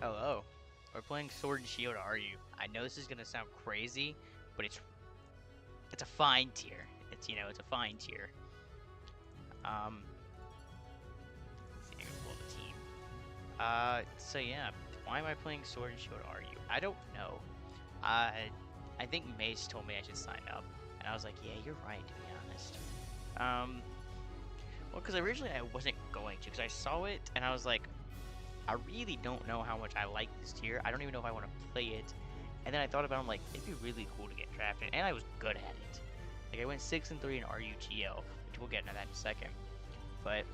Hello. We're playing Sword and Shield, are you? I know this is gonna sound crazy, but it's a fine tier. It's a fine tier. Let's see, I can pull the team. So yeah, why am I playing Sword and Shield, are you? I don't know. I think Mace told me I should sign up, and I was like, yeah, you're right, to be honest. Well, because originally I wasn't going to, because I saw it, and I was like, I really don't know how much I like this tier. I don't even know if I want to play it. And then I thought about it, I'm like, it'd be really cool to get drafted. And I was good at it. Like, I went 6-3 in RUGL, which we'll get into that in a second. But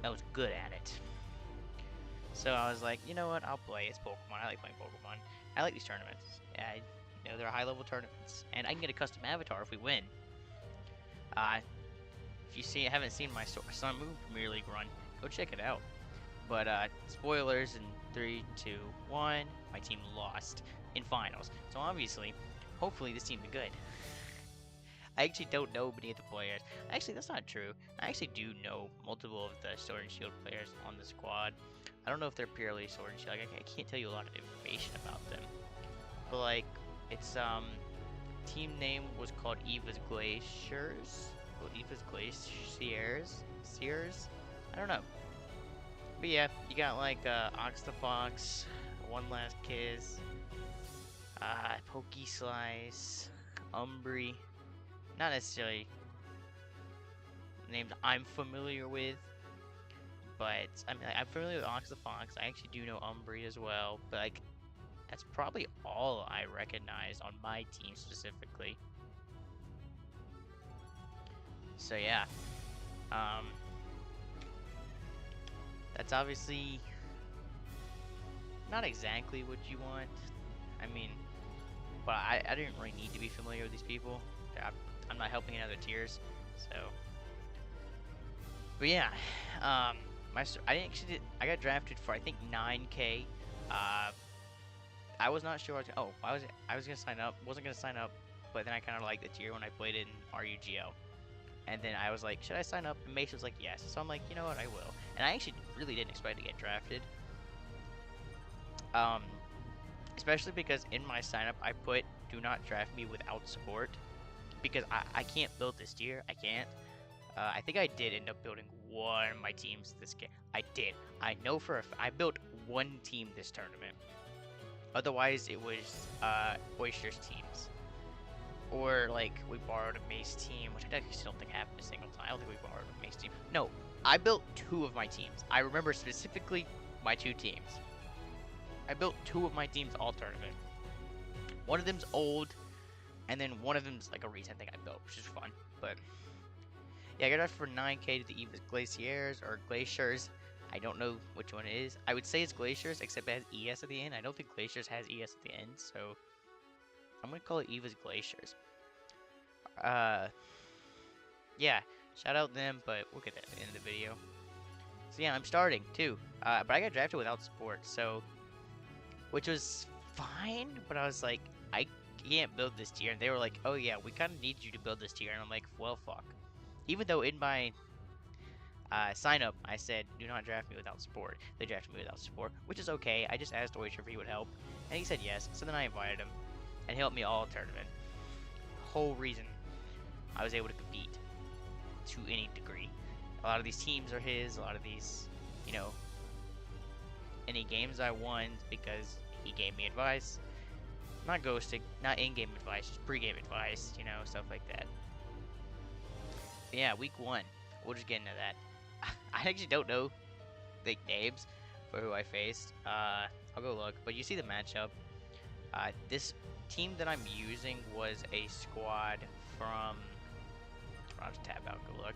I was good at it. So I was like, you know what, I'll play. It's Pokemon. I like playing Pokemon. I like these tournaments. Yeah, they're high-level tournaments. And I can get a custom avatar if we win. If you haven't seen my Sun Moon Premier League run, go check it out. But spoilers in 3, 2, 1. My team lost in finals. So obviously, hopefully this team is good. I actually don't know many of the players. Actually, that's not true. I actually do know multiple of the Sword and Shield players on the squad. I don't know if they're purely Sword and Shield. Like, I can't tell you a lot of information about them. But like, it's team name was called Eva's Glaciares. Well, Eva's Glaciares. Sears. I don't know. But yeah, you got like Ox the Fox, One Last Kiss, Pokey Slice, Umbry. Not necessarily names I'm familiar with, but I mean, like, I'm familiar with Ox the Fox. I actually do know Umbry as well, but like that's probably all I recognize on my team specifically. So yeah, that's obviously not exactly what you want. I mean, but I didn't really need to be familiar with these people. I'm not helping in other tiers, so. But yeah, I got drafted for I think 9K. I was not sure. I was gonna sign up. Wasn't gonna sign up, but then I kind of liked the tier when I played it in RUGL. And then I was like, should I sign up? And Mace was like, yes. So I'm like, you know what, I will. And I actually really didn't expect to get drafted. Especially because in my sign up I put do not draft me without support. Because I can't build this tier. I can't. I think I did end up building one of my teams this game. I did. I know for I built one team this tournament. Otherwise, it was Oyster's teams. Or, like, we borrowed a Mace team, which I actually don't think happened a single time. I don't think we borrowed a Mace team. No, I built 2 of my teams. I remember specifically my 2 teams. I built 2 of my teams all tournament. One of them's old, and then one of them's like a recent thing I built, which is fun. But yeah, I got drafted for 9K to the Eva's Glaciares or Glaciers. I don't know which one it is. I would say it's Glaciers, except it has ES at the end. I don't think Glaciers has ES at the end, so I'm gonna call it Eva's Glaciers. Yeah, shout out them, but we'll get that at the end of the video. So yeah, I'm starting too. But I got drafted without support, so which was fine. But I was like, I can't build this tier, and they were like, oh yeah, we kind of need you to build this tier, and I'm like, well, fuck. Even though in my sign up, I said, do not draft me without support. They drafted me without support, which is okay. I just asked Oyster if he would help, and he said yes. So then I invited him, and he helped me all tournament. Whole reason I was able to compete to any degree. A lot of these teams are his. A lot of these, you know, any games I won because he gave me advice. Not ghosting, not in-game advice, just pre-game advice, you know, stuff like that. But yeah, week 1. We'll just get into that. I actually don't know the names for who I faced. I'll go look. But you see the matchup. This team that I'm using was a squad from... I'll just tab out and go look.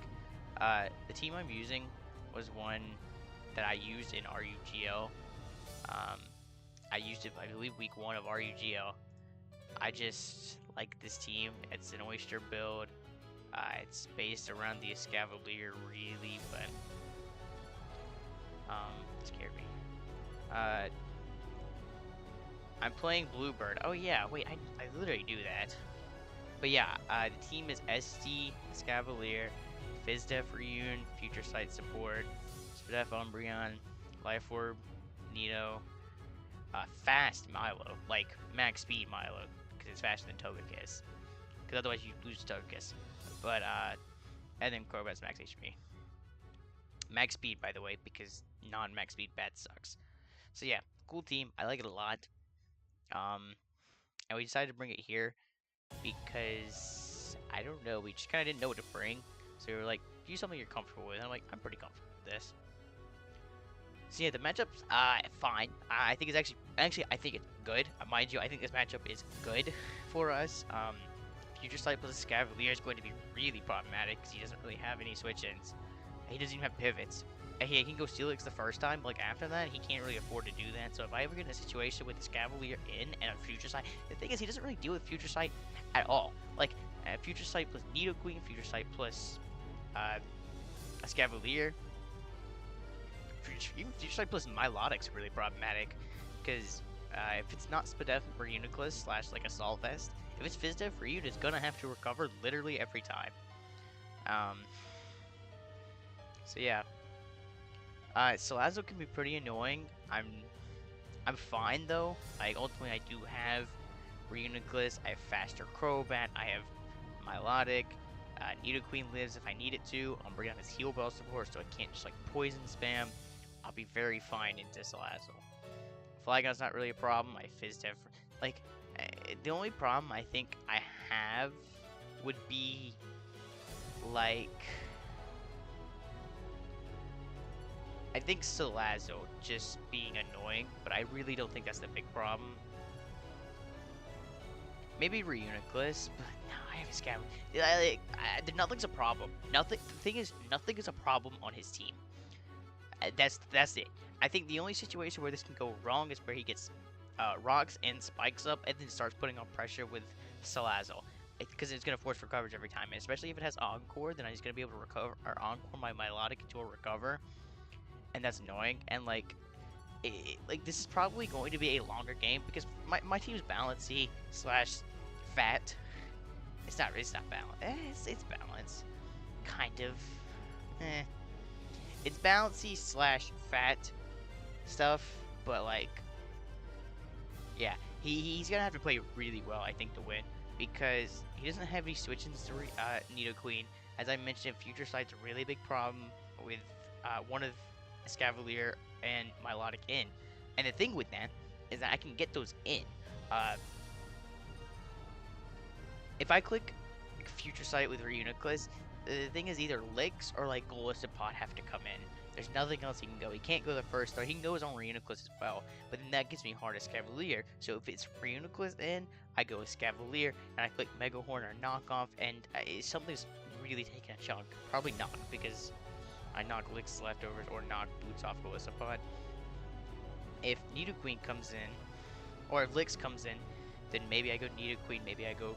The team I'm using was one that I used in RUGL. I used it, I believe, week 1 of RUGL. I just like this team. It's an Oyster build. It's based around the Escavalier, really, but it scared me. I'm playing Bluebird. Oh yeah, wait, I literally do that. But yeah, the team is SD, Escavalier, FizzDef Reun, Future Sight Support, Spadef Umbreon, Life Orb, Nito, fast Milo, like max speed Milo, because it's faster than Togekiss. Because otherwise you lose Togekiss. But and then Crobat's max HP. Max speed, by the way, because non-max speed bat sucks. So yeah, cool team. I like it a lot. And we decided to bring it here because I don't know. We just kind of didn't know what to bring. So we were like, do something you're comfortable with. And I'm like, I'm pretty comfortable with this. So yeah, the matchup's fine. I think it's actually I think it's good. Mind you, I think this matchup is good for us. Future Sight plus Scavalier is going to be really problematic because he doesn't really have any switch-ins. He doesn't even have pivots. He can go Steelix the first time, like after that, he can't really afford to do that. So if I ever get in a situation with Scavalier in and a Future Sight, the thing is he doesn't really deal with Future Sight at all. Like Future Sight plus Nidoqueen, Future Sight plus a Scavalier. Future Sight plus Milotic's really problematic because if it's not Spadef for Uniclus slash like a Solvest, if it's Fizdef for you, it's gonna have to recover literally every time. So yeah. Salazzle can be pretty annoying. I'm fine though. Like ultimately I do have Reuniclus, I have faster Crobat, I have Milotic, Nidoqueen lives if I need it to. I'm bringing out his Heal Bell support so I can't just like poison spam. I'll be very fine into Salazzle. Flygon's not really a problem. I Fizdef. Like the only problem I think I have would be like I think Salazzle just being annoying, but I really don't think that's the big problem. Maybe Reuniclus, but no, I have a Scab. Nothing's a problem. Nothing. The thing is, nothing is a problem on his team. That's it. I think the only situation where this can go wrong is where he gets rocks and spikes up, and then starts putting on pressure with Salazzle. Because it's gonna force for coverage every time, and especially if it has Encore, then he's gonna be able to recover or Encore my Milotic into a recover. And that's annoying, and like this is probably going to be a longer game because my team's Balancy slash Fat. It's not balanced. It's balanced, kind of. It's Balancy slash Fat stuff, but like, yeah, he's gonna have to play really well, I think, to win because he doesn't have any switch-ins to Nidoqueen. As I mentioned, Future Sight's a really big problem with one of Scavalier and Milotic in. And the thing with that is that I can get those in. If I click Future Sight with Reuniclus, the thing is either Licks or like Golisopod have to come in. There's nothing else he can go. He can't go the first throw. He can go his own Reuniclus as well, but then that gives me hard as Scavalier. So if it's Reuniclus in, I go with Scavalier, and I click Mega Horn or Knockoff, and something's really taking a chunk. Probably not, because I knock Licks leftovers or knock Boots off Golisopod. If Nidoqueen comes in, or if Licks comes in, then maybe I go Nidoqueen, maybe I go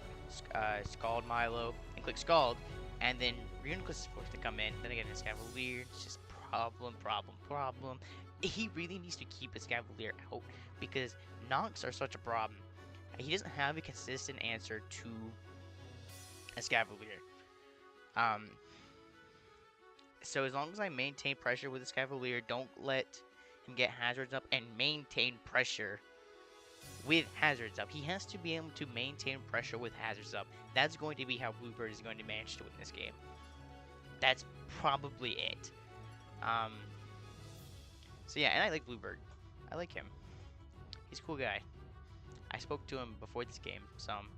Scald Milo, and click Scald, and then Reuniclus is forced to come in, then I get a Scavalier. It's just problem. He really needs to keep his Scavalier out, because knocks are such a problem. He doesn't have a consistent answer to a Scavalier. So as long as I maintain pressure with the Scavalier, don't let him get hazards up, and maintain pressure with hazards up. He has to be able to maintain pressure with hazards up. That's going to be how Bluebird is going to manage to win this game. That's probably it. So yeah, and I like Bluebird. I like him. He's a cool guy. I spoke to him before this game some,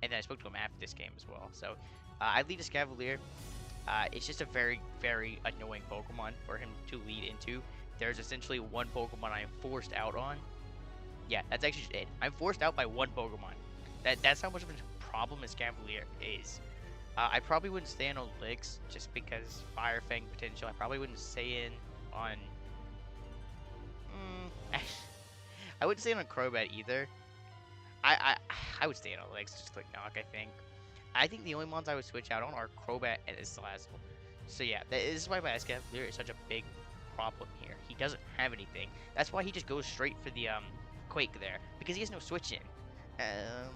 and then I spoke to him after this game as well. So I lead a Scavalier. It's just a very, very annoying Pokemon for him to lead into. There's essentially one Pokemon I am forced out on. Yeah, that's actually just it. I'm forced out by one Pokemon. That's how much of a problem a Scavalier is. I probably wouldn't stay in on Licks just because Fire Fang potential. I probably wouldn't stay in on... I wouldn't stay in on Crobat either. I would stay in on Licks, just like Knock, I think. I think the only ones I would switch out on are Crobat and Salazzle. So yeah, this is why my Scavalier is such a big problem here. He doesn't have anything. That's why he just goes straight for the Quake there, because he has no switch in.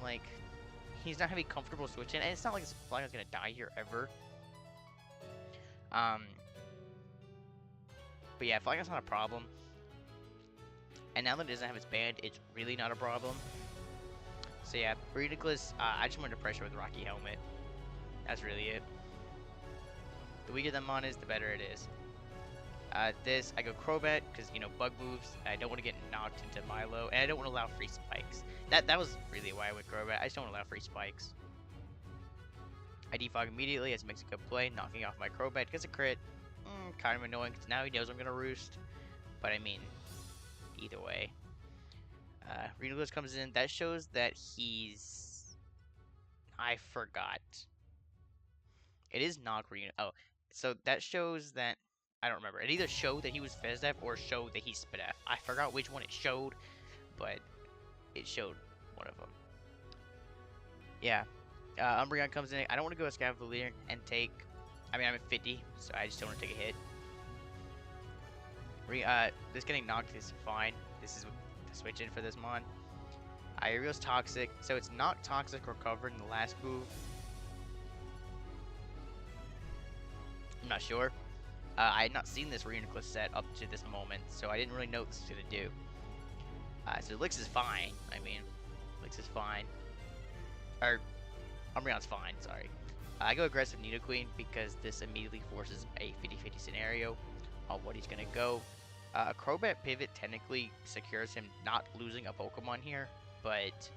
Like, he's not having comfortable switch in, and it's not like Flygon's gonna die here ever. But yeah, Flygon's not a problem. And now that it doesn't have its band, it's really not a problem. So yeah, Ridiculous, I just wanted to pressure with Rocky Helmet. That's really it. The weaker the mon is, the better it is. This, I go Crobat, because, you know, bug moves. I don't want to get knocked into Milo, and I don't want to allow free spikes. That was really why I went Crobat. I just don't want to allow free spikes. I defog immediately as it makes a good play, knocking off my Crobat. Gets a crit. Kind of annoying, because now he knows I'm going to roost. But, I mean, either way. Ridiculous comes in. That shows that he's... I forgot. It is not Reno. Oh, so that shows that... I don't remember. It either showed that he was FizzDef or showed that he's SpdF. I forgot which one it showed, but it showed one of them. Yeah. Umbreon comes in. I don't want to go Escavalier and take... I mean, I'm at 50, so I just don't want to take a hit. This getting knocked is fine. This is the switch in for this mon. Aerial's Toxic, so it's not Toxic recovered in the last move. I'm not sure. I had not seen this Ridiculous set up to this moment, so I didn't really know what this was going to do. So Lix is fine. I mean, Lix is fine. Or, Umbreon's fine, sorry. I go aggressive Nidoqueen because this immediately forces a 50-50 scenario on what he's going to go. Crobat Pivot technically secures him not losing a Pokemon here, but,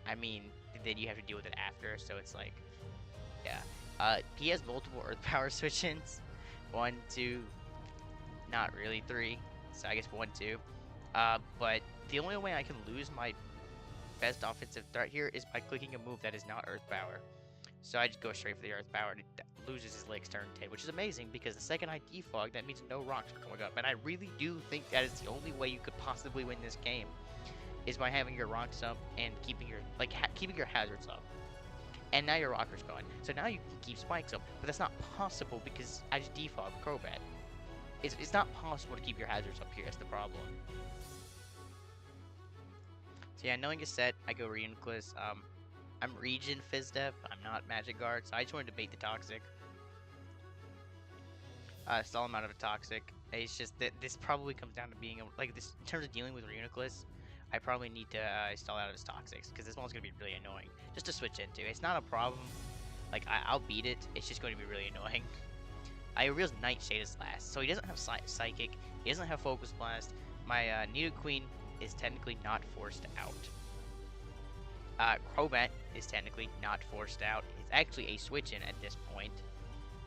I mean, then you have to deal with it after, so it's like, yeah. He has multiple Earth Power switch-ins. 1, 2, not really 3. So I guess 1, 2. But the only way I can lose my best offensive threat here is by clicking a move that is not Earth Power. So I just go straight for the Earth Power and it loses his legs turn 10, which is amazing because the second I defog, that means no rocks are coming up. And I really do think that is the only way you could possibly win this game, is by having your rocks up and keeping your keeping your hazards up. And now your rocker's gone. So now you can keep spikes up. But that's not possible because I just defog Crobat. It's not possible to keep your hazards up here. That's the problem. So yeah, knowing his set, I go Ridiculous. I'm Regen FizzDef. I'm not Magic Guard. So I just wanted to bait the Toxic. Stall him out of a Toxic. It's just that this probably comes down to being, like, this in terms of dealing with Ridiculous. I probably need to stall out of his Toxics, because this one's going to be really annoying just to switch into. It's not a problem. Like, I'll beat it. It's just going to be really annoying. I realize Nightshade is last, so he doesn't have Psychic. He doesn't have Focus Blast. My Nidoqueen is technically not forced out. Crobat is technically not forced out. It's actually a switch-in at this point.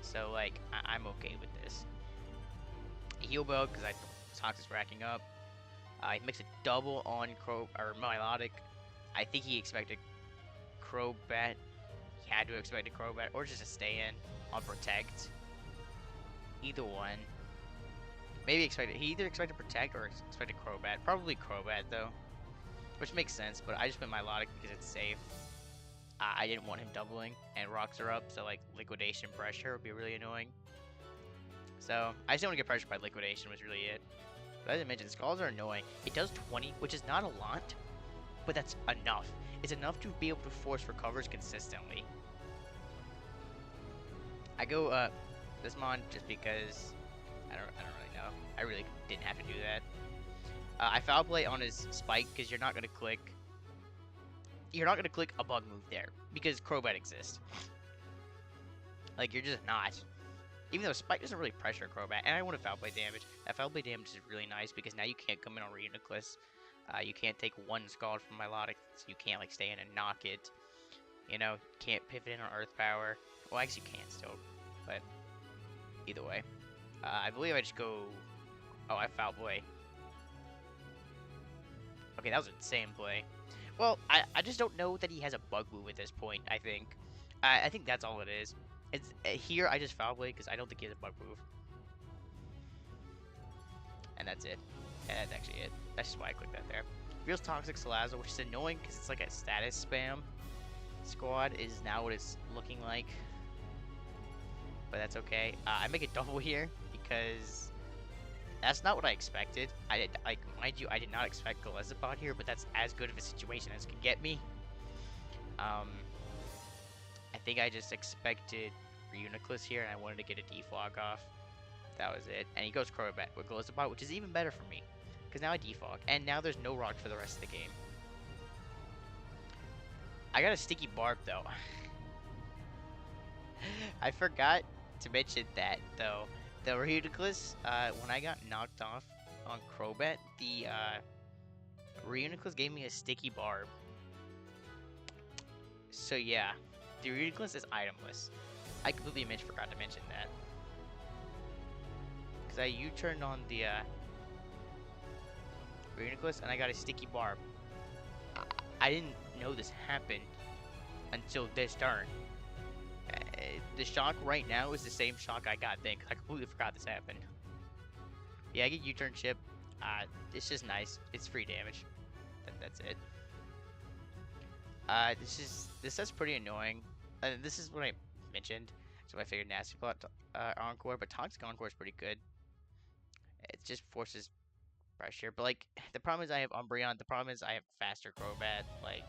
So, like, I'm okay with this. Heal Bell, because Toxic's racking up. He makes a double on Milotic. I think he expected Crobat. He had to expect a Crobat, or just a stay-in on Protect. Either one. Maybe he either expected Protect or expected Crobat. Probably Crobat, though. Which makes sense, but I just went Milotic because it's safe. I didn't want him doubling, and rocks are up, so, like, Liquidation Pressure would be really annoying. So, I just don't want to get pressured by Liquidation was really it. But as I mentioned, Skulls are annoying. It does 20, which is not a lot, but that's enough. It's enough to be able to force recovers consistently. I go this mon just because I don't really know. I really didn't have to do that. I Foul Play on his Spike because you're not gonna click a bug move there because Crobat exists. Like, you're just not. Even though Spike doesn't really pressure Crobat, and I want to Foul Play damage. That Foul Play damage is really nice because now you can't come in on Ridiculous. You can't take one Scald from Milotic, so you can't, like, stay in and knock it. You know, can't pivot in on Earth Power. Well, actually you can still, but either way. I believe I just go... Oh, I Foul Play. Okay, that was an insane play. Well, I just don't know that he has a bug move at this point, I think. I think that's all it is. It's here I just Foul Play because I don't think he has a bug move. And that's it. And that's actually it. That's just why I clicked that there. Feels Toxic Salazzle, which is annoying because it's like a status spam. Squad is now what it's looking like. But that's okay. I make a double here because that's not what I expected. Mind you, I did not expect Galezapod here, but that's as good of a situation as can get me. I think I just expected Ridiculous here, and I wanted to get a defog off. That was it. And he goes Crobat with Galezapod, which is even better for me. because now I defog, and now there's no rock for the rest of the game. I got a sticky barb though. I forgot to mention that though. The Reuniclus, when I got knocked off on Crobat, the Reuniclus gave me a sticky barb. So yeah, the Reuniclus is itemless. I completely forgot to mention that. Because I U-turned on the Reuniclus and I got a sticky barb. I didn't know this happened until this turn. The shock right now is the same shock I got then, because I completely forgot this happened. Yeah, I get U-turn chip. It's just nice. It's free damage. That's it. This is pretty annoying. This is what I mentioned. So I figured Nasty Plot Encore, but Toxic Encore is pretty good. It just forces pressure. But like, the problem is I have Umbreon. The problem is I have faster Crobat. Like,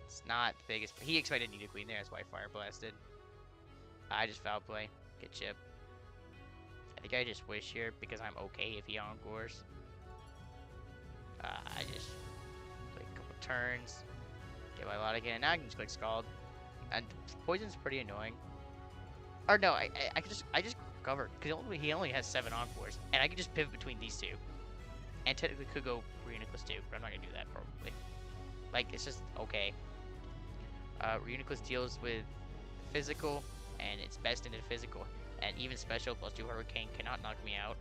it's not the biggest. He expected Nidoqueen there. That's why I Fire Blasted. I just foul play. Get chip. I think I just wish here because I'm okay if he Encores. I just play a couple turns. Get my lot again. Now I can just click Scald. And Poison's pretty annoying. Or no, I just covered because he only has 7 Encores, and I can just pivot between these two. And technically could go Reuniclus too, but I'm not gonna do that probably. Like, it's just okay. Reuniclus deals with physical, and it's best into physical, and even special plus 2 Hurricane cannot knock me out.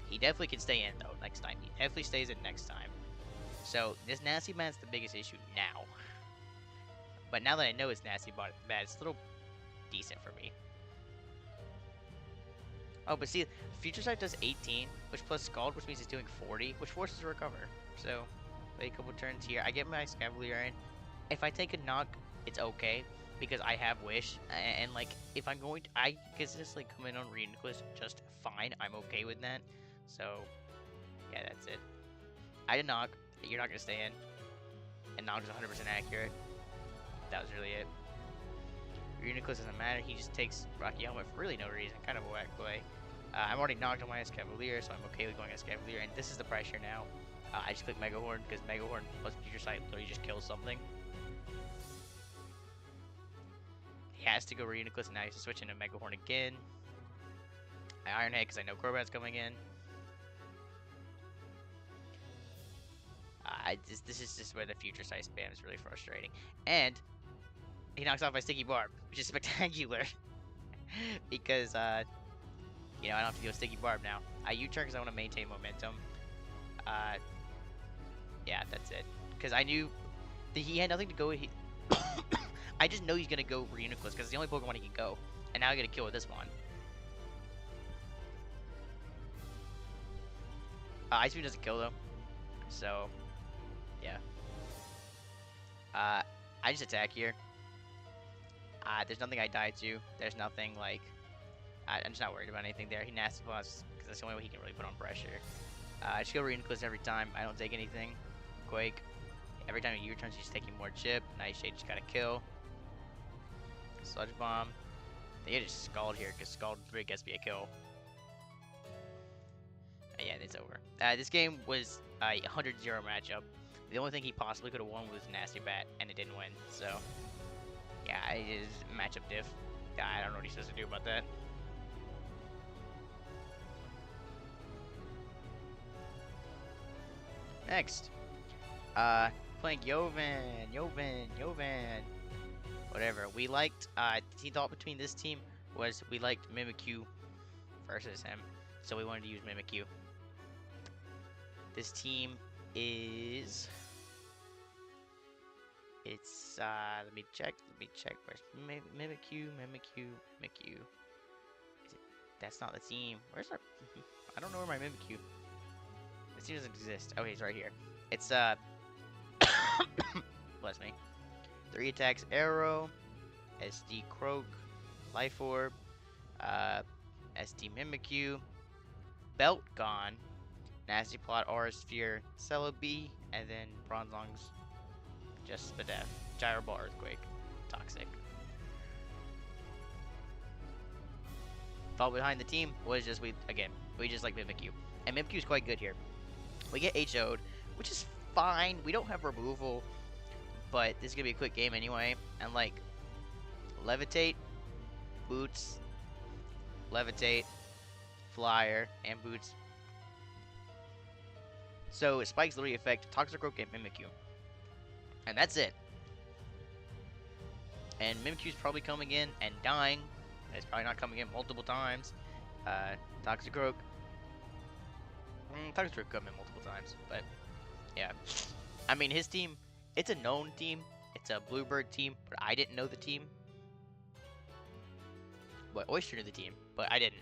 He definitely can stay in though next time. He definitely stays in next time. So this Nasty Bat's the biggest issue now. But now that I know it's Nasty Bat, it's a little decent for me. Oh, but see, Future Sight does 18, which plus Scald, which means it's doing 40, which forces a recover. So, wait a couple turns here. I get my Scavalier in. If I take a knock, it's okay, because I have Wish. And like, if I'm going to, I can just like come in on Reuniclus just fine. I'm okay with that. So, yeah, that's it. I did knock. You're not going to stay in. And knock is 100% accurate. That was really it. Reuniclus doesn't matter. He just takes Rocky Helmet for really no reason. Kind of a whack play. I'm already knocked on my Escavalier, so I'm okay with going Escavalier. And this is the pressure now. I just click Mega Horn because Mega Horn plus Future Sight literally just kills something. He has to go Reuniclus, and now he has to switch into Mega Horn again. I Iron Head because I know Crobat's coming in. This is just where the Future Sight spam is really frustrating. And he knocks off my Sticky Barb, which is spectacular. Because, you know, I don't have to do a Sticky Barb now. I U-turn because I want to maintain momentum. Yeah, that's it. Because I knew that he had nothing to go with. I just know he's going to go Reuniclus because it's the only Pokemon he can go. And now I get to kill with this one. Ice Beam doesn't kill though. So, yeah. I just attack here. There's nothing I die to. There's nothing like. I'm just not worried about anything there. He Nasty Plus because that's the only way he can really put on pressure. I just go Reuniclus every time. I don't take anything. Quake. Every time he U-turns, he's taking more chip. Nightshade just gotta kill. Sludge Bomb. They just Scald here because Scald 3 gets me a kill. Yeah, it's over. This game was a 100-0 matchup. The only thing he possibly could have won was Nasty Bat, and it didn't win. So, yeah, it is matchup diff. I don't know what he's supposed to do about that. Next, playing Joven. Whatever. We liked, the thought between this team was we liked Mimikyu versus him. So we wanted to use Mimikyu. This team is... It's, let me check. Where's Mimikyu? Is it... That's not the team. Where's our... I don't know where my Mimikyu... This team doesn't exist. Oh, he's right here. It's, bless me. 3 attacks, Arrow, SD Croak, Life Orb, SD Mimikyu, Belt Gone, Nasty Plot, Aura Sphere, Celebi, and then Bronzong's just Spadef, Gyro Ball, Earthquake, Toxic. Thought behind the team was just we just like Mimikyu. And Mimikyu is quite good here. We get HO'd, which is fine. We don't have removal, but this is gonna be a quick game anyway. And like, levitate, boots, levitate, flyer, and boots. So spikes literally affect Toxicroak and Mimikyu, and that's it. And Mimikyu's probably coming in and dying. It's probably not coming in multiple times. Toxicroak. Toxicroak come in multiple times, but yeah. I mean, his team, it's a known team. It's a Bluebird team, but I didn't know the team. But Oyster knew the team, but I didn't.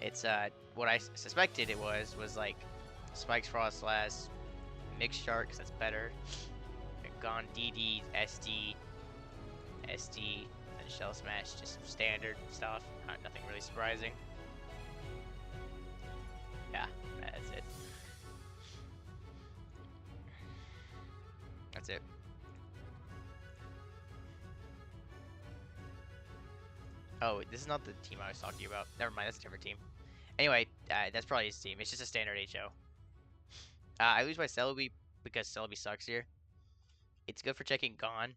It's what I suspected it was like Spikes, Frost Slash, Mixed Shark, 'cause that's better. Gone DD, SD, and Shell Smash, just standard stuff. Nothing really surprising. Yeah, that's it. That's it. Oh, this is not the team I was talking about. Never mind, that's a different team. Anyway, that's probably his team. It's just a standard HO. I lose my Celebi because Celebi sucks here. It's good for checking Gone.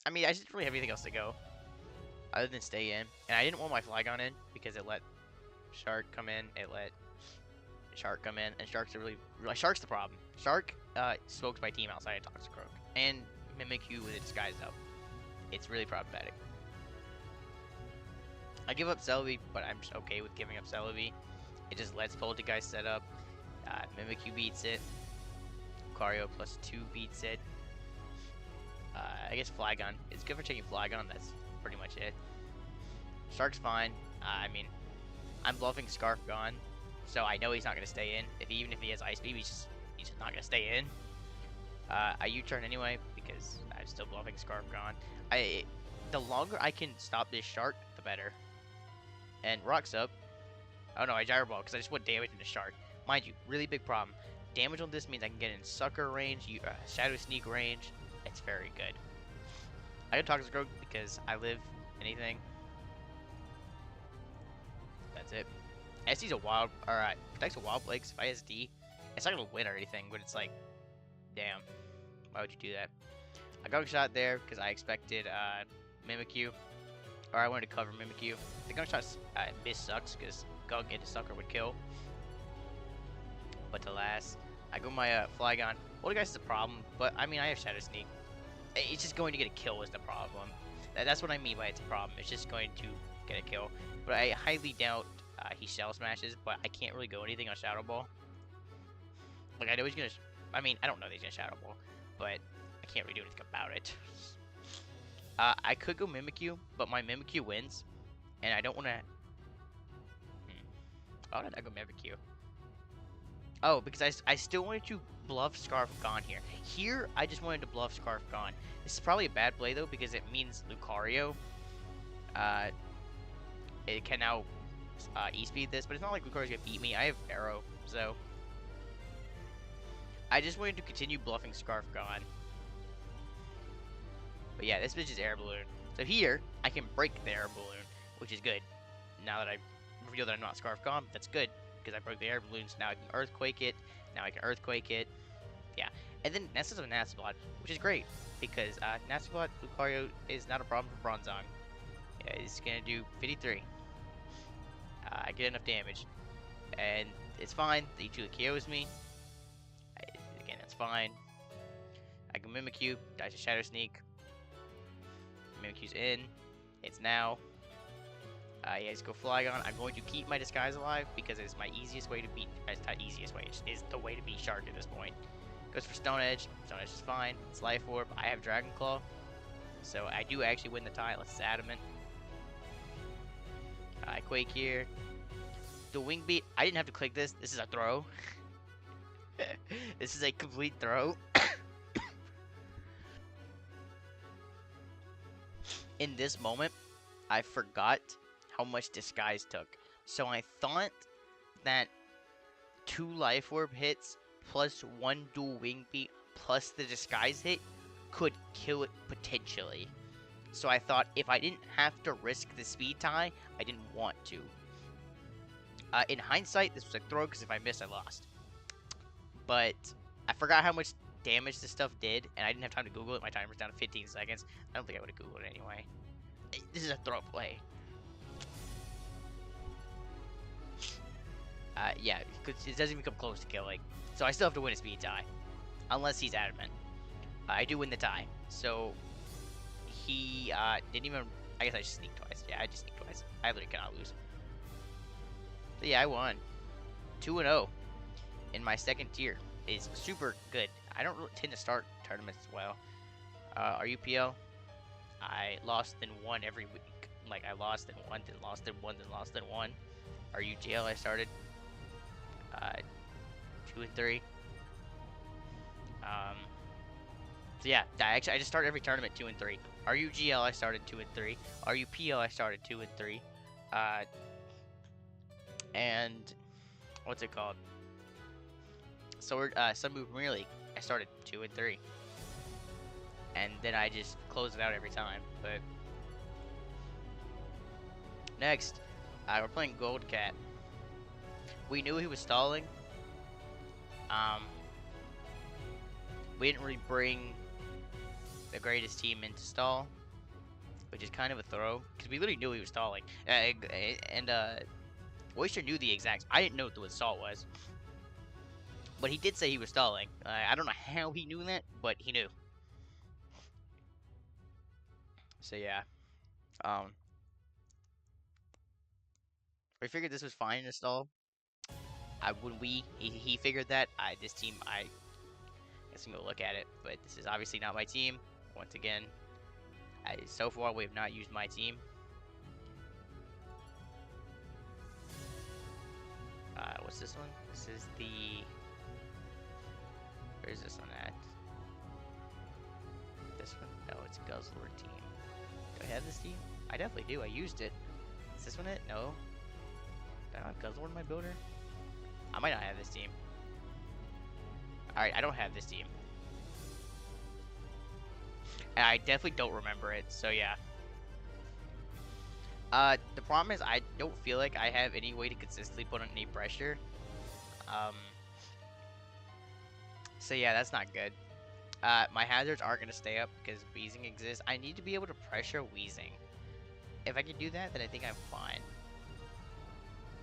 I mean, I just didn't really have anything else to go other than stay in. And I didn't want my Flygon in because it let Shark come in. It let Shark come in. And Shark's Shark's the problem. Shark smokes my team outside of Toxicroak. And Mimikyu with it disguised up. It's really problematic. I give up Celebi, but I'm just okay with giving up Celebi. It just lets Poltergeist set up. Mimikyu beats it. Lucario +2 beats it. I guess Flygon. It's good for taking Flygon. That's pretty much it. Shark's fine. I mean, I'm bluffing Scarf Gone, so I know he's not going to stay in. Even if he has Ice Beam, he's just not going to stay in. I U-turn anyway because I'm still bluffing Scarf Gone. The longer I can stop this Shark, the better. And Rock's up. Oh no, I Gyro Ball because I just want damage into Shark. Mind you, really big problem. Damage on this means I can get in Sucker range, Shadow Sneak range. It's very good. I got Toxicroak because I live anything. That's it. SD's a wild. Alright, protects a wild Blake. If I SD, it's not gonna win or anything, but it's like, damn. Why would you do that? I got a shot there because I expected Mimikyu. Or I wanted to cover Mimikyu. The gun shot miss sucks because Gug into Sucker would kill. But alas, I go my Flygon. Poltergeist is a problem, but I mean I have Shadow Sneak. It's just going to get a kill is the problem. That's what I mean by it's a problem. It's just going to get a kill. But I highly doubt he Shell Smashes, but I can't really go anything on Shadow Ball. Like I know he's gonna. I mean I don't know that he's gonna Shadow Ball, but I can't really do anything about it. I could go Mimikyu, but my Mimikyu wins, and I don't want to. Why did I go Mimikyu? Oh, because I still wanted to bluff Scarf Gone here. Here, I just wanted to bluff Scarf Gone. This is probably a bad play, though, because it means Lucario. It can now E-speed this, but it's not like Lucario's going to beat me. I have Arrow, so... I just wanted to continue bluffing Scarf Gone. But yeah, this bitch is Air Balloon. So here, I can break the Air Balloon, which is good. Now that I reveal that I'm not Scarf Gone, that's good. Because I broke the Air Balloons, now I can Earthquake it. Now I can Earthquake it. Yeah. And then Nessa's a Nastiblot, which is great. Because Nastiblot Lucario is not a problem for Bronzong. Yeah, he's going to do 53. I get enough damage. And it's fine. The E2 KOs me. Again, that's fine. I can Mimikyu, dies to Shadow Sneak. Mimikyu's in. It's now. Yeah, just go Flygon. I'm going to keep my Disguise alive because it's my easiest way to beat. It's not easiest way. It is the way to beat Shark at this point. Goes for Stone Edge. Stone Edge is fine. It's Life Orb. I have Dragon Claw, so I do actually win the tie. Unless it's Adamant. I Quake here. The Wing Beat. I didn't have to click this. This is a throw. This is a complete throw. In this moment, I forgot how much Disguise took. So I thought that 2 Life Orb hits plus 1 dual Wing Beat plus the Disguise hit could kill it potentially. So I thought if I didn't have to risk the speed tie, I didn't want to. In hindsight, this was a throw because if I missed, I lost. But I forgot how much damage this stuff did, and I didn't have time to Google it. My timer's down to 15 seconds. I don't think I would have Googled it anyway. This is a throw play. Yeah, because it doesn't even come close to killing. So I still have to win a speed tie. Unless he's adamant. I do win the tie. So he didn't even... I guess I just sneaked twice. Yeah, I just sneaked twice. I literally cannot lose. So yeah, I won. 2-0 in my second tier. Is super good. I don't really tend to start tournaments as well. RUPL, I lost then won every week. Like, I lost then won, then lost then won, then lost then won. RUGL, I started 2-3. So yeah, I just started every tournament 2-3. RUGL, I started 2-3. RUPL, I started 2-3. And what's it called? So we're Sspl Premier League. I started 2-3, and then I just close it out every time. But next, we're playing Gold Cat. We knew he was stalling. We didn't really bring the greatest team into stall, which is kind of a throw because we literally knew he was stalling. And Oyster knew the exact. I didn't know what the stall was. But he did say he was stalling. I don't know how he knew that, but he knew. So yeah. We figured this was fine in a stall. When he figured that, this team, I guess I'm gonna look at it. But this is obviously not my team. Once again, so far we have not used my team. What's this one? This is the... Where's this one at? This one? No, it's Guzzler team. Do I have this team? I definitely do. I used it. Is this one it? No. Do I not have Guzzler in my builder? I might not have this team. Alright, I don't have this team. And I definitely don't remember it, so yeah. The problem is I don't feel like I have any way to consistently put on any pressure. So yeah, that's not good. My hazards aren't going to stay up because Wheezing exists. I need to be able to pressure Wheezing. If I can do that, then I think I'm fine.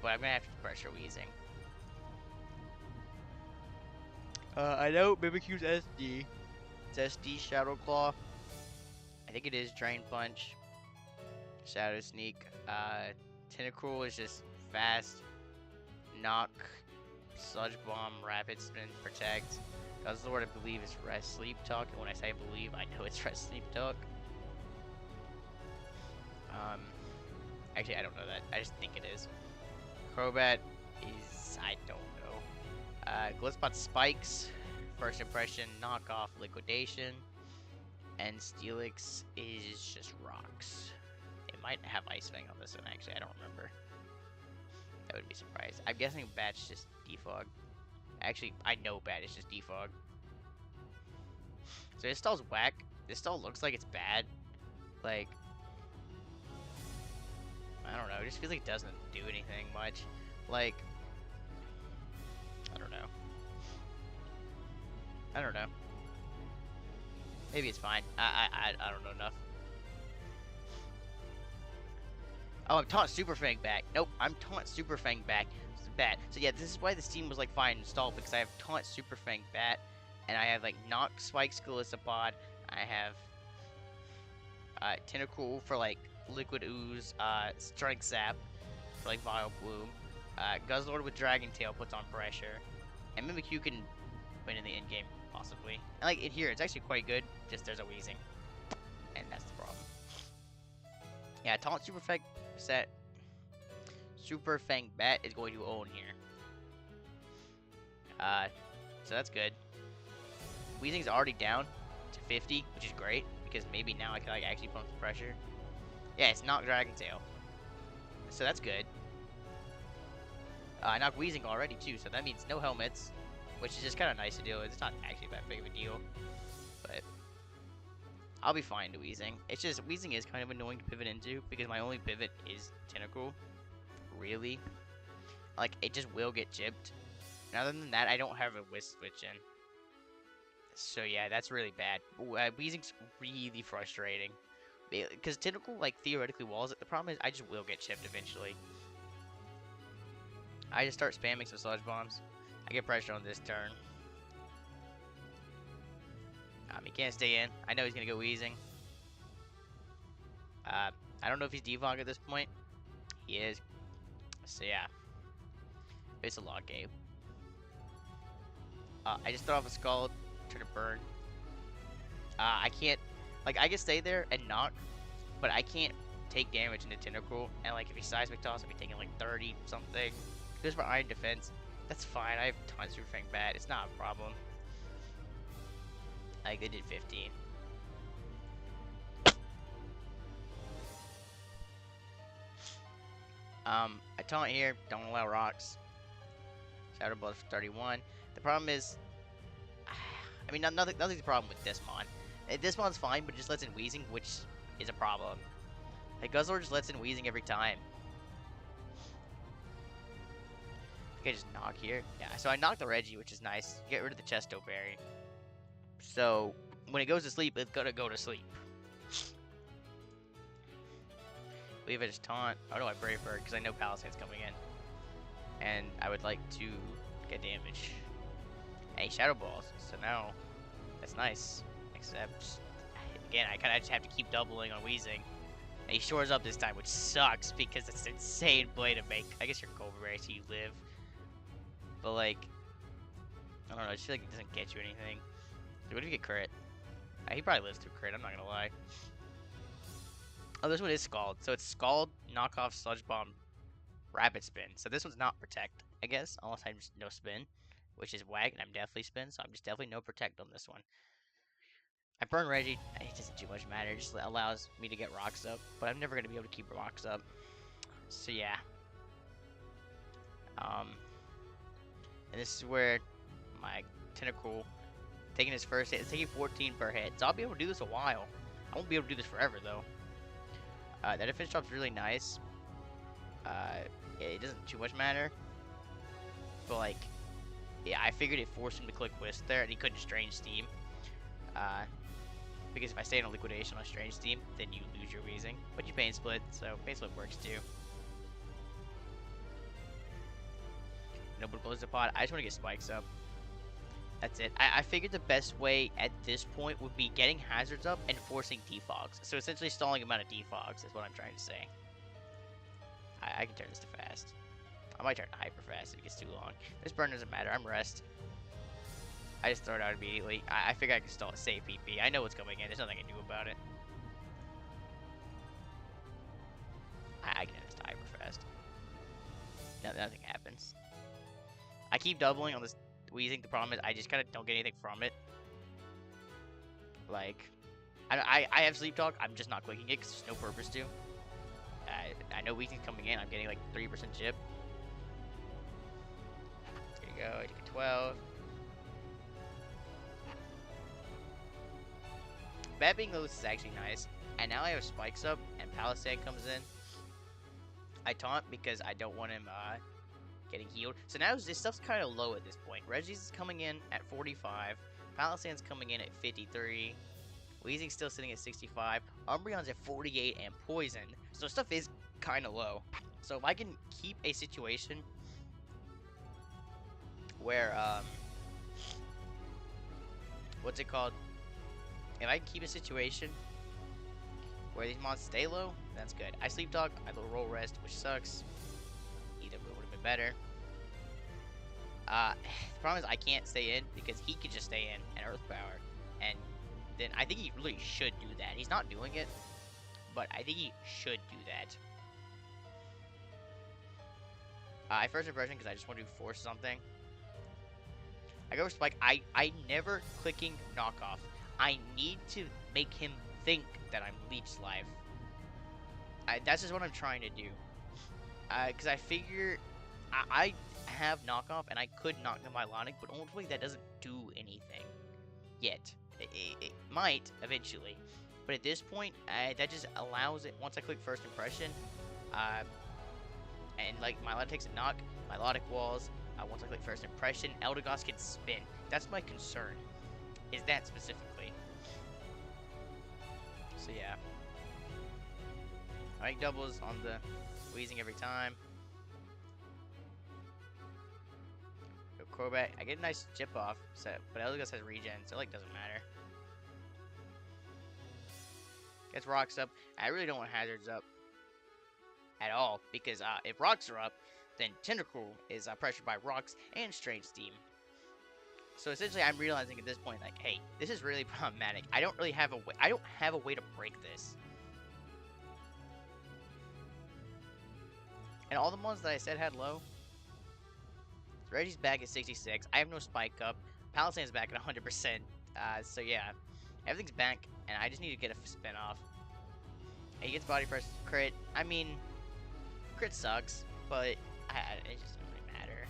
But I'm going to have to pressure Wheezing. I know Mimikyu's SD. It's SD Shadow Claw. I think it is Drain Punch. Shadow Sneak. Tentacruel is just fast. Knock. Sludge Bomb. Rapid Spin. Protect. Guzzlord, I believe, is Rest Sleep Talk. And when I say believe, I know it's Rest Sleep Talk. Actually, I don't know that. I just think it is. Crobat is... I don't know. Glitzpot Spikes. First Impression. Knockoff. Liquidation. And Steelix is just Rocks. It might have Ice Fang on this one, actually. I don't remember. I wouldn't be surprised. I'm guessing Bat's just Defog. Actually, I know Bat is just Defog. So this stall's whack. This stall looks like it's bad. Like, I don't know. It just feels like it doesn't do anything much. Like, I don't know. I don't know. Maybe it's fine. I don't know enough. Oh, I'm Taunt Super Fang back. Nope, I'm Taunt Super Fang back. It's bad. So yeah, this is why this team was like fine installed, because I have Taunt Super Fang Bat, and I have like Knock Spike Skelisapod. I have Tentacruel for like Liquid Ooze, Strike Zap for like Vile Bloom. Guzzlord with Dragon Tail puts on pressure, and Mimikyu can win in the end game possibly. And like in here, it's actually quite good. Just there's a Wheezing, and that's the problem. Yeah, Taunt Super Fang set. Super Fang Bat is going to own here. So that's good. Wheezing's already down to 50, which is great, because maybe now I can like actually pump the pressure. Yeah, it's not Dragon Tail. So that's good. I knocked Wheezing already too, so that means no helmets, which is just kind of nice to deal with. It's not actually that big of a deal, but I'll be fine to Wheezing. It's just Wheezing is kind of annoying to pivot into because my only pivot is Tentacruel. Really? like, it just will get chipped. And other than that, I don't have a whisk switch in. So yeah, that's really bad. Weezing's really frustrating. Because Tentacle, like, theoretically walls it. The problem is I just will get chipped eventually. I just start spamming some sludge bombs. I get pressure on this turn. He can't stay in. I know he's going to go Weezing. I don't know if he's defog at this point. He is. So yeah. It's a log game. I just throw off a Scald. Turn to burn. I can't, like, I can stay there and knock, but I can't take damage into Tentacle. And like, if he seismic toss, I'll be taking like 30 something. Just for Iron Defense, that's fine. I have tons of Fang Bat. It's not a problem. Like, they did 15. I taunt here. Don't allow rocks. Shadow Ball for 31. The problem is, I mean, nothing's a problem with this mon. This mon's fine, but it just lets in Weezing, which is a problem. Like, Guzzler just lets in Weezing every time. I think I just knock here. Yeah, so I knock the Reggie, which is nice. Get rid of the Chesto Berry. So, when it goes to sleep, it's gonna go to sleep. Leave it as taunt. How do I Brave Bird? Because I know Palisade's coming in. And I would like to get damage. Hey, Shadow Balls. So now, that's nice. Except, again, I kind of just have to keep doubling on Weezing. And he shores up this time, which sucks because it's an insane play to make. I guess you're Cobra Berry, so you live. But, like, I don't know. I just feel like it doesn't get you anything. So what if you get crit? He probably lives through crit. I'm not going to lie. Oh, this one is Scald. So it's Scald, Knockoff, Sludge Bomb, Rapid Spin. So this one's not Protect, I guess. Unless I'm just no Spin, which is whack, and I'm definitely Spin. So I'm just definitely no Protect on this one. I burn Reggie. It doesn't do much matter. It just allows me to get rocks up. But I'm never going to be able to keep rocks up. So yeah. And this is where my Tentacle taking his first hit. It's taking 14 per hit. So I'll be able to do this a while. I won't be able to do this forever, though. That defense drop's really nice. It doesn't too much matter. But, like, yeah, I figured it forced him to click Whisk there, and he couldn't Strange Steam. Because if I stay in a Liquidation on Strange Steam, then you lose your Weezing. But you Pain Split, so Pain Split works too. Nobody blows the pot. I just want to get spikes up. That's it. I figured the best way at this point would be getting hazards up and forcing defogs. So essentially stalling him out of defogs is what I'm trying to say. I can turn this to fast. I might turn to hyper fast if it gets too long. This burn doesn't matter. I'm rest. I just throw it out immediately. I figure I can stall it, save PP. I know what's coming in. There's nothing I can do about it. I can turn this to hyper fast. Nothing happens. I keep doubling on this Weezing. The problem is I just kind of don't get anything from it. Like, I have Sleep Talk. I'm just not clicking it because there's no purpose to. I know Weezing's coming in. I'm getting like 3% chip. There you go. I take a 12. Bat being loose is actually nice. And now I have spikes up and Palisade comes in. I taunt because I don't want him getting healed. So now this stuff's kind of low at this point. Reggie's is coming in at 45. Palisade's coming in at 53. Weezing's still sitting at 65. Umbreon's at 48 and Poison. So stuff is kind of low. So if I can keep a situation where, what's it called? If I can keep a situation where these mons stay low, that's good. I Sleep Talk, I roll Rest, which sucks. Either would have been better. The problem is I can't stay in because he could just stay in and Earth Power. And then I think he really should do that. He's not doing it, but I think he should do that. I first impression because I just want to force something. I go for Spike. I never clicking Knockoff. I need to make him think that I'm Leech Life. That's just what I'm trying to do. Because I figure I have Knockoff and I could knock the Mylonic, but ultimately that doesn't do anything yet. It might eventually, but at this point, that just allows it. Once I click First Impression, and like Mylonic takes a knock, Melodic walls. Once I click first impression, Eldegoss can spin. That's my concern. Is that specifically? So yeah. I make doubles on the wheezing every time. Go Crobat. I get a nice chip off set, but Eldegoss has regen, so like doesn't matter. Gets rocks up. I really don't want hazards up at all, because if rocks are up, then Tentacruel is pressured by rocks and Strange Steam. So essentially, I'm realizing at this point, like, hey, this is really problematic. I don't really have a way. I don't have a way to break this. And all the ones that I said had low. Reggie's back at 66. I have no spike up. Palisand's back at 100%. So yeah, everything's back, and I just need to get a spin off. And he gets body press crit. I mean, crit sucks, but it just doesn't really matter.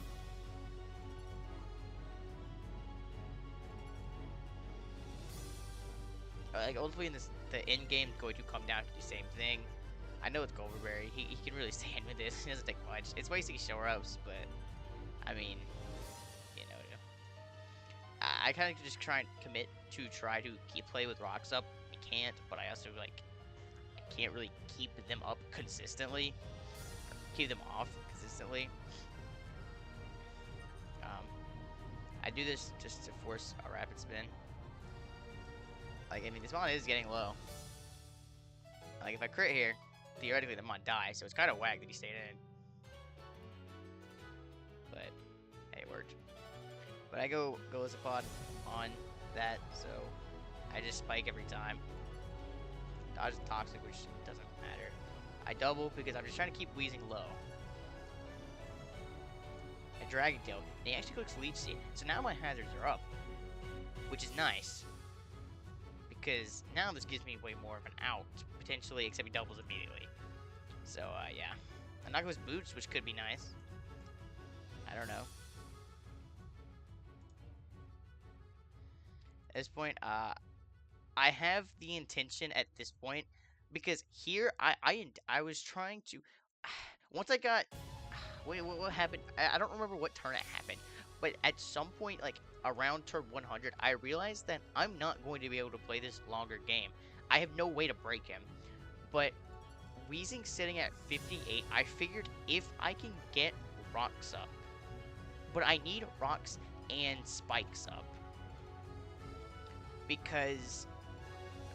Like ultimately, in this, the end game is going to come down to the same thing. I know it's Goldberry. He can really stand with this. He doesn't take much. It's basically show ups, but I mean, you know, I kind of just try and commit to try to play with rocks up. I can't, but I also like I can't really keep them up consistently, keep them off consistently. I do this just to force a rapid spin. Like, I mean, this mon is getting low. Like, if I crit here, theoretically the mon dies, so it's kind of whack that he stayed in. But, hey, it worked. But I go Sspl on that, so I just spike every time. Dodge is toxic, which doesn't matter. I double because I'm just trying to keep wheezing low. I Dragon Tail, and he actually clicks Leech Seed, so now my hazards are up, which is nice. Because now this gives me way more of an out, potentially, except he doubles immediately. So, yeah. I knock his boots, which could be nice. I don't know. At this point, I have the intention at this point, because here, I was trying to, once I got, wait, what happened? I don't remember what turn it happened, but at some point, like, around turn 100, I realized that I'm not going to be able to play this longer game. I have no way to break him. But Weezing sitting at 58, I figured if I can get rocks up, but I need rocks and spikes up because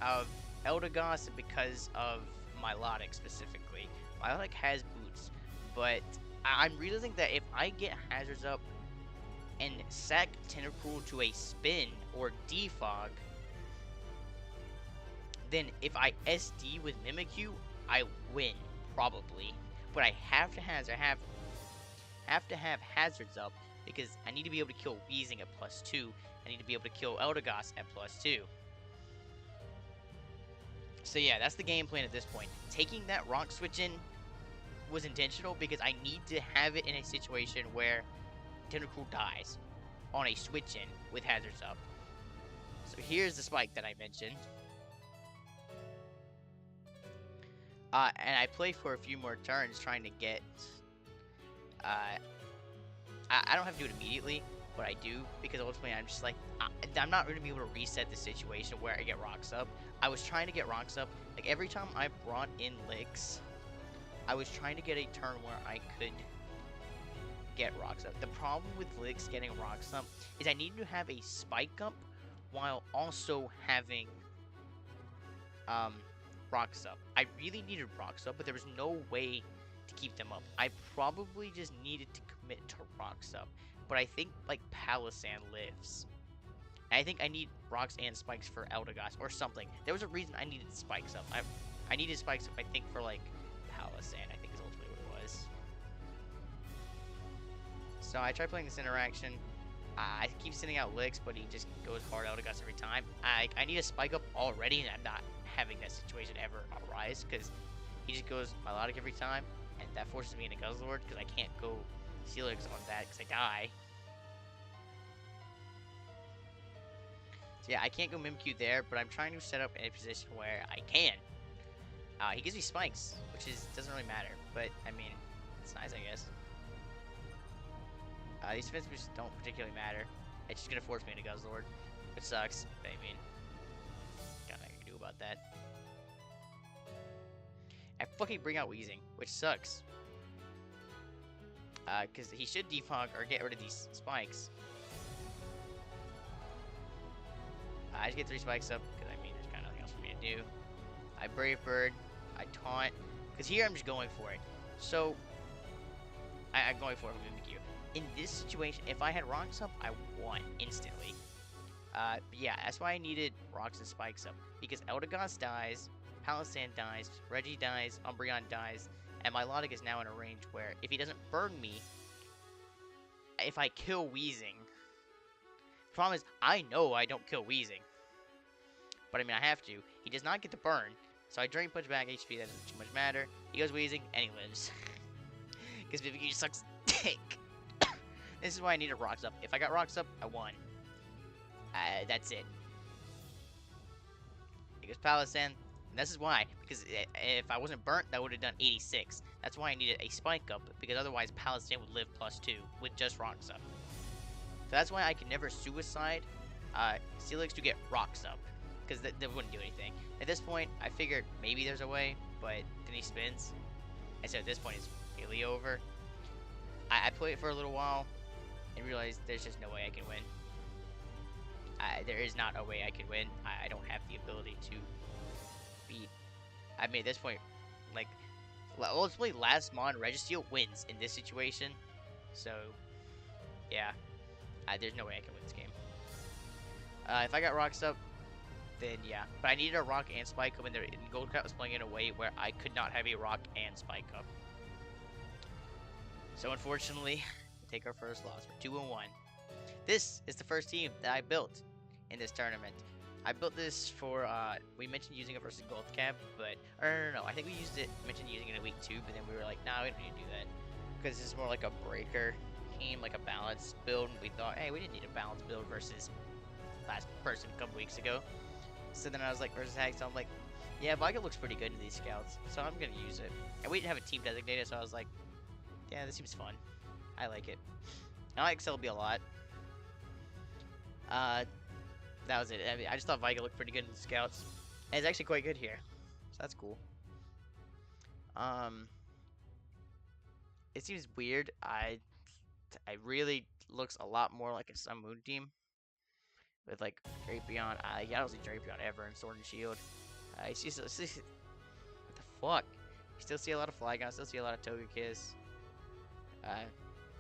of Eldegoss and because of Milotic specifically. Milotic has boots, but I'm realizing that if I get hazards up and sack Tentacruel to a spin or defog, then if I SD with Mimikyu, I win probably. But I have to have hazards up because I need to be able to kill Weezing at +2. I need to be able to kill Eldegoss at +2. So yeah, that's the game plan at this point. Taking that rock switch in was intentional because I need to have it in a situation where Tentacruel dies on a switch in with hazards up. So here's the spike that I mentioned. And I play for a few more turns trying to get... I don't have to do it immediately, but I do, because ultimately I'm just like, I'm not going to be able to reset the situation where I get rocks up. I was trying to get rocks up, like every time I brought in licks, I was trying to get a turn where I could get rocks up. The problem with licks getting rocks up is I need to have a spike up while also having rocks up. I really needed rocks up, but there was no way to keep them up. I probably just needed to commit to rocks up, but I think like Palisand lives. And I think I need rocks and spikes for Eldegoss or something. There was a reason I needed spikes up. I needed spikes up, I think, for like Palisand, I think is ultimately what it was. So I tried playing this interaction. I keep sending out licks, but he just goes hard Eldegoss every time. I need a spike up already, and I'm not having that situation ever arise, because he just goes Milotic every time, and that forces me into Guzzlord, because I can't go Steelix on that, because I die. So yeah, I can't go Mimikyu there, but I'm trying to set up in a position where I can. He gives me spikes, which doesn't really matter, but I mean, it's nice, I guess. These defense boosts don't particularly matter. It's just gonna force me into Guzzlord, which sucks. But I mean, got nothing I can do about that. I fucking bring out Wheezing, which sucks. Because he should defog or get rid of these spikes. I just get 3 spikes up, because I mean, there's kind of nothing else for me to do. I Brave Bird, I Taunt, because here I'm just going for it. So, I'm going for it with Mimikyu. In this situation, if I had Rocks up, I won instantly. But yeah, that's why I needed Rocks and Spikes up. Because Eldegoss dies, Palossand dies, Reggie dies, Umbreon dies, and my Milotic is now in a range where if he doesn't burn me, if I kill Wheezing, the problem is I know I don't kill Wheezing. But I mean, I have to. He does not get to burn, so I Drain Punch back HP, that doesn't too much matter. He goes Wheezing, and he lives. Because Mimikyu sucks dick. This is why I needed Rocks up. If I got Rocks up, I won. That's it. He goes Palossand. And this is why, because if I wasn't burnt, that would have done 86. That's why I needed a Spike up, because otherwise Palossand would live +2 with just Rocks up. So that's why I can never Suicide Steelix to get Rocks up, because that wouldn't do anything. At this point, I figured maybe there's a way, but then he spins. And so at this point, it's really over. I played it for a little while and realized there's just no way I can win. There is not a way I can win. I don't have the ability to beat. I mean, at this point, like, ultimately, last Mon Registeel wins in this situation. So, yeah, there's no way I can win this game. If I got Rocks up, then yeah. But I needed a Rock and Spike up, and Gold Cat was playing in a way where I could not have a Rock and Spike up. So unfortunately, we take our first loss. We're 2-1. This is the first team that I built in this tournament. I built this for, we mentioned using it versus Gold Cap, but, or no, I think we mentioned using it in week 2, but then we were like, nah, we don't need to do that. Because this is more like a breaker team, like a balanced build, and we thought, hey, we didn't need a balanced build versus last person a couple weeks ago. So then I was like, versus Hagstone, I'm like, yeah, Vika looks pretty good in these scouts, so I'm gonna use it. And we didn't have a team designated, so I was like, yeah, this seems fun. I like it. I like Sspl a lot. That was it. I mean, I just thought Vika looked pretty good in the scouts. And it's actually quite good here. So that's cool. It seems weird. I really looks a lot more like a Sun Moon team. With like Drapion. I don't see Drapion ever in Sword and Shield. What the fuck? You still see a lot of Flygon, still see a lot of Togekiss.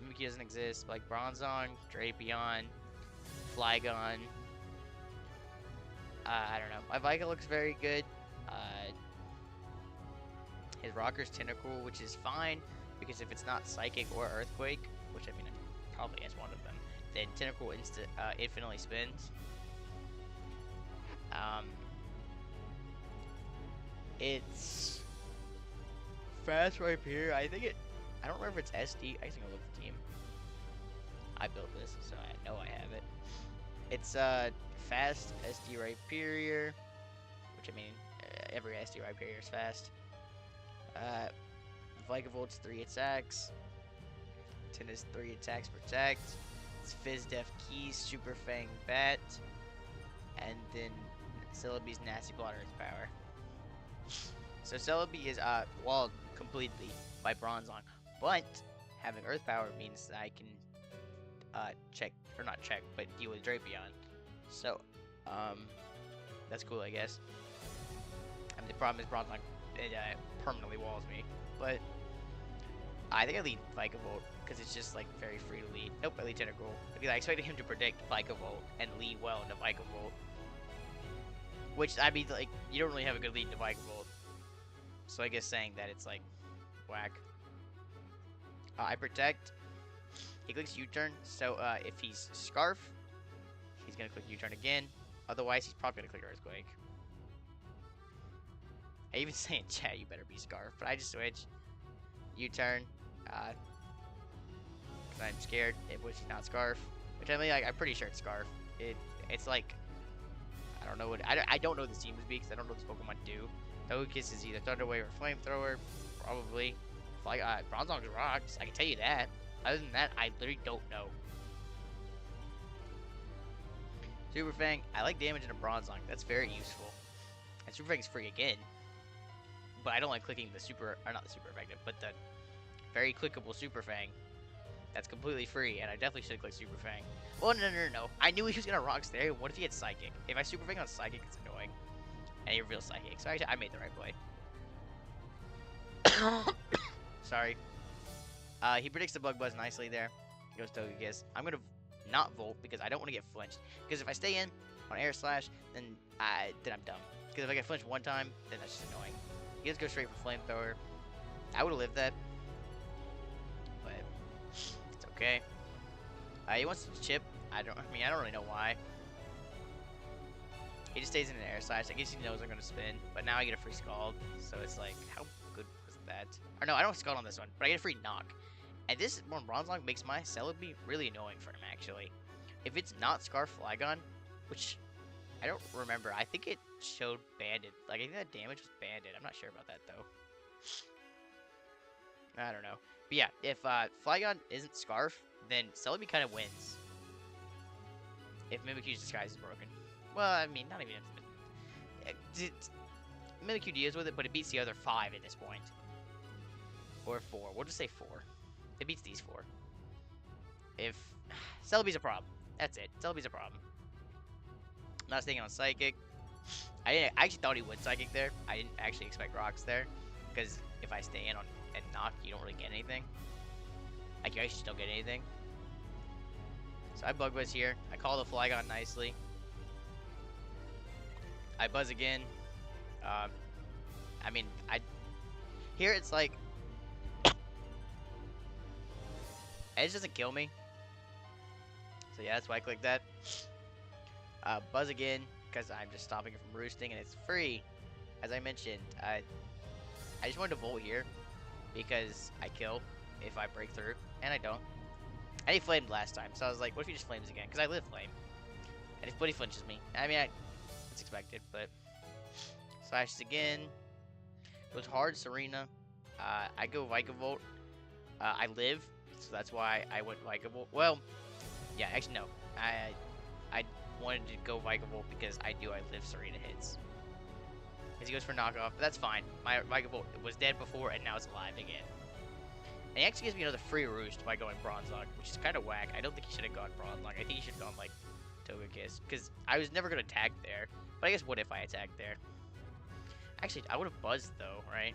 Mimikyu doesn't exist, like Bronzong, Drapion, Flygon. I don't know. My Vika looks very good. His Rocker's Tentacle, which is fine, because if it's not Psychic or Earthquake, which I mean, it probably is one of them, then Tentacle infinitely spins. It's fast right here. I don't remember if it's SD. I guess I'm gonna look at the team. I built this, so I know I have it. It's fast SD Rhyperior, which I mean, every SD Rhyperior is fast. Vigavolt's 3 attacks. Tennis 3 attacks protect. It's Fizz Def Keys, Super Fang Bat, and then Celebi's Nasty Blood Earth Power. So Celebi is walled completely by Bronzong, but having Earth Power means that I can deal with Drapion. So that's cool, I guess. I mean, the problem is Bronzong permanently walls me, but I think I lead Vikavolt because it's just like very free to lead. Nope, I lead Tentacle because I expected him to predict Vikavolt and lead well into Vikavolt, which I mean, like, you don't really have a good lead into Vikavolt. So I guess saying that it's like whack. I protect. He clicks U-turn, so if he's Scarf, he's gonna click U-turn again. Otherwise, he's probably gonna click Earthquake. I even say in chat, you better be Scarf, but I just switch U-turn. Because I'm scared, which is not Scarf. Which I mean, like, I'm pretty sure it's Scarf. It's like, I don't know what I don't know what this team is because I don't know what this Pokemon do. Togekiss is either Thunder Wave or Flamethrower, probably. Like Bronzong's Rocks, I can tell you that. Other than that, I literally don't know. Super Fang, I like damage in a Bronze Lung. That's very useful. And Super Fang's free again. But I don't like clicking the super, or not the super effective, but the very clickable Super Fang. That's completely free, and I definitely should click Super Fang. Well, no. I knew he was gonna Rocks there. What if he had Psychic? If I Super Fang on Psychic, it's annoying. And he reveals Psychic. So actually, I made the right play. Sorry. He predicts the Bug Buzz nicely there. He goes Togekiss. I'm gonna not Volt because I don't want to get flinched. Because if I stay in on Air Slash, then I'm dumb. Because if I get flinched one time, then that's just annoying. He just goes straight for Flamethrower. I would have lived that, but it's okay. He wants to chip. I don't really know why. He just stays in an Air Slash. I guess he knows I'm gonna spin, but now I get a free Scald. So it's like, how good was that? Or no, I don't Scald on this one, but I get a free Knock. And this one Bronze Lung makes my Celebi really annoying for him actually. If it's not Scarf Flygon, which I don't remember. I think it showed banded. Like, I think that damage was banded. I'm not sure about that, though. I don't know. But yeah, if Flygon isn't Scarf, then Celebi kind of wins. If Mimikyu's Disguise is broken. Well, I mean, not even if... Mimikyu deals with it, but it beats the other 5 at this point. Or 4. We'll just say 4. It beats these 4. If... Celebi's a problem. That's it. Celebi's a problem. Not staying on Psychic. I actually thought he would Psychic there. I didn't actually expect Rocks there. Because if I stay in on and Knock, you don't really get anything. Like, you actually just don't get anything. So I Bug Buzz here. I call the Flygon nicely. I Buzz again. I mean, here it's like... Edge doesn't kill me. So yeah, that's why I click that. Buzz again, because I'm just stopping it from roosting, and it's free. As I mentioned, I just wanted to Volt here, because I kill if I break through, and I don't. And he flamed last time, so I was like, what if he just flames again? Because I live flame. And if Buddy flinches me. I mean, it's expected, but... Slashes again. Goes hard, Serena. I go Vikavolt. I live, so that's why I went Vikavolt. Well, yeah, actually, no. I wanted to go Vikavolt because I live Serena hits. As he goes for knockoff, but that's fine. My Vikavolt was dead before, and now it's alive again. And he actually gives me another free roost by going Bronze Lung, which is kind of whack. I don't think he should have gone Bronze Lung. I think he should have gone, like, Togekiss, because I was never going to attack there. But I guess what if I attacked there? Actually, I would have buzzed, though, right?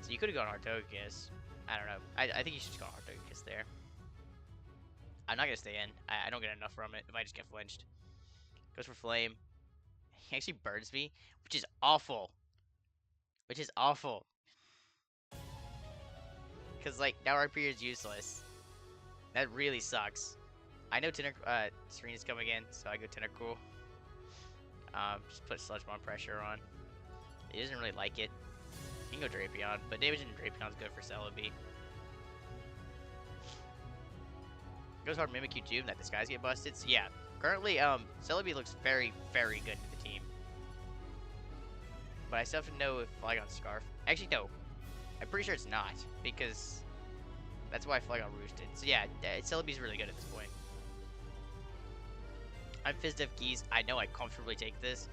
So you could have gone hard Togekiss. I don't know. I think you should have gone hard Togekiss there. I'm not going to stay in. I don't get enough from it if I just get flinched. Goes for Flame. He actually burns me, which is awful. Which is awful. Because, like, now RP is useless. That really sucks. I know Serena's coming in, so I go Tentacool. Just put Sludge Bomb pressure on. He doesn't really like it. You can go Drapion, but damage in Drapion is good for Celebi. Goes hard Mimikyu too, that Disguise get busted. So yeah, currently, Celebi looks very, very good to the team. But I still have to know if Flygon's Scarf. Actually, no. I'm pretty sure it's not, because that's why Flygon roosted. So yeah, Celebi's really good at this point. I'm Fizdef Keys. I know I comfortably take this.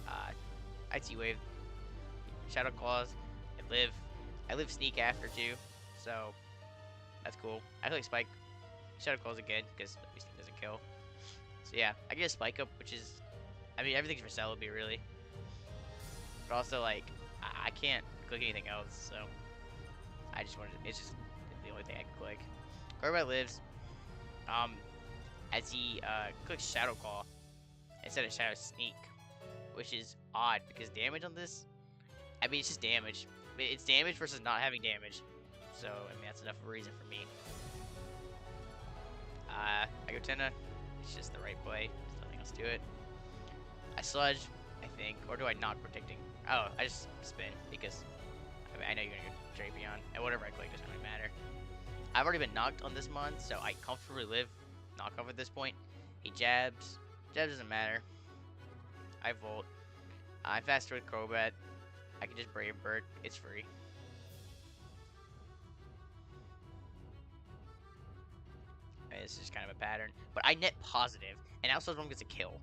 I T-Wave. Shadow Claws. I live Sneak after too, so that's cool. I feel like Spike. Shadow Claws again, because Sneak doesn't kill. So yeah, I get a Spike Up, which is... I mean, everything's for Celebi, really. But also, like, I can't click anything else, so... I just wanted to... It's just the only thing I can click. Crobat lives. As he clicks Shadow Claw instead of Shadow Sneak, which is odd, because damage on this... I mean, it's just damage. It's damage versus not having damage. So, I mean, that's enough of a reason for me. I go Tenna. It's just the right play. There's nothing else to it. I Sludge, I think. Or do I Knock Protecting? Oh, I just spin because I know you're going to go Drapion. And whatever I click doesn't really matter. I've already been knocked on this mon, so I comfortably live knockoff at this point. He jabs. Jabs doesn't matter. I Volt. I'm faster with Crobat. I can just Brave Bird. It's free. It's just kind of a pattern. But I net positive, and now Sludge Bomb gets a kill.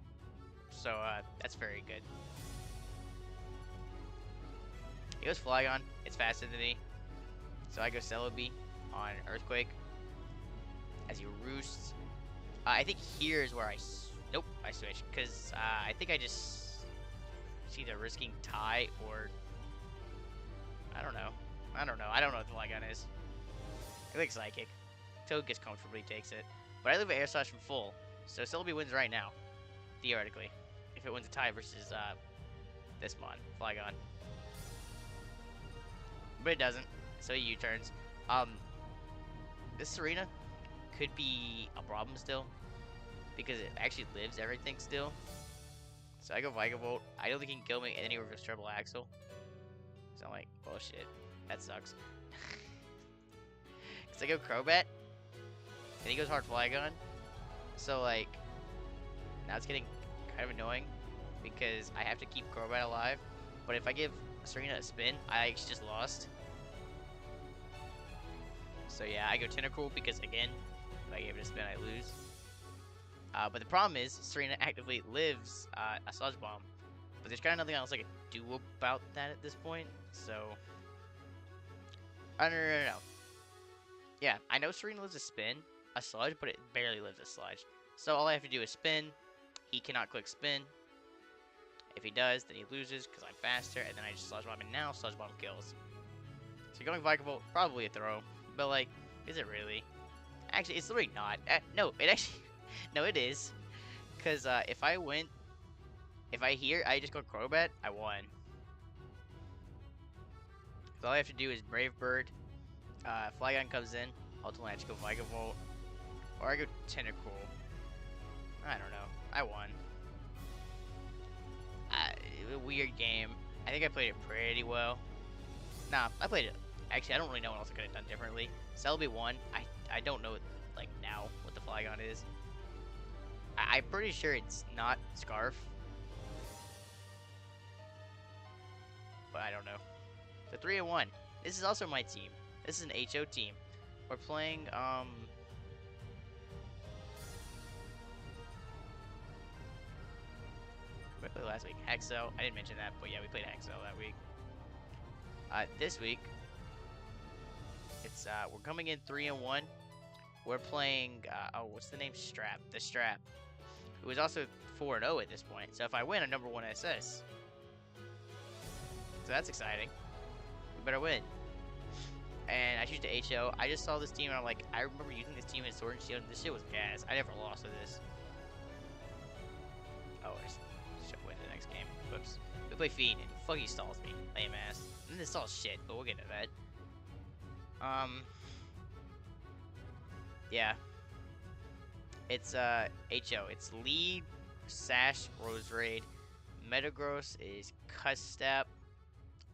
So, that's very good. He goes Flygon. It's faster than me. So I go Celebi on Earthquake as he roosts. I think here is where I... Nope, I switch. Because I think I just... It's either risking tie or... I don't know. I don't know what the Flygon is. I think Psychic. Toad gets comfortably takes it. But I leave an Air Slash from full. So Celebi wins right now. Theoretically. If it wins a tie versus this mon, Flygon. But it doesn't. So he U-turns. This Serena could be a problem still. Because it actually lives everything still. So I go Vigavolt. I don't think he can kill me, and then he reverse Triple Axle. So I'm like, bullshit. That sucks. Because I go Crobat, and he goes hard Flygon. So, like, now it's getting kind of annoying. Because I have to keep Crobat alive. But if I give Serena a spin, I actually just lost. So yeah, I go Tentacruel because, again, if I gave it a spin, I lose. But the problem is, Serena actively lives a Sludge Bomb. But there's kind of nothing else I can do about that at this point. So, no. Yeah, I know Serena lives a spin, a Sludge, but it barely lives a Sludge. So all I have to do is spin. He cannot click spin. If he does, then he loses because I'm faster, and then I just Sludge Bomb, and now Sludge Bomb kills. So going Vikavolt, probably a throw. But, like, is it really? Actually, it's literally not. No, it actually... No, it is. Because if I hear I just go Crobat, I won. So all I have to do is Brave Bird. Flygon comes in. Ultimately, I just go Vigavolt. Or I go Tentacruel. I don't know. I won. A weird game. I think I played it pretty well. Nah, I played it. Actually, I don't really know what else I could have done differently. Celebi won. I don't know, like, now what the Flygon is. I'm pretty sure it's not Scarf. But I don't know. So 3-1. This is also my team. This is an HO team. We're playing, we played last week. Hexel. I didn't mention that, but yeah, we played Hexel that week. This week, it's, we're coming in 3-1. We're playing, what's the name? Strap. The Strap. Who is also 4-0 at this point. So if I win, I'm number 1 SS. So that's exciting. We better win. And I choose the HO. I just saw this team and I'm like, I remember using this team in Sword and Shield. This shit was gas. I never lost to this. Oh, I should win the next game. Whoops. We play Fiend and fuck, he stalls me. Lame ass. And this stalls shit, but we'll get into that. Yeah. It's HO. It's Lead, Sash, Roserade. Metagross is Custap.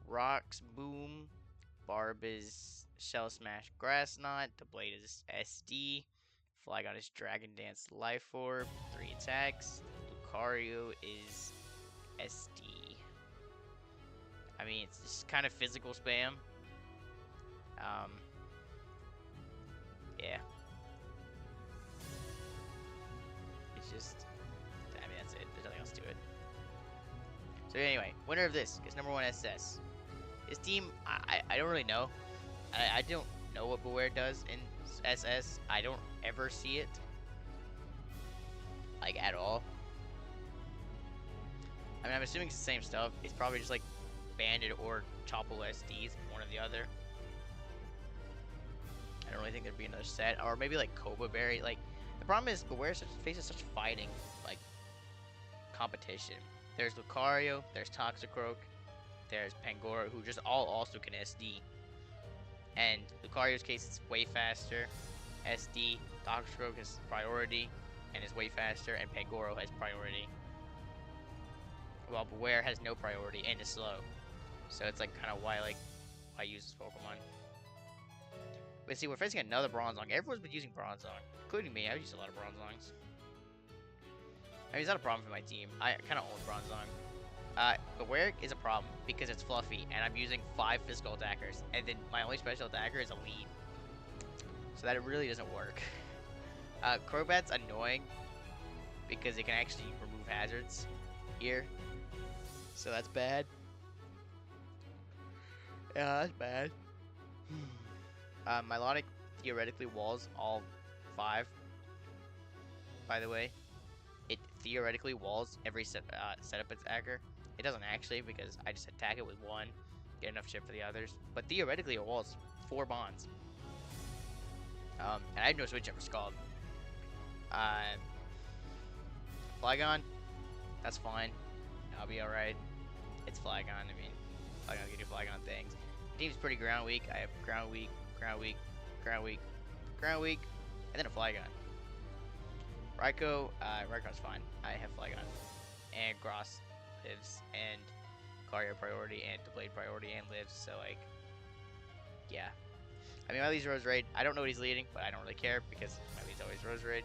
Rocks, Boom. Barb is Shell Smash, Grass Knot. The Blade is SD. Flygon is Dragon Dance, Life Orb. 3 attacks. Lucario is SD. I mean, it's just kind of physical spam. Yeah. It's just, I mean, that's it. There's nothing else to it. So anyway, winner of this is number 1 SS. His team, I don't really know. I don't know what Beware does in SS. I don't ever see it. Like, at all. I mean, I'm assuming it's the same stuff. It's probably just like Banded or Choppable SDs, one or the other. I don't really think there'd be another set. Or maybe like Cobra Berry. Like, the problem is Beware faces such fighting, like, competition. There's Lucario, there's Toxicroak, there's Pangoro, who just all also can SD. And Lucario's case is way faster. SD, Toxicroak has priority and is way faster, and Pangoro has priority. While Beware has no priority and is slow. So it's like kind of why I use this Pokemon. But see, we're facing another Bronzong. Everyone's been using Bronzong, including me. I've used a lot of Bronzongs. I mean, it's not a problem for my team. I kind of own Bronzong. Beware is a problem because it's fluffy, and I'm using 5 physical attackers, and then my only special attacker is a lead. So that it really doesn't work. Crobat's annoying because it can actually remove hazards here. So that's bad. Yeah, that's bad. Melodic theoretically walls all 5, by the way. It theoretically walls every setup attacker. It doesn't actually, because I just attack it with 1, get enough chip for the others. But theoretically it walls 4 bonds. And I have no switch up for Scald. Flygon, that's fine. I'll be alright. It's Flygon, I mean, Flygon can do Flygon things. The team's pretty ground weak. I have ground weak, ground weak, ground weak, ground weak, and then a Flygon. Raikou, fine. I have Flygon. And Gross lives, and Cario priority, and the Blade priority, and lives, so like, yeah. I mean, my lead's Rose Raid. I don't know what he's leading, but I don't really care, because my lead's always Rose Raid.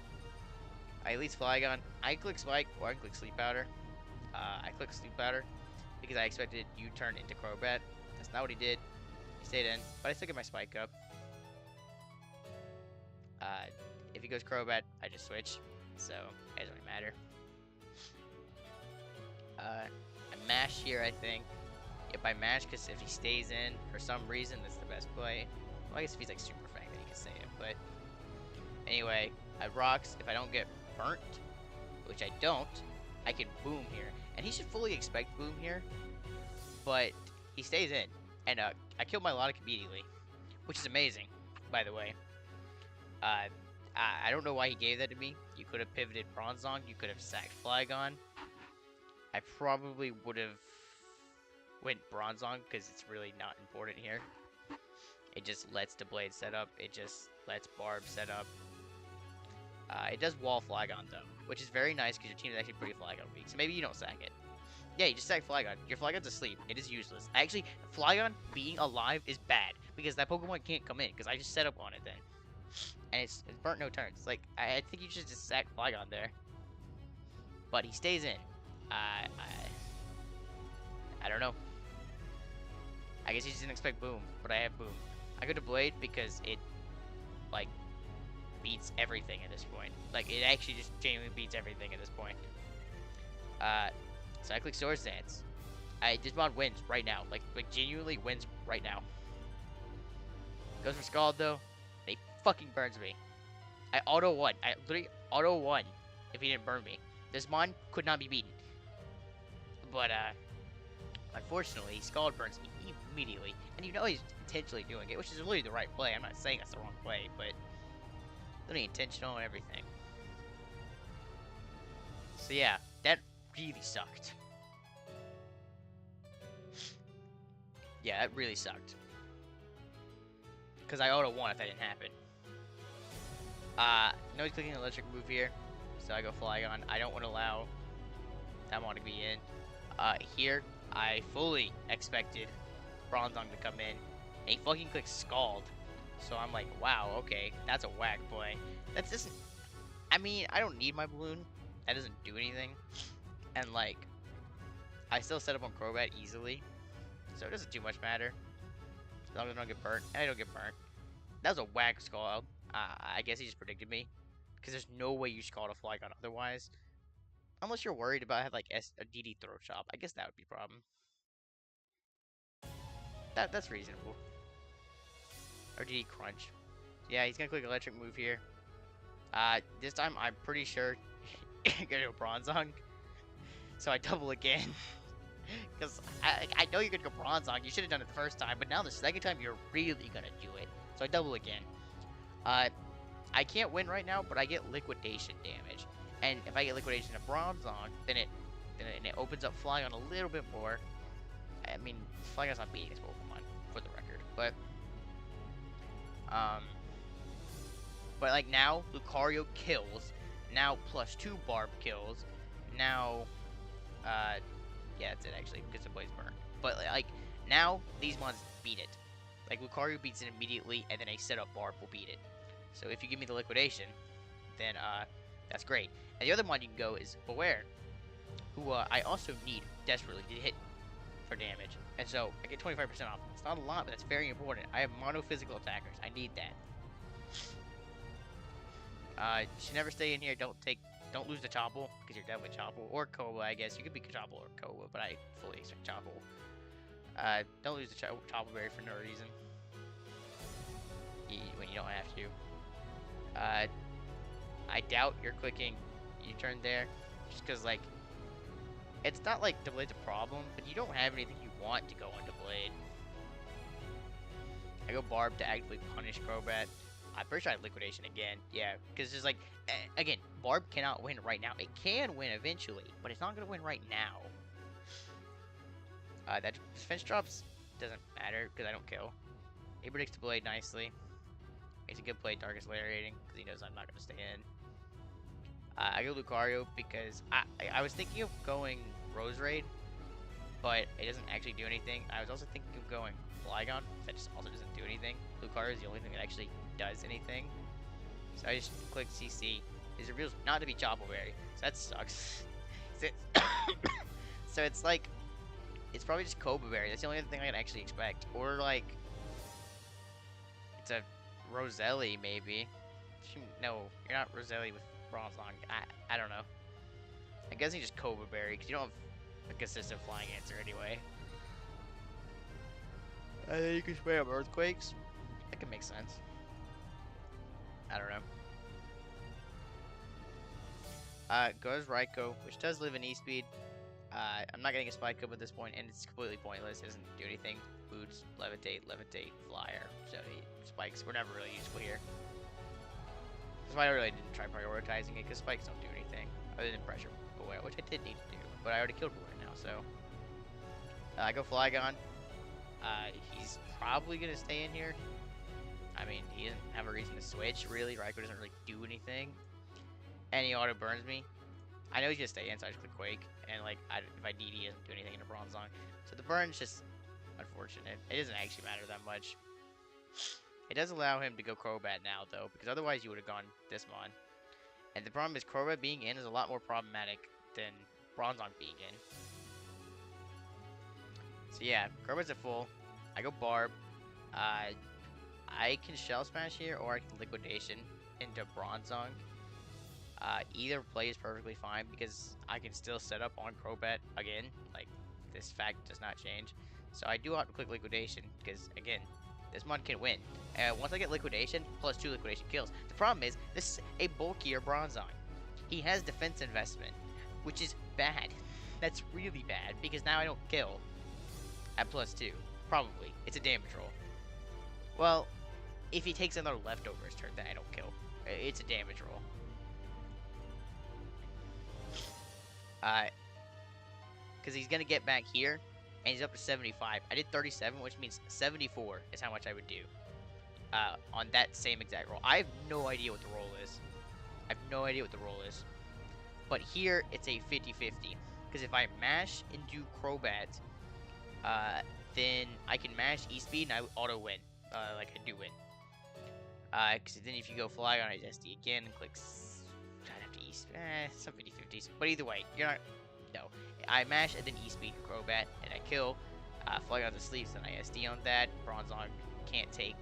I at least Flygon. I click Spike, or I can click Sleep Powder. I click Sleep Powder, because I expected U-turn into Crobat. That's not what he did. He stayed in, but I still get my Spike up. If he goes Crobat, I just switch, so it doesn't really matter. I mash here, I think. If I mash, because if he stays in for some reason, that's the best play. Well, I guess if he's like Super Fang, then he can stay in. But anyway, I rocks. If I don't get burnt, which I don't, I can boom here, and he should fully expect boom here. But he stays in, and I killed my Melodic immediately, which is amazing, by the way. I don't know why he gave that to me. You could have pivoted Bronzong. You could have sacked Flygon. I probably would have went Bronzong because it's really not important here. It just lets the Blade set up. It just lets Barb set up. It does wall Flygon though, which is very nice because your team is actually pretty Flygon weak. So maybe you don't sack it. Yeah, you just sack Flygon. Your Flygon's asleep. It is useless. Actually, Flygon being alive is bad because that Pokemon can't come in because I just set up on it then. And it's burnt no turns. Like, I think you should just sack Flygon there. But he stays in. I don't know. I guess he just didn't expect Boom, but I have Boom. I go to Blade because it, like, beats everything at this point. Like, it actually just genuinely beats everything at this point. So I click Swords Dance. This mod wins right now. Like genuinely wins right now. Goes for Scald, though. And he fucking burns me. I auto won. I literally auto won if he didn't burn me. This mod could not be beaten. But, unfortunately, Scald burns me immediately. And you know he's intentionally doing it, which is really the right play. I'm not saying that's the wrong play, but literally intentional and everything. So yeah, that really sucked. Yeah, that really sucked. Because I auto won if that didn't happen. No, he's clicking an electric move here. So I go Flygon. I don't want to allow that one to be in. Here, I fully expected Bronzong to come in. And he fucking clicks Scald. So I'm like, wow, okay, that's a whack play. That's just, I mean, I don't need my balloon. That doesn't do anything. And like, I still set up on Crobat easily. So it doesn't too much matter. As long as I don't get burnt. And I don't get burnt. That was a whack Scald. I guess he just predicted me. Because there's no way you Scald a Flygon otherwise. Unless you're worried about having like a DD Throw Chop. I guess that would be a problem. That's reasonable. Or DD Crunch. Yeah, he's gonna click electric move here. This time I'm pretty sure gonna do a Bronzong. So I double again. Because I know you're gonna go Bronzong. You should have done it the first time, but now the second time you're really gonna do it. So I double again. I can't win right now, but I get liquidation damage. And if I get liquidation of Bronzong, then it opens up Flygon a little bit more. I mean, Flygon's not beating his Pokemon, for the record. But like now, Lucario kills. Now +2 Barb kills. Now, yeah, that's it actually, because the Blaze Burn. But like, now, these mons beat it. Like, Lucario beats it immediately, and then a setup Barb will beat it. So if you give me the liquidation, then, that's great. And the other mod you can go is Beware, who, I also need desperately to hit for damage. And so, I get 25% off. It's not a lot, but that's very important. I have mono physical attackers. I need that. You should never stay in here. Don't lose the Chopple, because you're definitely Chopple. Or Koba, I guess. You could be Chopple or Koba, but I fully expect Chopple. Don't lose the Chopple Berry for no reason. When you don't have to. I doubt you're clicking U-turn there. Just because, like, it's not like the Blade's a problem, but you don't have anything you want to go onto Blade. I go Barb to actively punish Crobat. I'm pretty sure I Liquidation again. Yeah, because it's like, again, Barb cannot win right now. It can win eventually, but it's not going to win right now. That defense drops doesn't matter because I don't kill. He predicts the Blade nicely. Makes a good play, Darkest Lariating, because he knows I'm not going to stay in. I go Lucario because I was thinking of going Rose Raid, but it doesn't actually do anything. I was also thinking of going Flygon. That just also doesn't do anything. Lucario is the only thing that actually does anything. So I just click CC. It reveals not to be Chopple Berry, so that sucks. So it's like, it's probably just Koba Berry. That's the only other thing I can actually expect. Or like, it's a Roselli maybe. No, you're not Roselli with Bronzong. I don't know. I guess he just Koba Berry because you don't have a consistent flying answer anyway. And then you can spray up Earthquakes. That can make sense. I don't know. Goes Raikou, which does live in E-Speed. I'm not getting a Spike Up at this point, and it's completely pointless. It doesn't do anything. Boots, Levitate, Flyer. So Spikes were never really useful here. That's why I really didn't try prioritizing it, because Spikes don't do anything other than pressure Beware, which I did need to do, but I already killed Beware now, so. I go Flygon. He's probably going to stay in here. I mean, he doesn't have a reason to switch, really. Raikou doesn't really do anything. And he auto burns me. I know he's going to stay in, so I just click Quake. And, like, if I DD, he doesn't do anything in a Bronzong. So the burn's just unfortunate. It doesn't actually matter that much. It does allow him to go Crobat now, though, because otherwise you would have gone this mon. And the problem is Crobat being in is a lot more problematic than Bronzong being in. So yeah, Crobat's at full. I go Barb. I can Shell Smash here, or I can Liquidation into Bronzong. Either play is perfectly fine, because I can still set up on Crobat again. Like, this fact does not change. So I do have to click Liquidation, because, again, this mon can win. Once I get Liquidation, plus 2 Liquidation kills. The problem is, this is a bulkier Bronzong. He has Defense Investment, which is bad. That's really bad, because now I don't kill at plus 2. Probably. It's a damage roll. Well, if he takes another Leftovers turn, then I don't kill. It's a damage roll. Because he's going to get back here, and he's up to 75. I did 37, which means 74 is how much I would do on that same exact roll. I have no idea what the roll is. I have no idea what the roll is. But here, it's a 50-50. Because if I mash into Crobat, then I can mash E-Speed and I auto-win. Like I do win. Because then if you go Flygon, I SD again and click... I'd have to E-Speed. Some 50-50s. But either way, you're not... No. I mash and then E-Speed Crobat, and I kill. Flygon's asleep, so then I SD on that. Bronzong can't take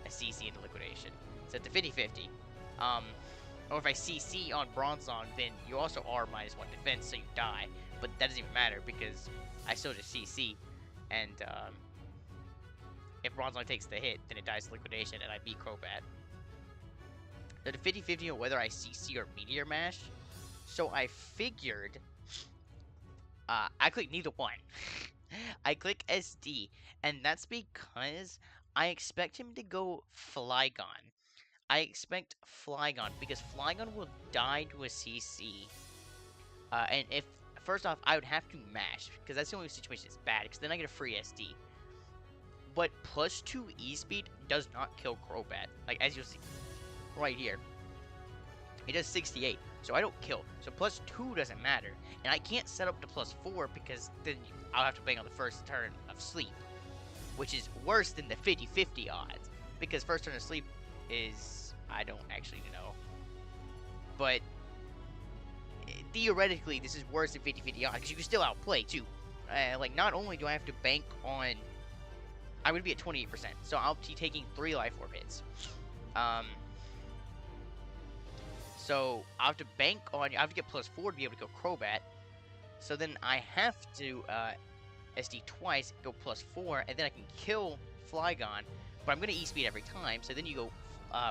a CC into Liquidation. So it's a 50-50. Or if I CC on Bronzong, then you also are -1 defense, so you die. But that doesn't even matter, because I still just CC. And, if Bronzong takes the hit, then it dies to Liquidation, and I beat Crobat. So the 50-50 on whether I CC or Meteor Mash. So I figured... I click neither one. I click SD, and that's because I expect him to go Flygon. I expect Flygon, because Flygon will die to a CC. And if, first off, I would have to mash, because that's the only situation that's bad, because then I get a free SD. But plus 2 E-Speed does not kill Crobat, like, as you'll see right here. It does 68, so I don't kill. So plus 2 doesn't matter. And I can't set up to plus 4 because then I'll have to bang on the first turn of sleep. Which is worse than the 50-50 odds. Because first turn of sleep is... I don't actually know. But... theoretically, this is worse than 50-50 odds. Because you can still outplay, too. Like, not only do I have to bank on... I would be at 28%. So I'll be taking 3 Life Orb hits. So I have to bank on. I have to get +4 to be able to go Crobat. So then I have to SD twice, go +4, and then I can kill Flygon. But I'm gonna E-Speed every time. So then you go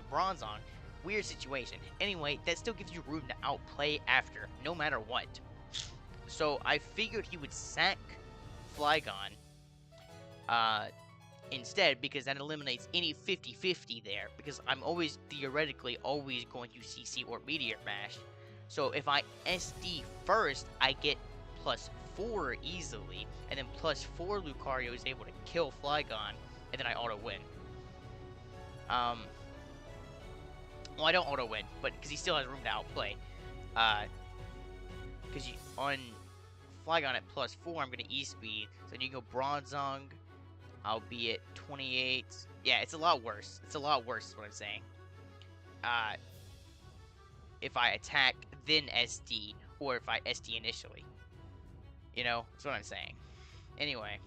Bronzong. Weird situation. Anyway, that still gives you room to outplay after, no matter what. So I figured he would sack Flygon instead, because that eliminates any 50-50 there, because I'm always theoretically always going to CC or Meteor Mash. So if I SD first, I get +4 easily, and then +4 Lucario is able to kill Flygon, and then I auto win. Well, I don't auto win, but because he still has room to outplay. Because on Flygon at +4, I'm going to E-Speed, so then you can go Bronzong. I'll be at 28. Yeah, it's a lot worse. It's a lot worse is what I'm saying. If I attack, then SD, or if I SD initially. You know, that's what I'm saying. Anyway,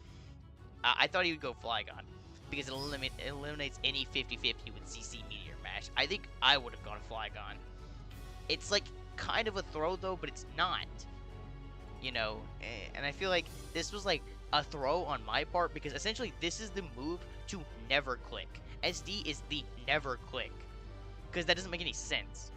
I thought he would go Flygon, because it eliminates any 50-50 with CC Meteor Mash. I think I would have gone Flygon. It's like kind of a throw though, but it's not. You know, and I feel like this was like a throw on my part, because essentially this is the move to never click. SD is the never click, because that doesn't make any sense.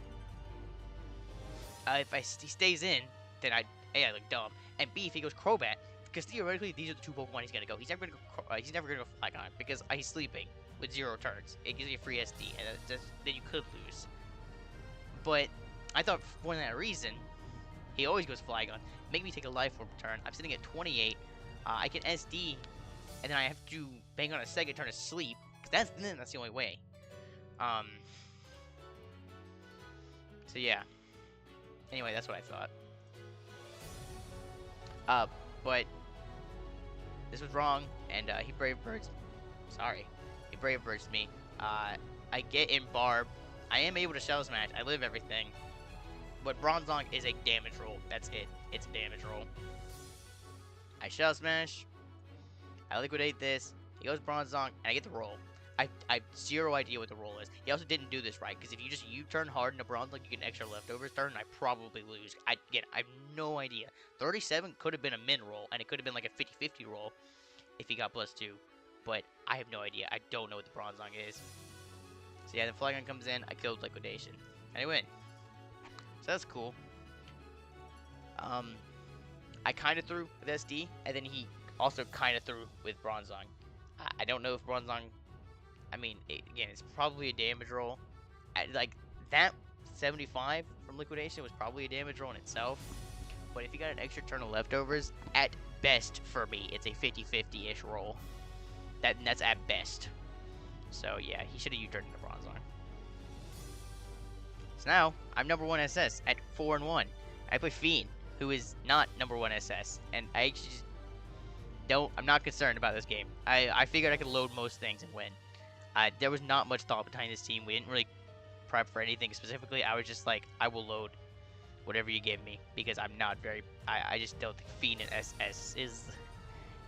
If he stays in, then A, I look dumb, and B, if he goes Crobat, because theoretically these are the two Pokemon he's gonna go. He's never gonna go Flygon, because he's sleeping with 0 turns. It gives you a free SD, and then you could lose. But I thought for that reason, he always goes Flygon. Make me take a Life Orb turn. I'm sitting at 28. I can SD, and then I have to bank on a second turn of sleep, because that's the only way. So yeah. Anyway, that's what I thought. But this was wrong, and he Brave Birds. Sorry, he Brave Birds me. I get in Barb. I am able to Shell Smash. I live everything. But Bronzong is a damage roll. That's it. It's a damage roll. I Shell Smash. I liquidate this. He goes Bronzong, and I get the roll. I have zero idea what the roll is. He also didn't do this right, because if you just U-turn hard into Bronzong, you get an extra leftovers turn, and I probably lose. I have no idea. 37 could have been a min roll, and it could have been like a 50-50 roll if he got +2. But I have no idea. I don't know what the Bronzong is. So yeah, the Flygon comes in, I killed Liquidation, and I win. So that's cool. I kind of threw with SD, and then he also kind of threw with Bronzong. I don't know if Bronzong... I mean, again, it's probably a damage roll. Like, that 75 from Liquidation was probably a damage roll in itself. But if you got an extra turn of leftovers, at best for me, it's a 50-50-ish roll. That's at best. So, yeah, he should have U-turned into Bronzong. So now, I'm number 1 SS at 4-1. I play Fiend, who is not number 1 SS. And I actually just I'm not concerned about this game. I figured I could load most things and win. There was not much thought behind this team. We didn't really prep for anything specifically. I was just like, I will load whatever you give me, because I'm not very... I just don't think Fiend and SS is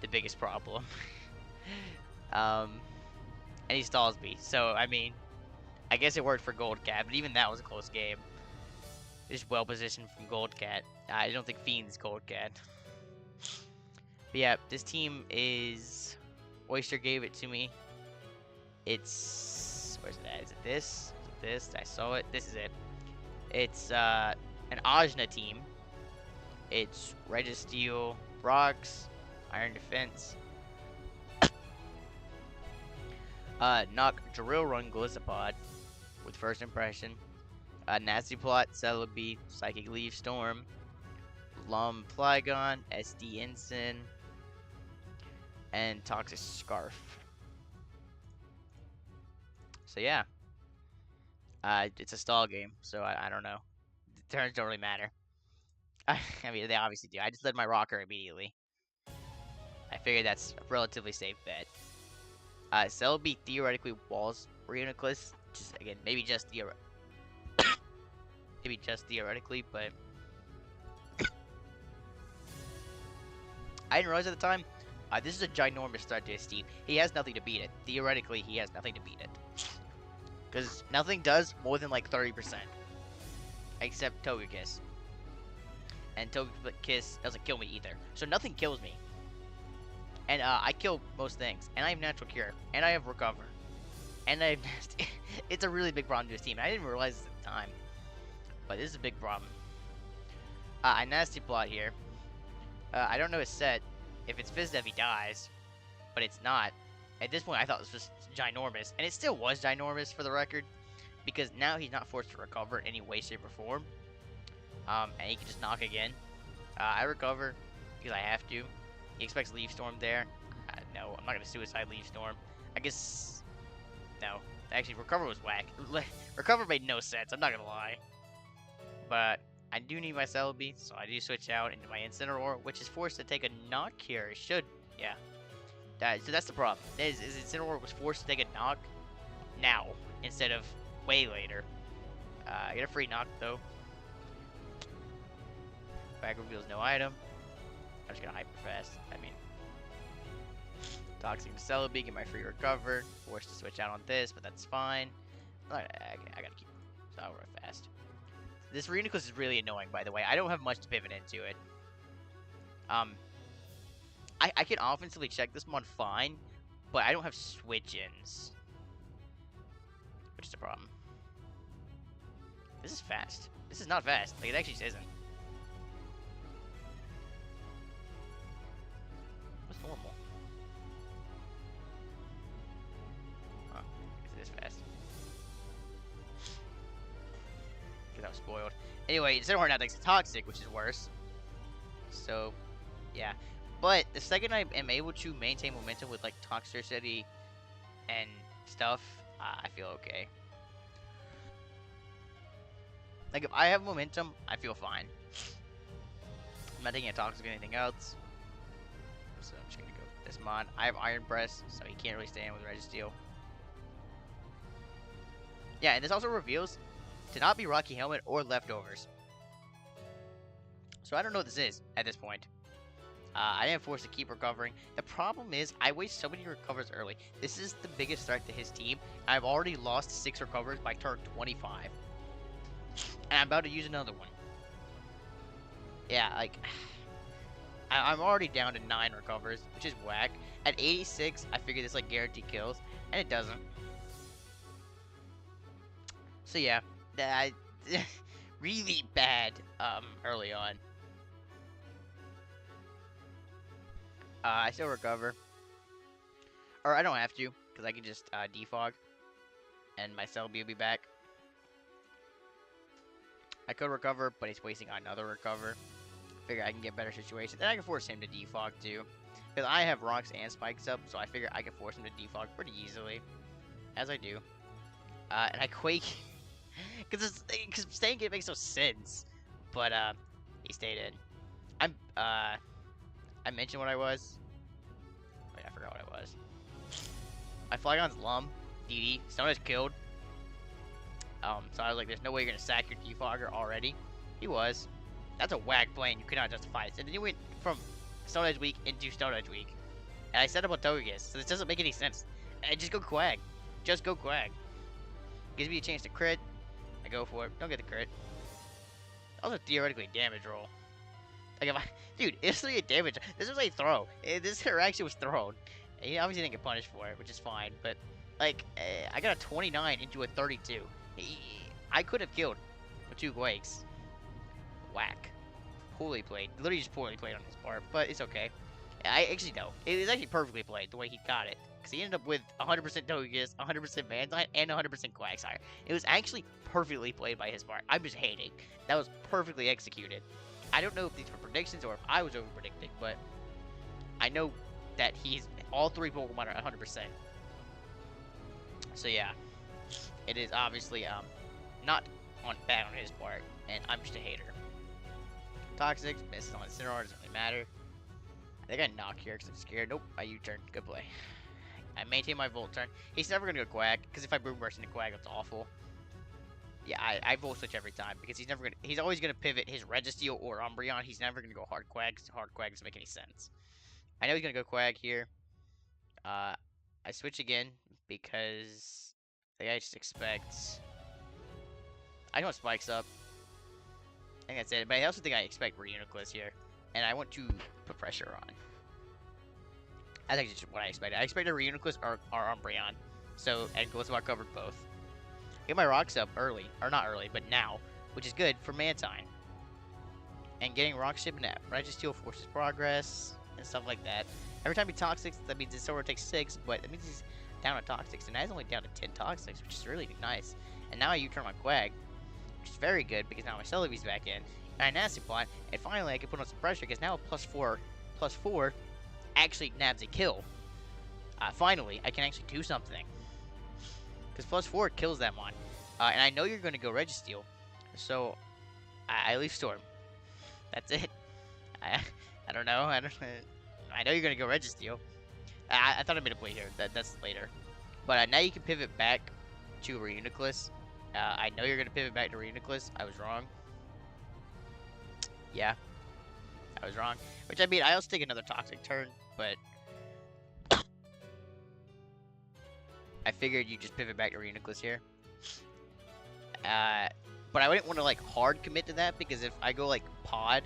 the biggest problem. And he stalls me. So, I mean, I guess it worked for Gold Cat, but even that was a close game. Just well positioned from Gold Cat. I don't think Fiend's Gold Cat. But yeah, this team is... Oyster gave it to me. It's... Where's it at? Is it this? Is it this? I saw it. This is it. It's an Ajna team. It's Registeel, Rocks, Iron Defense, Knock Drill Run Gliscopod with First Impression, Nasty Plot, Celebi, Psychic Leaf Storm, Lum Flygon, SD Ensign, and Toxic Scarf. So yeah, it's a stall game, so I don't know. The turns don't really matter. I mean, they obviously do. I just led my rocker immediately. I figured that's a relatively safe bet. Celebi theoretically walls Reuniclus. Just again, maybe just theoretically, but I didn't realize at the time. This is a ginormous threat to his team. He has nothing to beat it. Theoretically, he has nothing to beat it. Because nothing does more than like 30%. except Togekiss. And Togekiss doesn't kill me either. So nothing kills me. And I kill most things. And I have Natural Cure. And I have Recover. And I have Nasty. It's a really big problem to this team. I didn't realize this at the time. But this is a big problem. I Nasty Plot here. I don't know his set. If it's Fizz Dev, he dies. But it's not. At this point, I thought this was ginormous. And it still was ginormous for the record. Because now he's not forced to recover in any way, shape, or form. And he can just knock again. I recover because I have to. He expects Leaf Storm there. No, I'm not going to Suicide Leaf Storm. I guess... No. Actually, Recover was whack. Recover made no sense, I'm not going to lie. But I do need my Celebi, so I do switch out into my Incineroar, which is forced to take a knock here. It should, yeah. So that's the problem. Is Incineroar was forced to take a knock now, instead of way later. I get a free knock, though. Back reveals no item. I'm just gonna hyper fast. I mean, Toxic to Celebi, get my free recover. Forced to switch out on this, but that's fine. I gotta keep. So I'll run fast. This Reuniclus is really annoying, by the way. I don't have much to pivot into it. I can offensively check this mod fine, but I don't have switch-ins, which is a problem. This is fast. This is not fast. Like, it actually isn't. What's normal? Huh. It is fast. Because I was spoiled. Anyway, Incineroar now takes Toxic, which is worse. So, yeah. But the second I am able to maintain momentum with, like, Toxicity and stuff, I feel okay. Like, if I have momentum, I feel fine. I'm not taking a Toxic or anything else. So I'm just going to go with this mod. I have Iron Breast, so he can't really stand with Registeel. Yeah, and this also reveals to not be Rocky Helmet or Leftovers. So I don't know what this is at this point. I am forced to keep recovering. The problem is, I waste so many recovers early. This is the biggest threat to his team. I've already lost 6 recovers by turn 25. And I'm about to use another one. Yeah, like... I'm already down to 9 recovers, which is whack. At 86, I figured this, like, guaranteed kills. And it doesn't. So yeah, really bad, early on. I still recover. Or I don't have to, because I can just defog. And my Celebi will be back. I could recover, but he's wasting another recover. Figure I can get better situations. And I can force him to defog too. Because I have rocks and spikes up, so I figure I can force him to defog pretty easily. As I do. And I quake. Because staying in makes no sense. But he stayed in. I mentioned what I was. Wait, I forgot what I was. My Flygon's Lum, DD, Stone Edge killed. So I was like, there's no way you're gonna sack your defogger already. He was. That's a whack play, and you cannot justify it. And then you went from Stone Edge week into Stone Edge week. And I set up on Togekiss, so this doesn't make any sense. And just go Quag. Just go Quag. Gives me a chance to crit. I go for it. Don't get the crit. Also theoretically damage roll. Like if I, dude, it's really a damage. This was a throw. This interaction was thrown. And he obviously didn't get punished for it, which is fine. But like, I got a 29 into a 32. I could have killed with 2 Quakes. Whack. Poorly played. Literally just poorly played on his part, but it's okay. I actually know. It was actually perfectly played the way he got it. Because he ended up with 100% Togekiss, 100% Vandine, and 100% Quagsire. It was actually perfectly played by his part. I'm just hating. That was perfectly executed. I don't know if these were predictions or if I was over-predicting, but I know that all 3 Pokemon are 100%. So yeah, it is obviously not bad on his part, and I'm just a hater. Toxic, misses on Incineroar, doesn't really matter. I think I knock here because I'm scared. Nope, I U-turn. Good play. I maintain my Volt turn. He's never going to go Quag, because if I Boom Burst into Quag, it's awful. Yeah, I Volt Switch every time, because he's always going to pivot his Registeel or Umbreon. He's never going to go Hard Quag, because Hard Quag doesn't make any sense. I know he's going to go Quag here. I switch again, because the guy just expects... I know it spikes up. think that's it. But I also think I expect Reuniclus here. And I want to put pressure on. I think it's just what I expected. I expected Reuniclus or Umbreon. So, and Glissabot covered both. Get my rocks up early. Or not early, but now. Which is good for Mantine. And getting rock shipping at Registeel forces progress. And stuff like that. Every time he Toxics, that means his Zoro takes 6. But that means he's down to Toxics. And now he's only down to 10 Toxics, which is really nice. And now I U-turn my Quag. Which is very good because now my Celebi's back in. And I Nasty Plot. And finally I can put on some pressure because now a +4 actually nabs a kill. Finally, I can actually do something. Because +4 kills that mon. And I know you're going to go Registeel. So, I Leaf Storm. That's it. I don't know. I know you're going to go Registeel. I thought I made a play here. That's later. But now you can pivot back to Reuniclus. I know you're going to pivot back to Reuniclus. I was wrong. Yeah. I was wrong. Which, I mean, I also take another Toxic turn, but I figured you just pivot back to Reuniclus here. But I wouldn't want to, like, hard commit to that, because if I go, like, Pod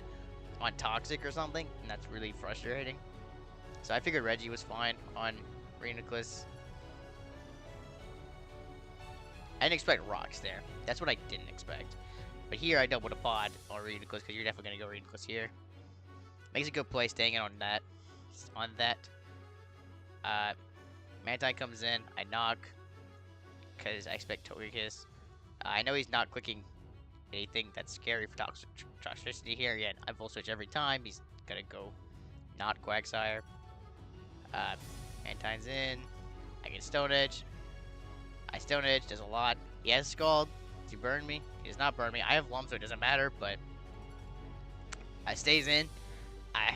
on Toxic or something, and that's really frustrating. So I figured Reggie was fine on Reuniclus. I didn't expect rocks there. That's what I didn't expect. But here I doubled a Pod on Reuniclus, because you're definitely going to go Reuniclus here. Makes a good play staying in on that. Mantine comes in. I knock. Because I expect Togekiss. I know he's not clicking anything that's scary for Toxicity here. Yet I full switch every time. He's going to go not Quagsire. Mantine's in. I get Stone Edge. I Stone Edge. Does a lot. He has Scald. Does he burn me? He does not burn me. I have Lump, so it doesn't matter. But I stays in. I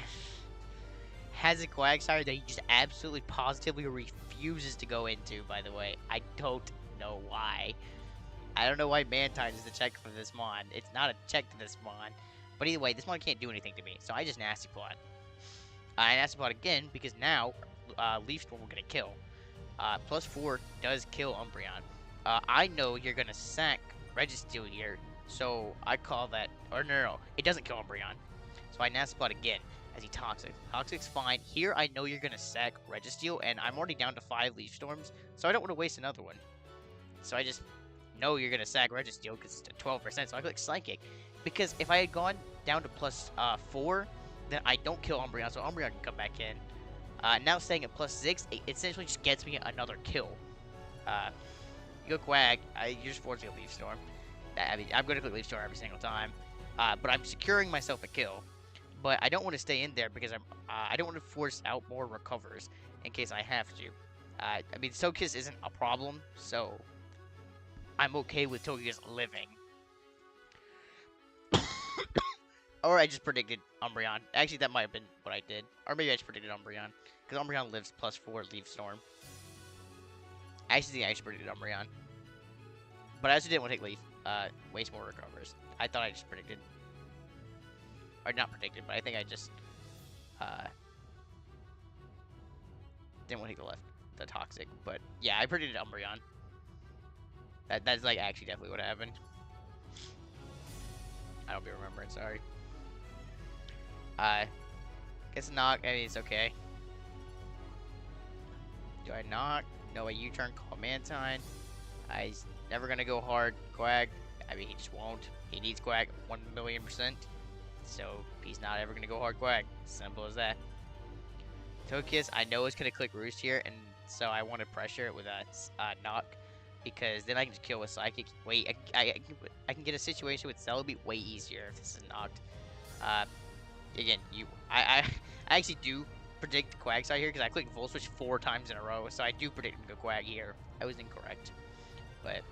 has a Quagsire that he just absolutely positively refuses to go into, by the way. I don't know why. I don't know why Mantine is the check for this mon. It's not a check to this mon. But either way, this mon can't do anything to me. So I just Nasty Plot. I Nasty Plot again because now Leaf Storm will get a kill. +4 does kill Umbreon. I know you're going to sack Registeel here. So I call that... Or no. It doesn't kill Umbreon. So I Nasty Plot again as he Toxic. Toxic's fine. Here I know you're going to sack Registeel. And I'm already down to 5 Leaf Storms. So I don't want to waste another one. So I just know you're going to sack Registeel because it's at 12%. So I click Psychic. Because if I had gone down to +4, then I don't kill Umbreon. So Umbreon can come back in. Now staying at +6, it essentially just gets me another kill. You go Quag. You're just forcing a Leaf Storm. I mean, I'm going to click Leaf Storm every single time. But I'm securing myself a kill. But I don't want to stay in there because I don't want to force out more recovers in case I have to. I mean, Togekiss isn't a problem, so I'm okay with Togekiss living. Or I just predicted Umbreon. Actually, that might have been what I did. Or maybe I just predicted Umbreon. Because Umbreon lives +4 Leaf Storm. I actually think I just predicted Umbreon. But I also didn't want to take Leaf. Waste more recovers. I thought I just predicted. Or not predicted, but I think I just didn't want to take the Toxic. But yeah, I predicted Umbreon. That's like actually definitely what happened. I don't be remembering, sorry. Guess knock. I mean, it's okay. Do I knock? No, I U-turn, call Mantine. He's never gonna go hard Quag. I mean, he just won't. He needs Quag 1,000,000%. So he's not ever gonna go hard Quag. Simple as that. Togekiss, I know it's gonna click Roost here, and so I want to pressure it with a knock. Because then I can just kill with Psychic. Wait, I can get a situation with Celebi way easier if this is knocked. Again, I actually do predict Quagsire here because I clicked Full Switch 4 times in a row. So I do predict him to go Quag here. I was incorrect. But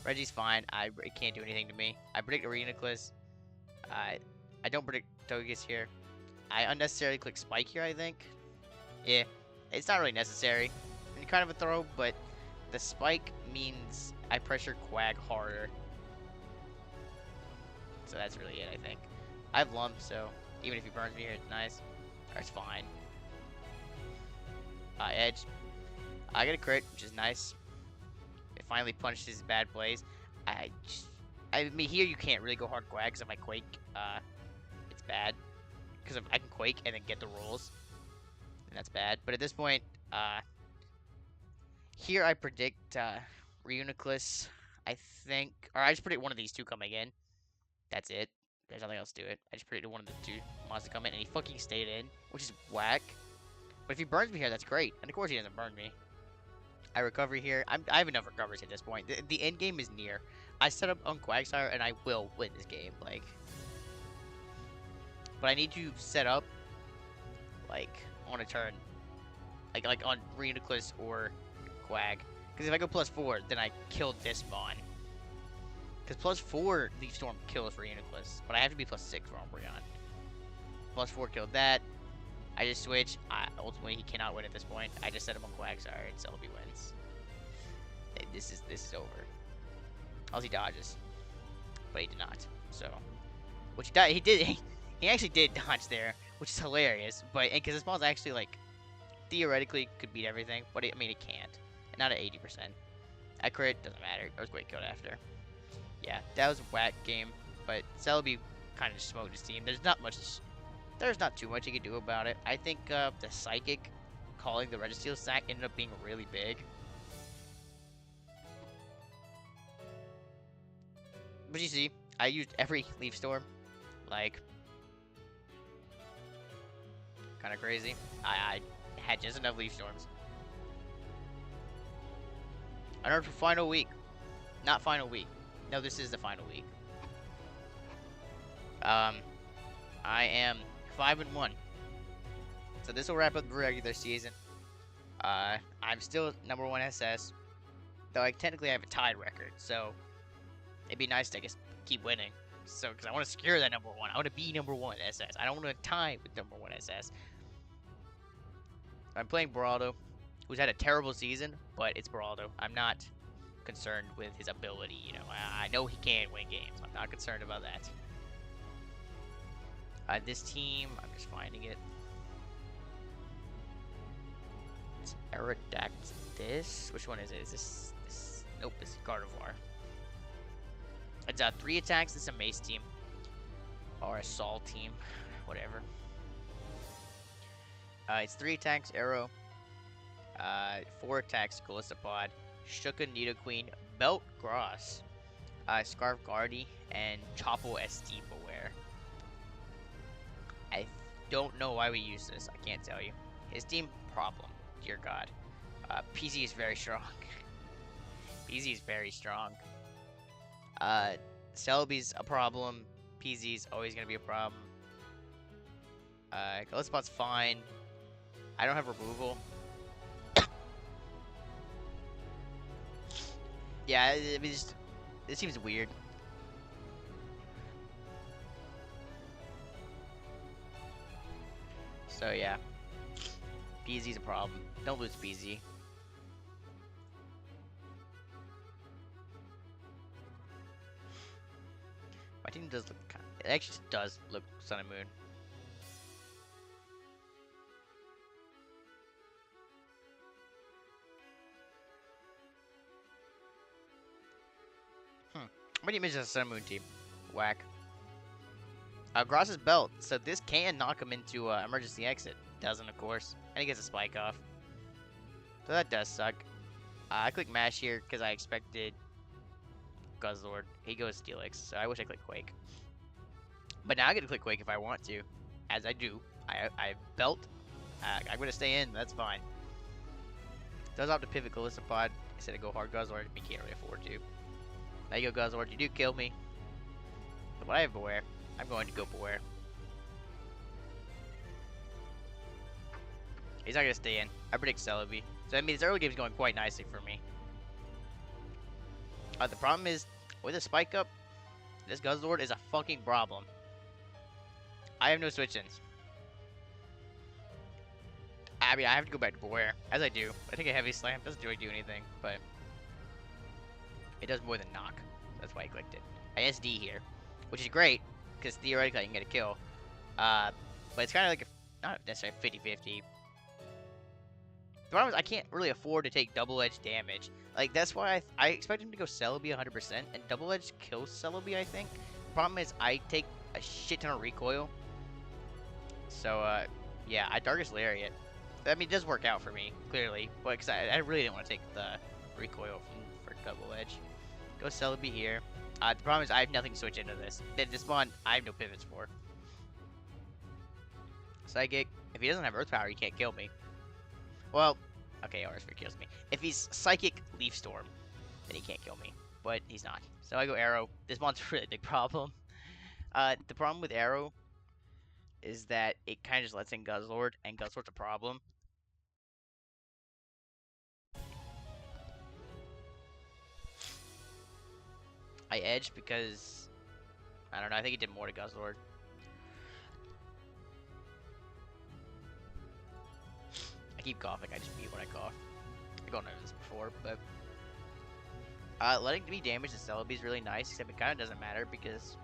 Reggie's fine. It can't do anything to me. I predict Reuniclus. I don't predict Togekiss here. I unnecessarily click Spike here, I think. Yeah, it's not really necessary. And kind of a throw, but the Spike means I pressure Quag harder. So that's really it, I think. I have Lump, so even if he burns me here, it's nice. Or it's fine. Edge. I get a crit, which is nice. It finally punished his bad plays. I mean, here you can't really go hard Quag because if I Quake, it's bad. Because I can Quake and then get the rolls. And that's bad. But at this point, here I predict Reuniclus, I think. Or I just predict one of these two coming in. That's it. There's nothing else to it. I just predicted one of the two monsters to come in, and he fucking stayed in, which is whack. But if he burns me here, that's great. And of course he doesn't burn me. I recover here. I have enough recovers at this point. The end game is near. I set up on Quagsire, and I will win this game. Like, but I need to set up like on a turn, like on Reuniclus or Quag. Because if I go +4, then I kill this Mon. Because +4 Leaf Storm kills Reuniclus, but I have to be +6 for Umbreon. +4 killed that. I just switch. Ultimately, he cannot win at this point. I just set him on Quagsire, and Celebi wins. This is over. Unless he dodges, but he did not. So, which he did. He actually did dodge there, which is hilarious. But because this ball's actually like theoretically could beat everything, but I mean it can't. Not at 80%. I crit doesn't matter. Earthquake killed after. Yeah, that was a whack game, but Celebi kind of just smoked his team. There's not too much he could do about it. I think the Psychic calling the Registeel sack ended up being really big. But you see, I used every Leaf Storm. Like, kind of crazy. I had just enough Leaf Storms. I know for final week. Not final week. No, this is the final week. I am 5-1. So this will wrap up the regular season. I'm still #1 SS. Though I technically have a tied record, so it'd be nice to just keep winning. So, because I want to secure that #1. I want to be #1 SS. I don't want to tie with #1 SS. I'm playing Beraldo, who's had a terrible season, but it's Beraldo. I'm not concerned with his ability, you know. I know he can win games. I'm not concerned about that. This team, I'm just finding it. It's Aerodactyl. Which one is it? Is this? Nope, it's Gardevoir. It's 3 attacks. It's a Mace team. Or a Sol team. Whatever. It's 3 attacks, Arrow. 4 attacks, Golisopod. Shuka Nidoqueen, Belt Gross, Scarf Guardy, and Chople ST Beware. I don't know why we use this. I can't tell you. His team problem. Dear God. PZ is very strong. PZ is very strong. Celebi's a problem. PZ's always going to be a problem. Golisopod's fine. I don't have removal. Yeah, I mean, this seems weird. So yeah, PZ's a problem. Don't lose PZ. My team does look it actually does look Sun and Moon. My team is just a Sun and Moon team. Whack. Gross's Belt, so this can knock him into emergency exit. Doesn't, of course. And he gets a spike off. So that does suck. I click Mash here because I expected Guzzlord. He goes Steelix, so I wish I clicked Quake. But now I get to click Quake if I want to. As I do. I Belt. I'm going to stay in. That's fine. Does opt to pivot Golisopod instead of go hard Guzzlord. We can't really afford to. There you go, Guzzlord. You do kill me. But I have Beware. I'm going to go Beware. He's not going to stay in. I predict Celebi. So that means this early game is going quite nicely for me. The problem is, with a spike up, this Guzzlord is a fucking problem. I have no switch-ins. I mean, I have to go back to Beware, as I do. I think a Heavy Slam doesn't really do anything, but it does more than knock. That's why I clicked it. I SD here, which is great, because theoretically I can get a kill. But it's kind of like, not necessarily 50-50. The problem is I can't really afford to take double-edged damage Like, that's why I expect him to go Celebi 100%, and Double Edge kills Celebi, I think. The problem is, I take a shit ton of recoil. So, yeah, I Darkest Lariat. I mean, it does work out for me, clearly. But, because I really didn't want to take the recoil for Double Edge. Go Celebi here. The problem is, I have nothing to switch into this. This spawn, I have no pivots for. Psychic. If he doesn't have Earth Power, he can't kill me. Well, okay, Aura Sphere kills me. If he's Psychic Leaf Storm, then he can't kill me. But he's not. So I go Arrow. This monster's a really big problem. The problem with Arrow is that it kind of just lets in Guzzlord, and Guzzlord's a problem. I edged because, I don't know, I think it did more to Guzzlord. I keep coughing, I just mute when I cough. I've gone over this before, but letting me damage the Celebi is really nice, except it kind of doesn't matter because,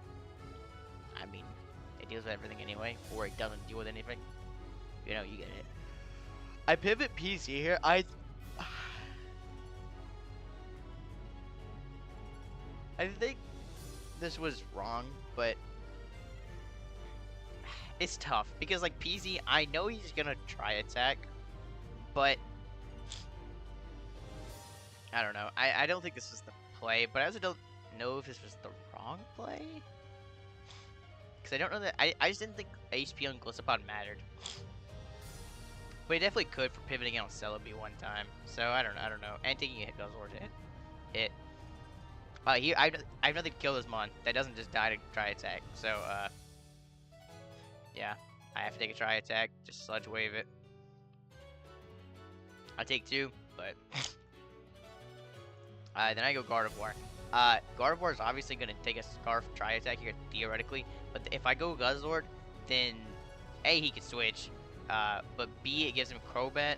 I mean, it deals with everything anyway, or it doesn't deal with anything. You know, you get it. I pivot PC here. I think this was wrong, but it's tough because like PZ, I know he's gonna try attack, but I don't know. I don't think this was the play, but I also don't know if this was the wrong play. Because I don't know that I just didn't think HP on Gliscopod mattered. But it definitely could for pivoting on Celebi one time. So I don't know. And taking a hit Guzzlord hit. Here I have nothing to kill this mon that doesn't just die to try attack. So yeah, I have to take a try attack. Just Sludge Wave it. I take 2, but then I go Gardevoir. Gardevoir is obviously gonna take a Scarf try attack here theoretically, but if I go Guzzlord, then A, he can switch, but B, it gives him Crobat,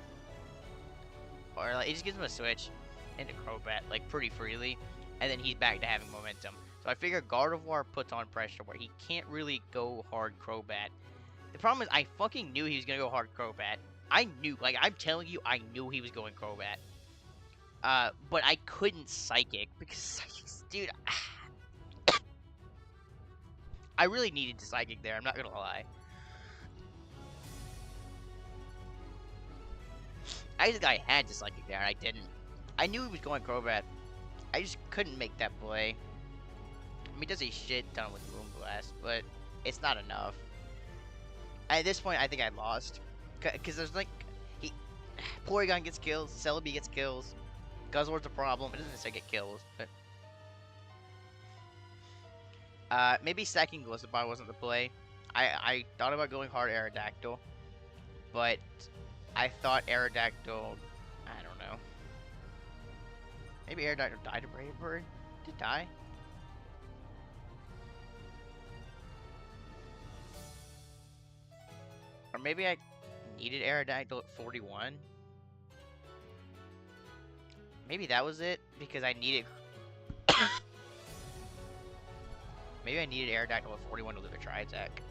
or like, it just gives him a switch into Crobat like pretty freely, and then he's back to having momentum. So I figure Gardevoir puts on pressure where he can't really go hard Crobat. The problem is I fucking knew he was gonna go hard Crobat. I knew, like I'm telling you, I knew he was going Crobat. But I couldn't Psychic because, dude, I really needed to Psychic there. I'm not gonna lie. I just I had to Psychic there, and I didn't. I knew he was going Crobat. I just couldn't make that play. I mean, he does a shit ton with Moonblast, but it's not enough. At this point, I think I lost. Because there's like, Porygon gets kills, Celebi gets kills, Guzzlord's a problem. It doesn't necessarily get kills, but maybe stacking Gliscopod wasn't the play. I thought about going hard Aerodactyl, but I thought Aerodactyl, I don't know. Maybe Aerodactyl died to Brave Bird? Did it die? Or maybe I needed Aerodactyl at 41? Maybe that was it, because I needed... Maybe I needed Aerodactyl at 41 to live a Tri-Attack.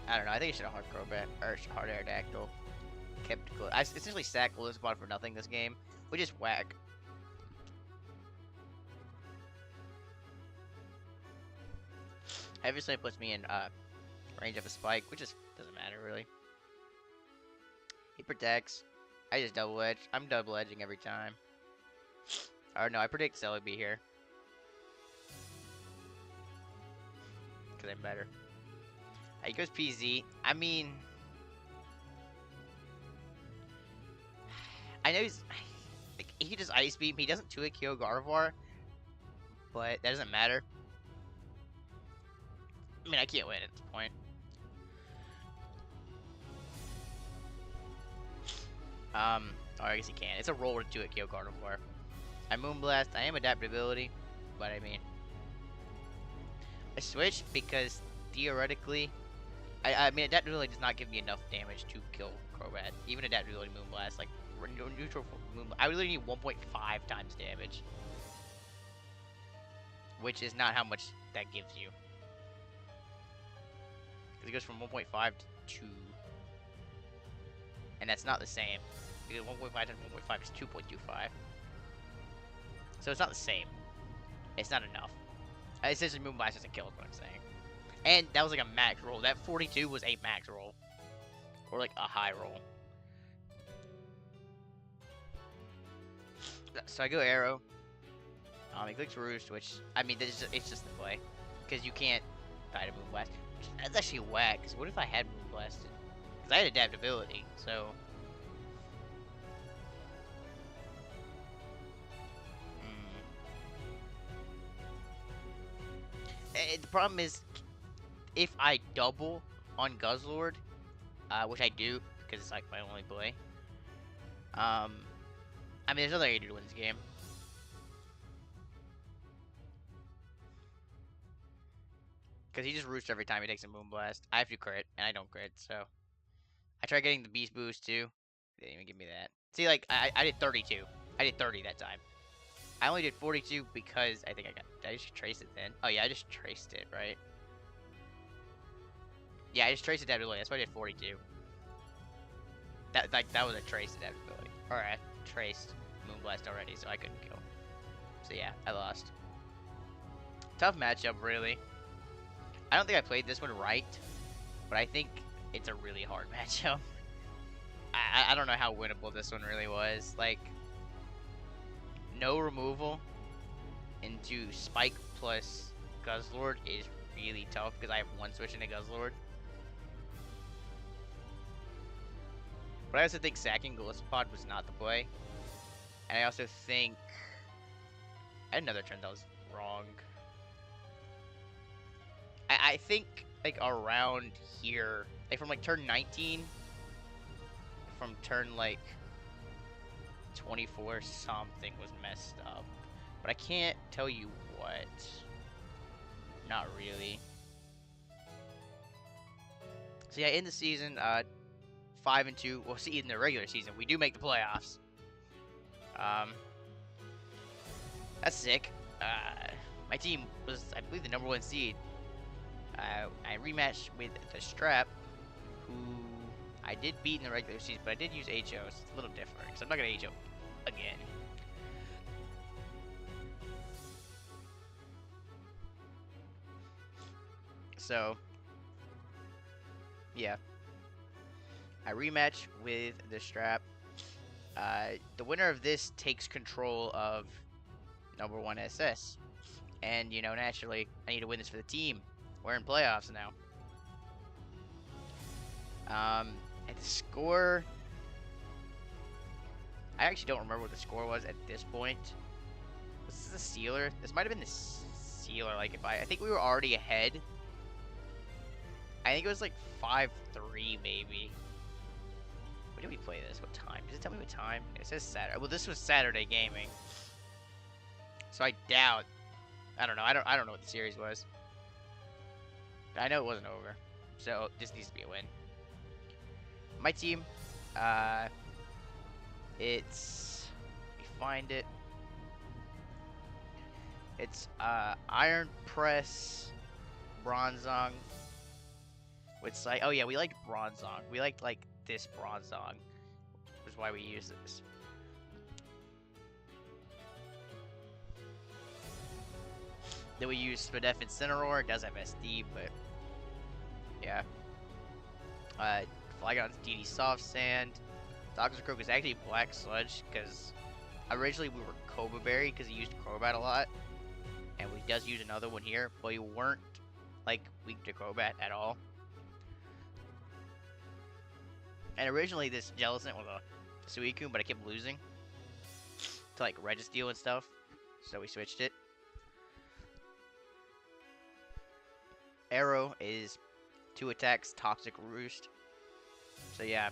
I don't know, I think I should have hard Crobat, or hard Aerodactyl. I essentially stacked Gliscopod for nothing this game, which is whack. Obviously, it puts me in range of a Spike, which just doesn't matter really. He protects. I just double edge. I'm double edging every time. Or no, I predict Celebi here. Because I'm better. He goes PZ. I mean, I know he's like, he can just Ice Beam. He doesn't 2-hit KO Gardevoir, but that doesn't matter. I mean, I can't win at this point. Oh, I guess he can. It's a roll with 2-hit KO Gardevoir. I Moonblast. I am Adaptability, but I mean, I switch because theoretically, I mean, Adaptability does not give me enough damage to kill Crobat. Even Adaptability Moonblast, like neutral Moonblast, I really need 1.5 times damage, which is not how much that gives you. Because it goes from 1.5 to 2. And that's not the same. Because 1.5 times 1.5 is 2.25. So it's not the same. It's not enough. Essentially, Moonblast doesn't kill is what I'm saying. And that was like a max roll. That 42 was a max roll. Or like a high roll. So I go Arrow. He clicks Roost, which, I mean, it's just the play. Because you can't die to Moonblast. That's actually whack, because what if I had Moonblasted? Because I had adaptability, so... The problem is, if I double on Guzzlord, which I do, because it's like my only play. I mean, there's nothing I can do to win this game. Because he just roosts every time he takes a Moonblast. I have to crit, and I don't crit, so... I tried getting the Beast Boost, too. They didn't even give me that. See, like, I did 32. I did 30 that time. I only did 42 because I think I got... Did I just trace it then? Oh, yeah, I just traced it, right? Yeah, I just traced adaptability. That's why I did 42. That was a trace adaptability. Or I traced Moonblast already, so I couldn't kill. So, yeah, I lost. Tough matchup, really. I don't think I played this one right, but I think it's a really hard matchup. I don't know how winnable this one really was. Like, no removal into Spike plus Guzzlord is really tough because I have one switch into Guzzlord. But I also think sacking Golisopod was not the play. And I also think I had another turn that was wrong. I think like around here, like from like turn 19, from turn like 24, something was messed up. But I can't tell you what. Not really. So yeah, in the season, 5-2. Well, see, in the regular season, we do make the playoffs. That's sick. My team was, I believe, the #1 seed. I rematched with the Strap, who I did beat in the regular season, but I did use HO, so it's a little different, because I'm not going to HO again. So, yeah. I rematch with the Strap. The winner of this takes control of #1 SS. And, you know, naturally, I need to win this for the team. We're in playoffs now. And the score... I actually don't remember what the score was at this point. Was this the sealer? This might have been the sealer. Like, if I think we were already ahead. I think it was like 5-3, maybe. When did we play this? What time? Does it tell me what time? It says Saturday. Well, this was Saturday gaming. So I doubt... I don't know. I don't know what the series was. I know it wasn't over. So, this needs to be a win. My team, it's... Let me find it. It's, Iron Press, Bronzong. With like, oh yeah, we liked Bronzong. We liked, like, this Bronzong. Which is why we use this. Then we use Spadef Incineroar. It does have SD, but yeah. Flygon's DD Soft Sand. Toxicroak is actually Black Sludge because originally we were Cobra Berry because he used Crobat a lot, and he does use another one here, but we weren't like weak to Crobat at all. And originally this Jellicent was a Suicune, but I kept losing to like Registeel and stuff, so we switched it. Arrow is 2 attacks, Toxic Roost. So yeah,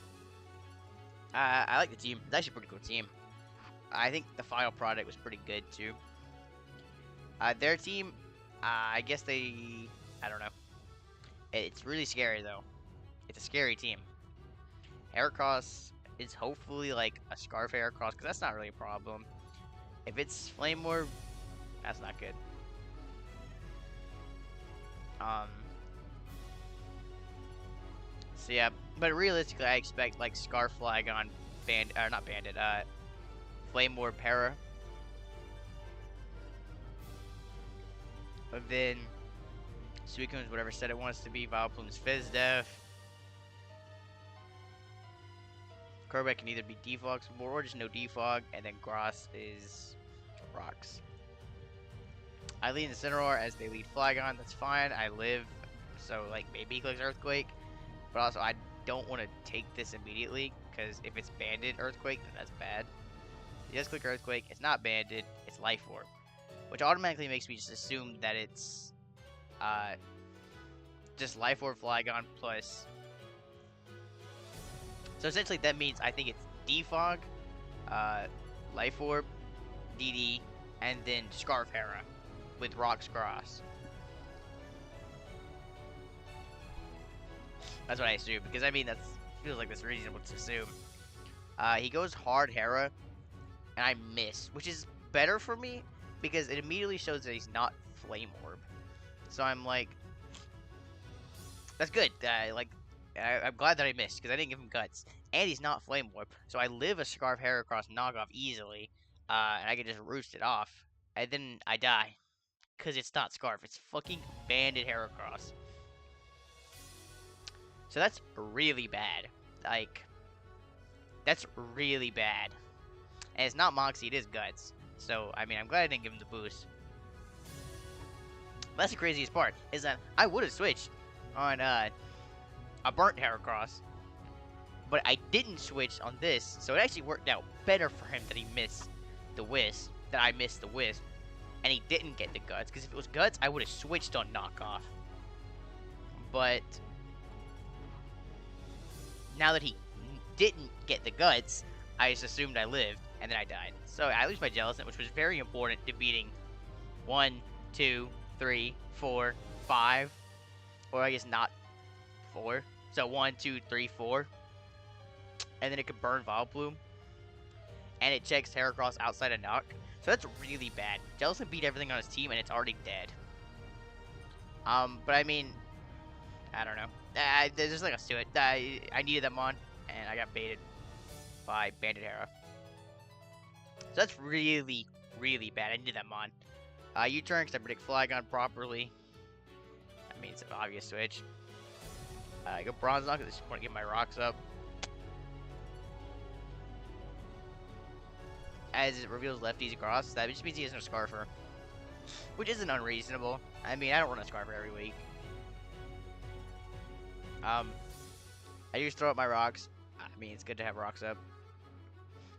I like the team. It's actually a pretty cool team. I think the final product was pretty good too. Their team, I guess I don't know. It's really scary though. It's a scary team. Heracross is hopefully like a Scarf Heracross, because that's not really a problem. If it's Flame Orb, that's not good. So yeah, but realistically, I expect like Scarf Flag on not Bandit, Flame Orb Para. But then Suicune's whatever set it wants to be. Vileplume's Fizz Def. Crobat can either be Defog or just no Defog, and then Gross is Rocks. I lead Incineroar as they lead Flygon. That's fine. I live, so like maybe he clicks Earthquake, but also I don't want to take this immediately because if it's banded Earthquake, then that's bad. He does click Earthquake. It's not banded. It's Life Orb, which automatically makes me just assume that it's just Life Orb Flygon plus. So essentially that means I think it's Defog, Life Orb, DD, and then Scarf Hera with Rocks Cross. That's what I assume, because I mean that feels like that's reasonable to assume. He goes hard Hera, and I miss, which is better for me because it immediately shows that he's not Flame Orb. So I'm like, that's good. I'm glad that I missed because I didn't give him Guts, and he's not Flame Orb. So I live a Scarf Heracross knockoff easily, and I can just roost it off, and then I die because it's not Scarf. It's fucking Banded Heracross. So that's really bad. Like, that's really bad. And it's not Moxie, it is Guts. So, I mean, I'm glad I didn't give him the boost. That's the craziest part, is that I would have switched on a burnt Heracross, but I didn't switch on this, so it actually worked out better for him that he missed the Wisp, that I missed the Wisp, and he didn't get the Guts, because if it was Guts, I would have switched on Knockoff. But now that he didn't get the Guts, I just assumed I lived, and then I died. So I lose my Jellicent, which was very important to beating 1, 2, 3, 4, 5, or I guess not 4. So 1, 2, 3, 4. And then it could burn Vileplume. And it checks Heracross outside of Knock. So that's really bad. Jellicent beat everything on his team and it's already dead. But I mean, I don't know. There's just like a to it. I needed them on, and I got baited by Bandit Hera. So that's really, really bad. I needed them on. U-turn because I predict Flygon properly. I mean, it's an obvious switch. I go Bronze Knock because I just want to get my rocks up. As it reveals lefties across, that just means he has no Scarfer. Which isn't unreasonable. I mean, I don't run a Scarfer every week. I just throw up my rocks. I mean, it's good to have rocks up.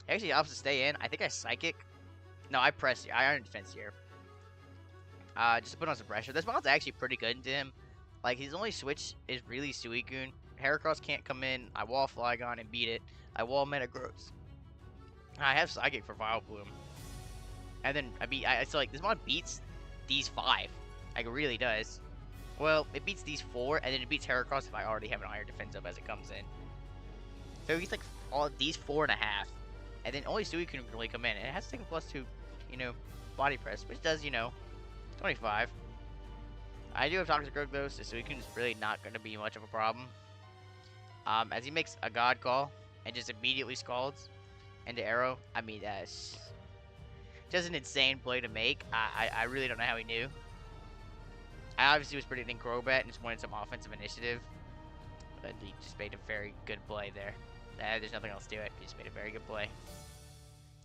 Actually, opts to stay in. I think I Psychic. No, I press here. I Iron Defense here. Just to put on some pressure. This model's actually pretty good into him. Like, his only switch is really Suicune. Heracross can't come in. I wall Flygon and beat it. I wall Metagross. I have Psychic for Vileplume. And then so like, this mod beats these 5. Like, it really does. Well, it beats these 4, and then it beats Heracross if I already have an Iron Defense up as it comes in. So it beats like all these 4.5. And then only Suicune can really come in. And it has to take a +2, you know, body press, which does, you know, 25. I do have Toxic Growth though, so Suicune is really not going to be much of a problem. As he makes a God Call and just immediately scalds into Arrow. I mean, that's just an insane play to make. I really don't know how he knew. I obviously was predicting Crobat and just wanted some offensive initiative. But he just made a very good play there. There's nothing else to it. He just made a very good play.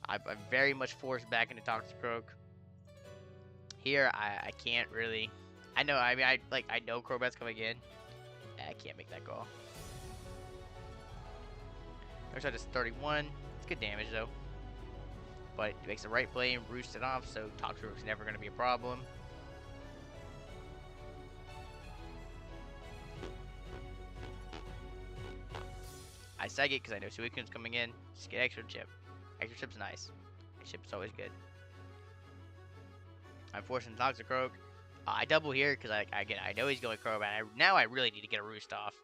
I'm very much forced back into Toxic Croak. Here, I can't really. I know. I mean, I know Crobat's coming in. I can't make that call. First shot is 31. It's good damage though. But it makes the right play and roosts it off, so Toxic Croak's never going to be a problem. I Psychic because I know Suicune's coming in. Just get extra chip. Extra chip's nice. Chip's always good. I'm forcing Toxic Croak. I double here because I know he's going Crobat. Now I really need to get a Roost off.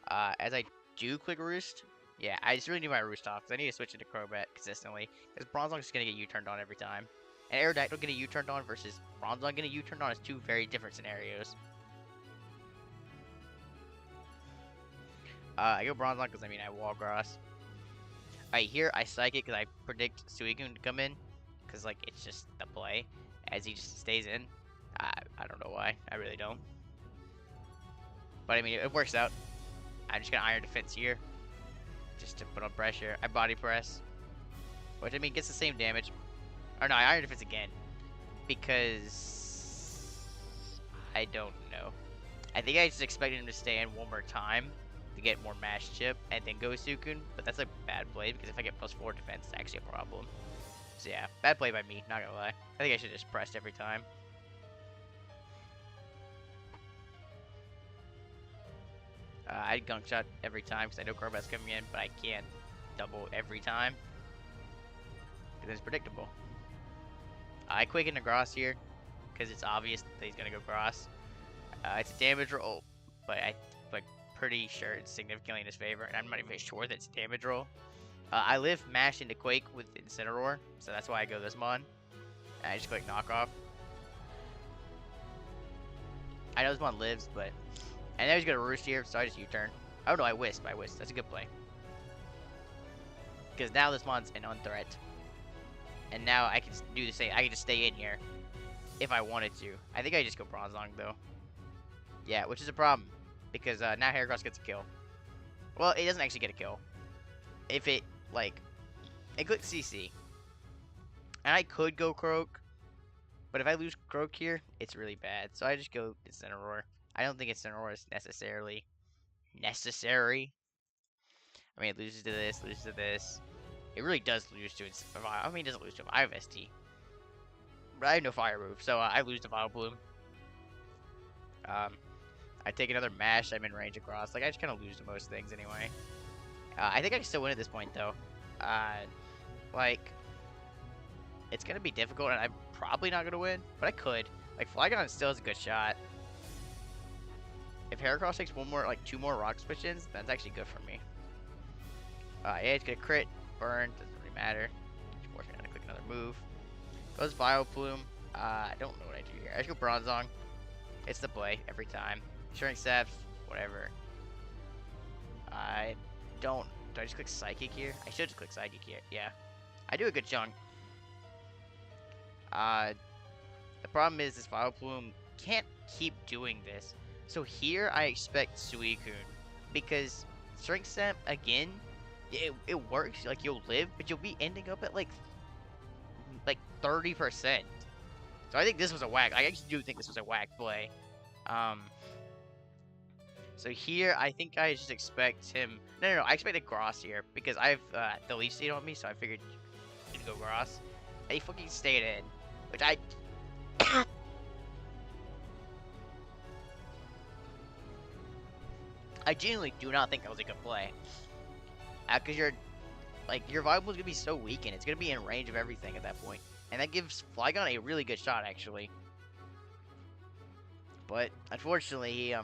As I do click Roost, yeah, I just really need my Roost off because I need to switch into Crobat consistently. Because Bronzong is going to get U-turned on every time. And Aerodactyl getting U-turned on versus Bronzong getting U-turned on is 2 very different scenarios. I go Bronzong because, I mean, I wall grass. Alright, here I Psychic because I predict Suicune to come in. Because, like, it's just the play. As he just stays in. I don't know why. I really don't. But, I mean, it works out. I'm just going to Iron Defense here. Just to put on pressure. I Body Press. Which, I mean, gets the same damage. Or no, I Iron Defense again. Because... I don't know. I think I just expected him to stay in one more time. To get more Mash Chip. And then go Suicune. But that's a bad play. Because if I get +4 defense, it's actually a problem. So yeah, bad play by me. Not gonna lie. I think I should have just pressed every time. I'd Gunk Shot every time because I know Crobat's coming in, but I can't double every time because it's predictable. I Quicken the Gross here because it's obvious that he's gonna go Gross. It's a damage roll, but I'm like pretty sure it's significantly in his favor, and I'm not even sure that it's a damage roll. I live Mash into Quake with Incineroar, so that's why I go this mon. And I just click Knockoff. I know this mon lives, but I know he's gonna Roost here, so I just U-turn. Oh no, I Wisp. That's a good play. Because now this mon's an unthreat. And now I can do the same. I can just stay in here if I wanted to. I think I just go Bronzong though. Yeah, which is a problem. Because now Heracross gets a kill. Well, it doesn't actually get a kill. If it, like, it clicks CC. And I could go Croak. But if I lose Croak here, it's really bad. So I just go Incineroar. I don't think Incineroar is necessary. I mean, it loses to this, loses to this. It really does lose to its... I mean, it doesn't lose to it. I have ST. But I have no fire move, so I lose to Vileplume. I take another Mash, I'm in range across. Like, I just kind of lose to most things anyway. I think I can still win at this point, though. Like, it's going to be difficult, and I'm probably not going to win, but I could. Like, Flygon still has a good shot. If Heracross takes two more Rock Switch-ins, that's actually good for me. Yeah, it's going to crit, burn, doesn't really matter. Just force me to click another move. Goes Vileplume. I don't know what I do here. I just go Bronzong. It's the play every time. Shrink Saps, whatever. I don't... Do I just click Psychic here? I should just click Psychic here. Yeah. I do a good chunk. The problem is this Vileplume can't keep doing this. So here I expect Suicune. Because Shrink Sap, again, it works. Like, you'll live, but you'll be ending up at, like 30%. So I think this was a whack. I actually do think this was a whack play. So here, I think I just expect him... No, I expected Gross here. Because I have the Leaf Seed on me, so I figured he'd go Gross. And he fucking stayed in. Which I... I genuinely do not think that was a good play. Because your Vileplume's going to be so weak, and it's going to be in range of everything at that point. And that gives Flygon a really good shot, actually. But, unfortunately, he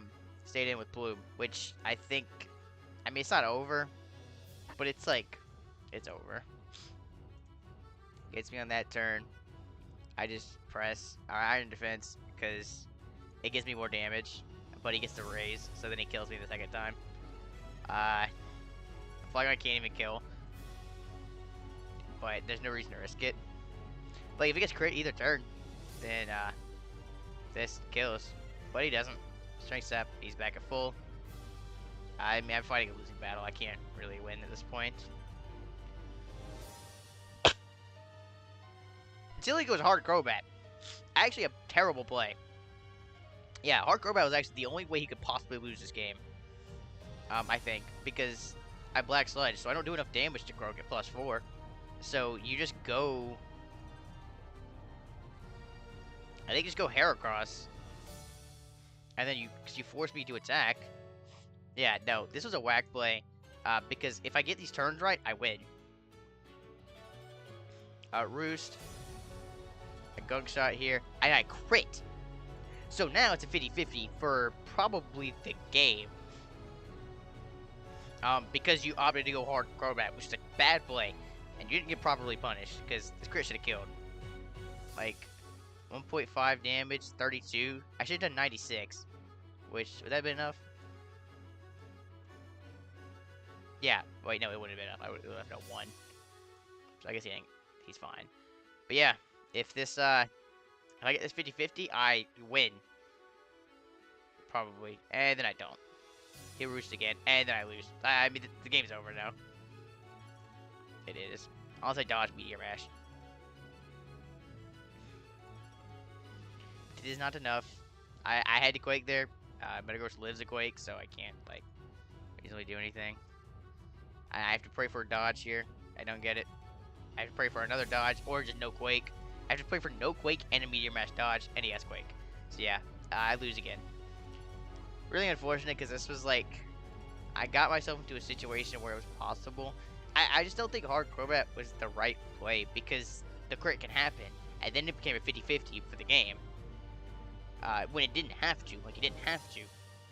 stayed in with Plume. Which, I think... I mean, it's not over. But it's like... It's over. Gets me on that turn. I just press Iron Defense. Because it gives me more damage. But he gets to raise. So then he kills me the second time. Flygon can't even kill. But there's no reason to risk it. Like, if he gets crit either turn, then, this kills. But he doesn't. Strength Sap, he's back at full. I mean, I'm fighting a losing battle. I can't really win at this point. Until he goes Hard Crobat. Actually, a terrible play. Yeah, Hard Crobat was actually the only way he could possibly lose this game. I think. Because I Black Sludge, so I don't do enough damage to Croak at +4. So, you just go... I think just go Heracross. And then you force me to attack. Yeah, no, this was a whack play. Because if I get these turns right, I win. Roost. A Gunk Shot here. And I crit. So now it's a 50-50 for probably the game. Because you opted to go Hard Crobat, which is a bad play. And you didn't get properly punished. Because this crit should have killed. Like... 1.5 damage, 32. I should have done 96. Which, would that have been enough? Yeah. Wait, no, it wouldn't have been up. I would have left it at 1. So I guess he's fine. But yeah, if I get this 50-50, I win. Probably. And then I don't. He roosts again, and then I lose. I mean, the game's over now. It is. Unless I dodge Meteor Mash. It is not enough. I had to Quake there. Metagross lives a Quake, so I can't, like, easily do anything. I have to pray for a dodge here. I don't get it. I have to pray for another dodge, or just no Quake. I have to pray for no Quake and a Meteor Mash dodge, and he has Quake. So yeah, I lose again. Really unfortunate, because this was, like, I got myself into a situation where it was possible. I just don't think Hard Crobat was the right play, because the crit can happen, and then it became a 50-50 for the game. When it didn't have to, like, it didn't have to.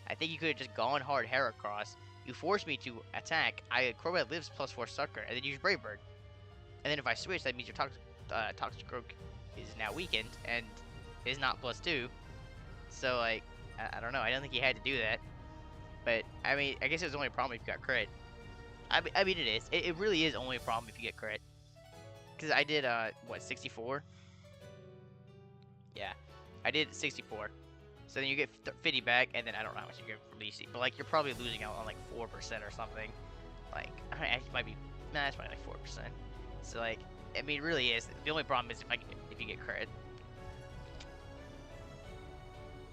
I think you could have just gone hard Heracross. You forced me to attack. Crobat lives +4 Sucker, and then use Brave Bird. And then if I switch, that means your Toxicroak is now weakened, and is not +2. So, like, I don't know. I don't think he had to do that. But, I mean, I guess it was only a problem if you got crit. I mean, it is. It really is only a problem if you get crit. Because I did, what, 64? Yeah. I did 64. So then you get 50 back, and then I don't know how much you get from DC. But, like, you're probably losing out on, like, 4% or something. Like, I mean, it might be, nah, it's probably like 4%. So, like, I mean, it really is. The only problem is if you get crit.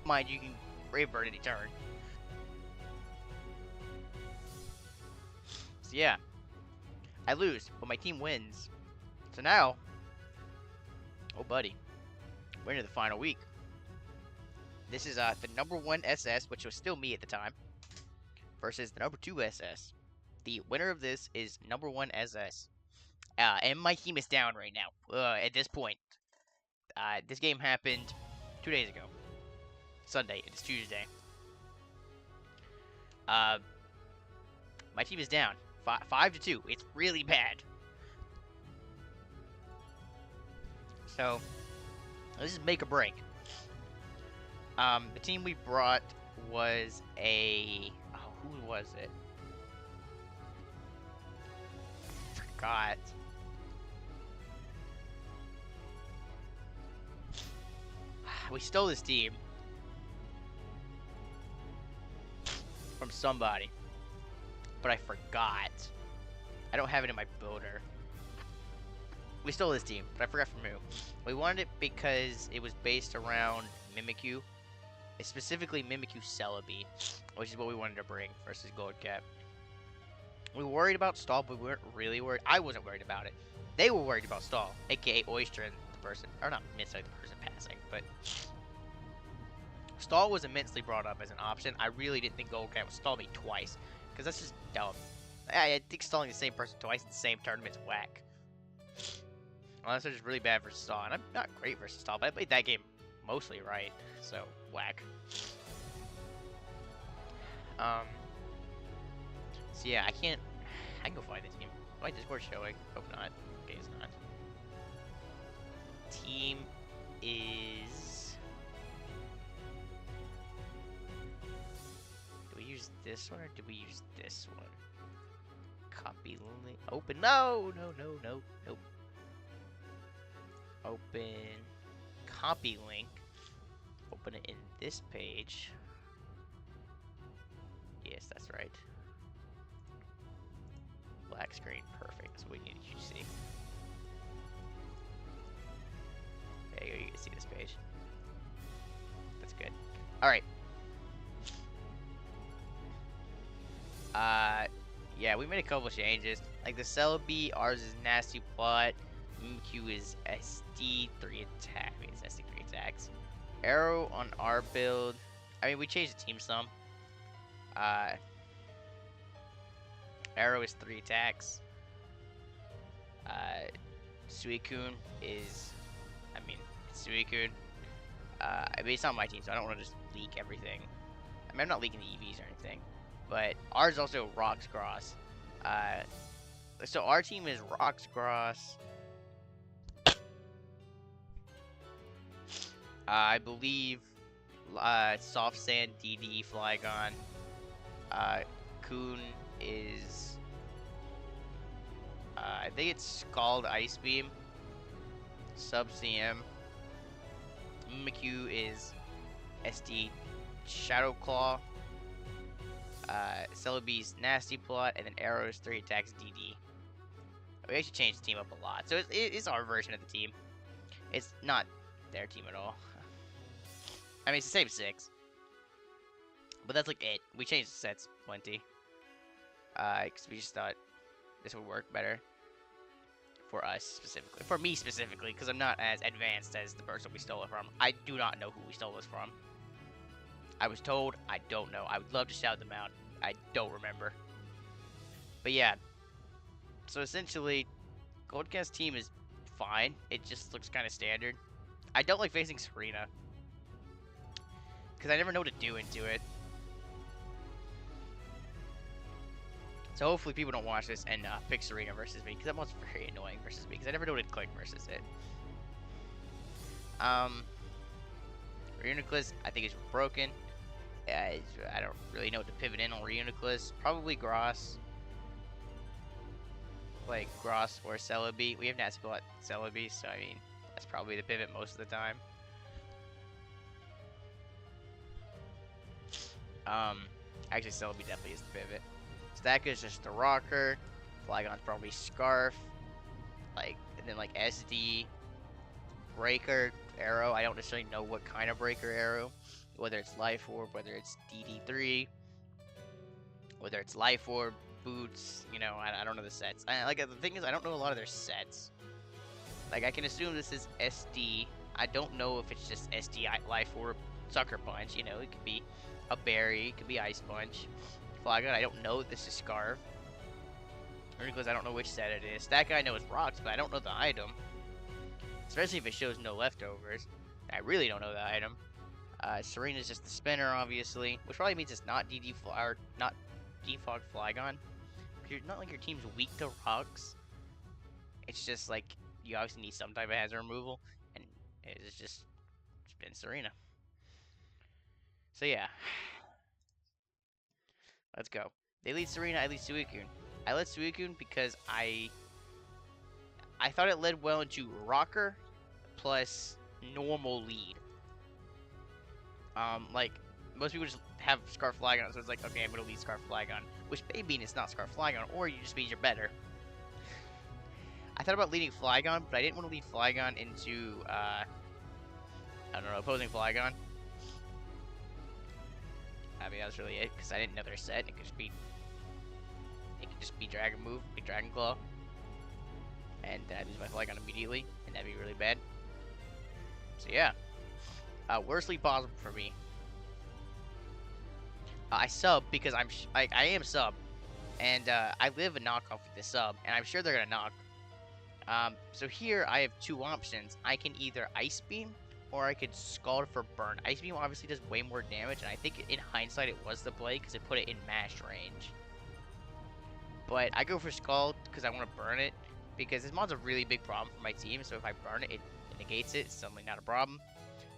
Mind you, can Brave Bird any turn. So, yeah. I lose, but my team wins. So now, oh, buddy, we're into the final week. This is the number 1 SS, which was still me at the time, versus the number 2 SS. The winner of this is number 1 SS. And my team is down right now. At this point, this game happened 2 days ago. Sunday. It's Tuesday. My team is down 5-2. It's really bad. So this is make or break. The team we brought was who was it? Forgot. We stole this team from somebody, but I forgot. I don't have it in my builder. We stole this team, but I forgot from who. We wanted it because it was based around Mimikyu. It's specifically Mimikyu Celebi, which is what we wanted to bring versus Goldcat. We were worried about Stall, but we weren't really worried. I wasn't worried about it. They were worried about Stall, aka Oyster and the person, or not necessarily the person passing, but Stall was immensely brought up as an option. I really didn't think Goldcat would stall me twice, because that's just dumb. I think stalling the same person twice in the same tournament's whack. Unless they're just really bad versus Stall, and I'm not great versus Stall, but I played that game mostly right, so whack. So yeah, I can go find the team. My Discord showing? Hope not. Okay, it's not. Team is. Do we use this one or do we use this one? Copy link. Open. No. Nope. Open. Copy link. Open it in this page. Yes, that's right. Black screen, perfect. That's what we need you to see. There you go, you can see this page. That's good. Alright. Yeah, we made a couple changes. Like the Celebi, ours is nasty plot. Mimikyu is SD 3 attack. I mean, it's SD 3 attacks. Arrow on our build. I mean, we changed the team some. Arrow is 3 attacks. Suicune is, I mean, Suicune. I mean, it's not my team, so I don't want to just leak everything. I mean, I'm not leaking the EVs or anything. But ours is also Roxgross. So our team is Roxgross. I believe Soft Sand, DD, Flygon. Coon is I think it's Scald Ice Beam. Sub CM. Mimikyu is SD Shadow Claw. Celebi's Nasty Plot, and then Arrow's 3 attacks DD. We actually changed the team up a lot, so it's our version of the team. It's not their team at all. I mean, it's the same 6. But that's like it. We changed the sets plenty. Because we just thought this would work better. For us specifically. For me specifically, because I'm not as advanced as the person we stole it from. I do not know who we stole this from. I was told, I don't know. I would love to shout them out. I don't remember. But yeah. So essentially, Goldcast team is fine. It just looks kind of standard. I don't like facing Serena. Because I never know what to do into it. So hopefully people don't watch this and pick Serena versus me. Because that one's very annoying versus me. Because I never know what to click versus it. Reuniclus, I think is broken. I don't really know what to pivot in on Reuniclus. Probably Gross. Like Gross or Celebi. We have Nasty Plot Celebi, so I mean, that's probably the pivot most of the time. Actually, Celebi definitely is the pivot. Stack is just the rocker. Flygon's probably Scarf. Like, and then like SD. Breaker, Arrow. I don't necessarily know what kind of Breaker Arrow. Whether it's Life Orb, whether it's DD3. Whether it's Life Orb, Boots. You know, I don't know the sets. Like, the thing is, I don't know a lot of their sets. Like, I can assume this is SD. I don't know if it's just SD Life Orb, Sucker Punch. You know, it could be a Berry. It could be Ice Punch. Flygon, I don't know if this is Scarf. Reuniclus, I don't know which set it is. That guy I know is Rocks, but I don't know the item. Especially if it shows no leftovers. I really don't know the item. Serena's just the spinner, obviously. Which probably means it's not not Defog Flygon. Not like your team's weak to rocks. It's just like you obviously need some type of hazard removal. And it's just spin Serena. So yeah. Let's go. They lead Serena, I lead Suicune. I led Suicune because I thought it led well into Rocker plus normal lead. Like, most people just have Scarf Flygon, so it's like, okay, I'm gonna lead Scarf Flygon. Which may mean it's not Scarf Flygon, or you just mean you're better. I thought about leading Flygon, but I didn't want to lead Flygon into, I don't know, opposing Flygon. I mean, that's really it, because I didn't know their set. It could just be Dragon Move, big Dragon Claw. And then I'd lose my Flygon immediately, and that'd be really bad. So yeah. Worst lead possible for me. I sub because I am sub. And I live a knockoff with this sub, and I'm sure they're gonna knock. So here I have two options. I can either Ice Beam, or I could Scald for Burn. Ice Beam obviously does way more damage, and I think in hindsight it was the play because it put it in mash range. But I go for Scald because I want to burn it, because this mod's a really big problem for my team, so if I burn it, it negates it. It's suddenly not a problem.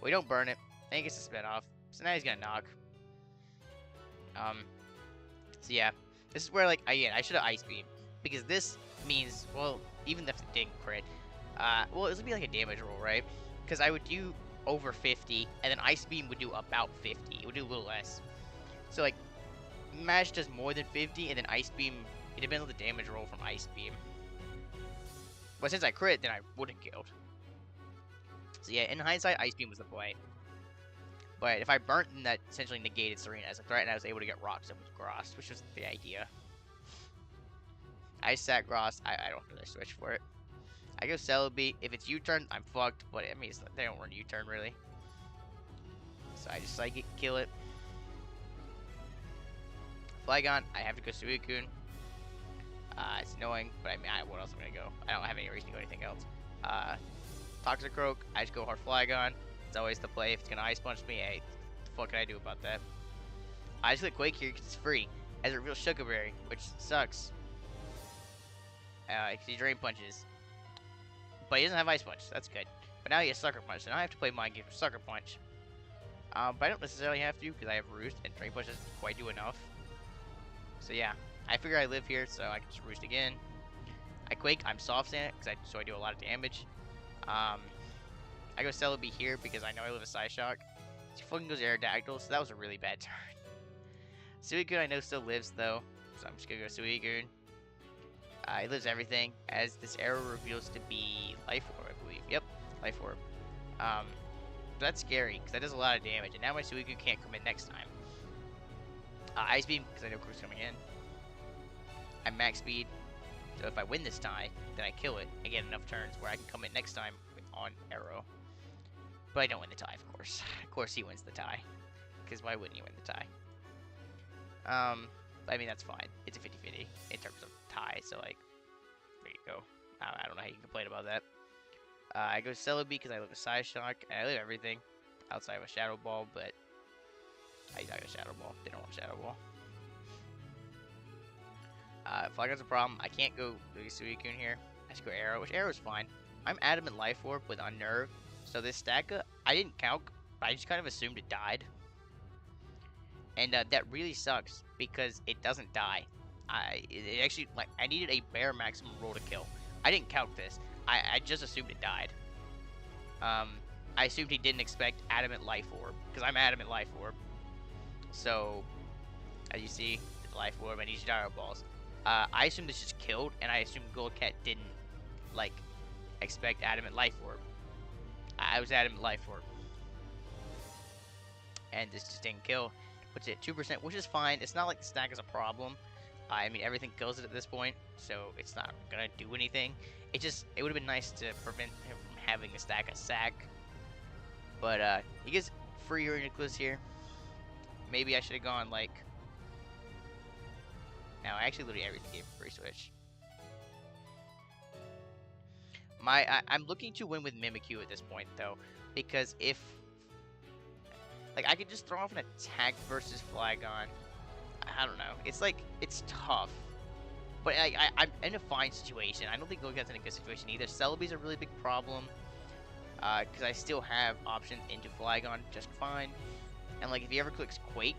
We don't burn it, then he gets to spin off, so now he's gonna knock. So yeah, this is where, like, I should have Ice Beam, because this means, well, even if it didn't crit, well, this would be like a damage roll, right? Because I would do over 50, and then Ice Beam would do about 50. It would do a little less. So, like, Mash does more than 50, and then Ice Beam, it depends on the damage roll from Ice Beam. But since I crit, then I wouldn't killed. So yeah, in hindsight, Ice Beam was the play. But if I burnt, then that essentially negated Serena as a threat, and I was able to get Rocks up with Gross, which was the idea. I sat Gross. I don't really switch for it. I go Celebi. If it's U-turn, I'm fucked. But I mean, they don't run U-turn really. So I just Psychic, kill it. Flygon, I have to go Suicune. It's annoying, but I mean, what else am I gonna go? I don't have any reason to go anything else. Toxicroak, I just go hard Flygon. It's always the play. If it's gonna Ice Punch me, hey, what the fuck can I do about that? I just click Quake here because it's free. As a real Sugar Berry, which sucks. He Drain Punches. But he doesn't have Ice Punch, so that's good. But now he has Sucker Punch, so now I have to play Mind Games with Sucker Punch. But I don't necessarily have to, because I have Roost, and Drain Punch doesn't quite do enough. So yeah, I figure I live here, so I can just Roost again. I Quake, I'm soft in it, so I do a lot of damage. I go Celebi here because I know I live a Psyshock. She fucking goes Aerodactyl, so that was a really bad turn. Suicune I know still lives though, so I'm just gonna go Suicune. He lives everything, as this arrow reveals to be Life Orb, I believe. Yep, Life Orb. That's scary, because that does a lot of damage, and now my Suicune can't come in next time. Ice Beam, because I know Crew's coming in. I'm max speed, so if I win this tie, then I kill it and get enough turns where I can come in next time on arrow. But I don't win the tie, of course. Of course he wins the tie, because why wouldn't you win the tie? I mean, that's fine. It's a 50-50 in terms of tie, so, like, there you go. I don't know how you can complain about that. I go Celebi because I live a Psyshock, and I live everything outside of a Shadow Ball, but I got a Shadow Ball. They don't want Shadow Ball. Flygon's a problem. I can't go Suicune here. I just go Arrow, which Arrow's fine. I'm Adamant Life Orb with Unnerve, so this Stacka, I didn't calc, but I just kind of assumed it died. And that really sucks because it doesn't die. It actually, like, I needed a bare maximum roll to kill. I didn't calc this. I just assumed it died. I assumed he didn't expect Adamant Life Orb, because I'm Adamant Life Orb. So, as you see, the Life Orb and these Gyro Balls. I assumed this just killed, and I assumed Goldcat didn't, like, expect Adamant Life Orb. I was Adamant Life Orb. And this just didn't kill. Puts it at 2%, which is fine. It's not like the stack is a problem. I mean, everything kills it at this point, so it's not gonna do anything. It would have been nice to prevent him from having a stack of sack. But he gets free Uranus here. Maybe I should have gone like. No, I actually literally everything gave free switch. I'm looking to win with Mimikyu at this point though, because if like I could just throw off an attack versus Flygon. I don't know. It's like, it's tough. But I'm in a fine situation. I don't think Goldcat's in a good situation either. Celebi's a really big problem. Because I still have options into Flygon just fine. And like, if he ever clicks Quake,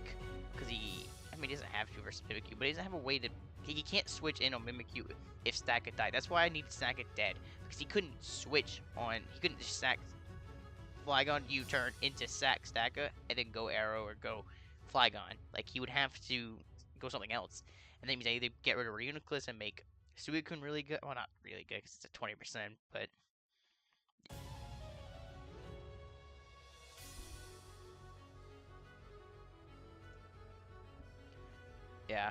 because he doesn't have to versus Mimikyu, but he doesn't have a way to, he can't switch in on Mimikyu if Stacka died. That's why I needed Stacka dead. Because he couldn't switch on, he couldn't just stack Flygon U-turn into sack Stacka and then go Arrow or go Flygon. Like, he would have to go something else. And then he's either get rid of Reuniclus and make Suicune really good. Well, not really good because it's at 20%, but. Yeah.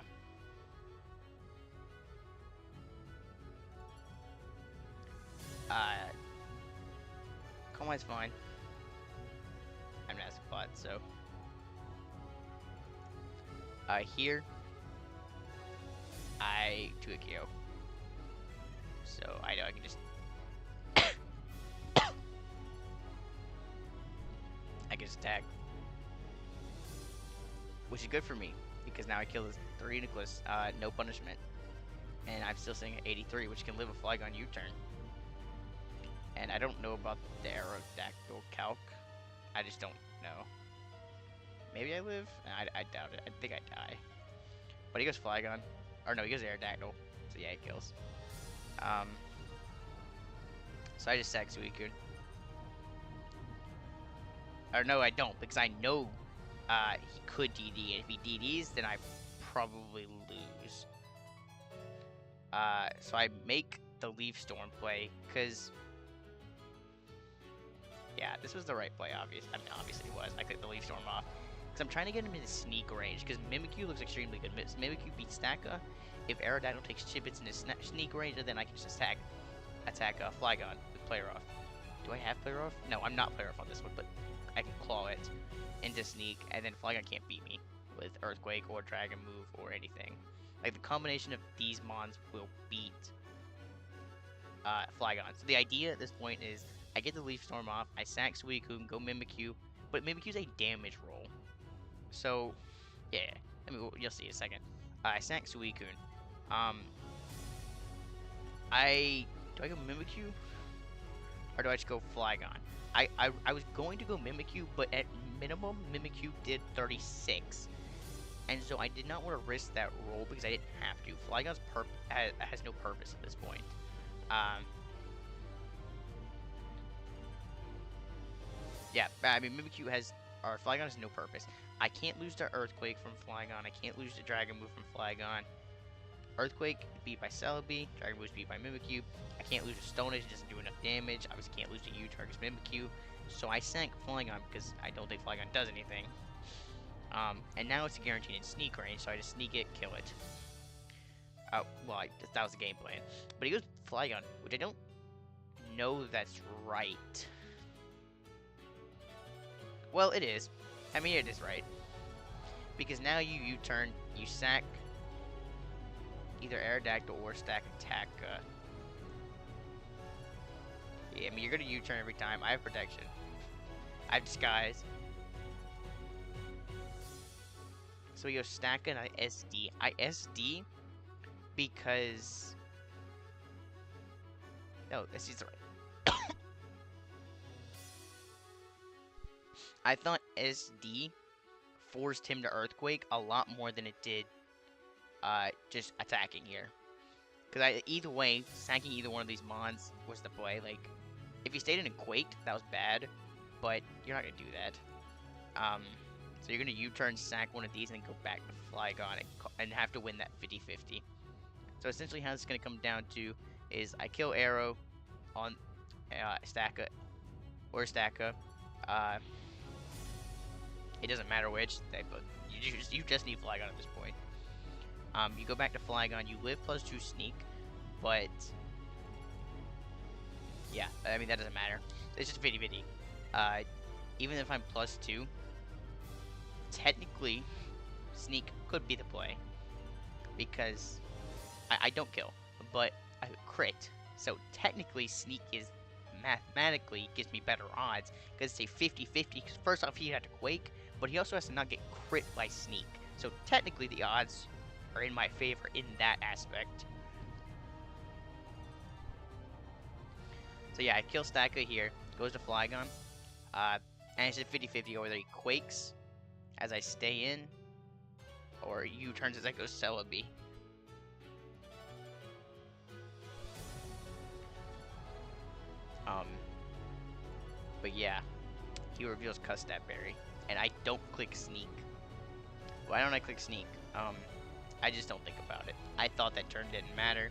Calm Mind's fine. I'm not a bot, so. Here, I do a KO. So I know I can just I can just attack. Which is good for me, because now I kill this Reuniclus, no punishment. And I'm still sitting at 83, which can live a Flygon U-turn. And I don't know about the Aerodactyl calc. I just don't know. Maybe I live? I doubt it. I think I die. But he goes Flygon. Or no, he goes Aerodactyl. So yeah, he kills. So I just sack Suicune. Or no, I don't, because I know he could DD, and if he DDs, then I probably lose. So I make the Leaf Storm play, because yeah, this was the right play, obviously. I mean, obviously it was. I clicked the Leaf Storm off. Because I'm trying to get him into sneak range, because Mimikyu looks extremely good. Mimikyu beats Stacka. If Aerodactyl takes Chibbits in his sneak range, then I can just attack Flygon with Player Off. Do I have Player Off? No, I'm not Player Off on this one, but I can claw it into sneak, and then Flygon can't beat me with Earthquake or Dragon Move or anything. Like, the combination of these mons will beat Flygon. So the idea at this point is I get the Leaf Storm off, I sack Suicune, go Mimikyu, but Mimikyu's a damage roll. So, yeah, I mean, you'll see in a second. I sack Suicune. Do I go Mimikyu? Or do I just go Flygon? I was going to go Mimikyu, but at minimum, Mimikyu did 36. And so I did not want to risk that roll because I didn't have to. Flygon's has no purpose at this point. Um, yeah, I mean, Mimikyu has, or Flygon has no purpose. I can't lose to Earthquake from Flygon. I can't lose to Dragon Move from Flygon. Earthquake beat by Celebi. Dragon Boost beat by Mimikyu. I can't lose to Stone Edge. It doesn't do enough damage. Obviously can't lose to U-Turn because Mimikyu. So I sank Flygon because I don't think Flygon does anything. And now it's a guaranteed sneak range, so I just sneak it, kill it. Oh, well, that was the game plan. But he goes Flygon, which I don't know that's right. Well, it is. I mean, it is right. Because now you U-turn, you sack either Aerodactyl or stack attack. Yeah, I mean, you're going to U-turn every time. I have protection. I have disguise. So we go stack and I SD. I SD because... No, SD's right. I thought SD forced him to Earthquake a lot more than it did just attacking here. Because either way, sacking either one of these mons was the play. Like, if he stayed in and Quaked, that was bad. But you're not going to do that. So you're going to U-turn, sack one of these, and then go back to Flygon and have to win that 50-50. So essentially how this is going to come down to is I kill Arrow on Stacka or Stacka. It doesn't matter which, but you just need Flygon at this point. You go back to Flygon, you live +2 sneak, but yeah, I mean that doesn't matter. It's just 50-50. Even if I'm +2, technically sneak could be the play because I don't kill, but I crit. So technically sneak is mathematically gives me better odds because it's a 50-50. Because first off, he had to Quake, but he also has to not get crit by sneak. So technically the odds are in my favor in that aspect. So yeah, I kill Stacka here, goes to Flygon, and it's a 50-50 whether he Quakes as I stay in, or U-turns as I go Celebi. But yeah, he reveals Custap Berry, and I don't click Sneak. Why don't I click Sneak? I just don't think about it. I thought that turn didn't matter.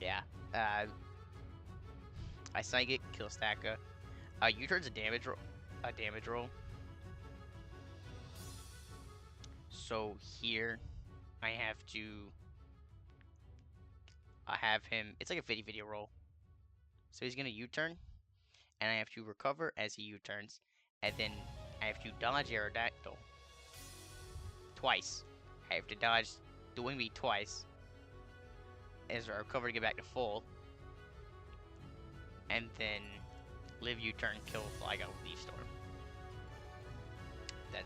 Yeah. I Psychic, kill Stacka. U-turn's a damage roll. So here, I have to have him. It's like a 50-50 roll. So he's gonna U-turn, and I have to recover as he U-turns, and then I have to dodge Aerodactyl twice. I have to dodge the Wingbeat twice as I recover to get back to full, and then live U-turn, kill Flygon with Leaf Storm.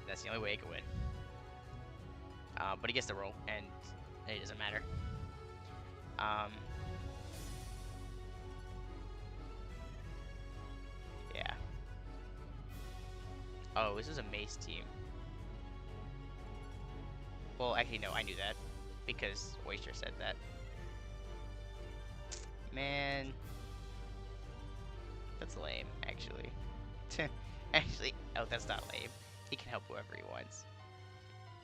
That's the only way I can win. But he gets the roll, and it doesn't matter. Yeah. Oh, this is a Mace team. Well, actually, no, I knew that because Oyster said that. Man, that's lame, actually. Actually, oh, that's not lame. He can help whoever he wants.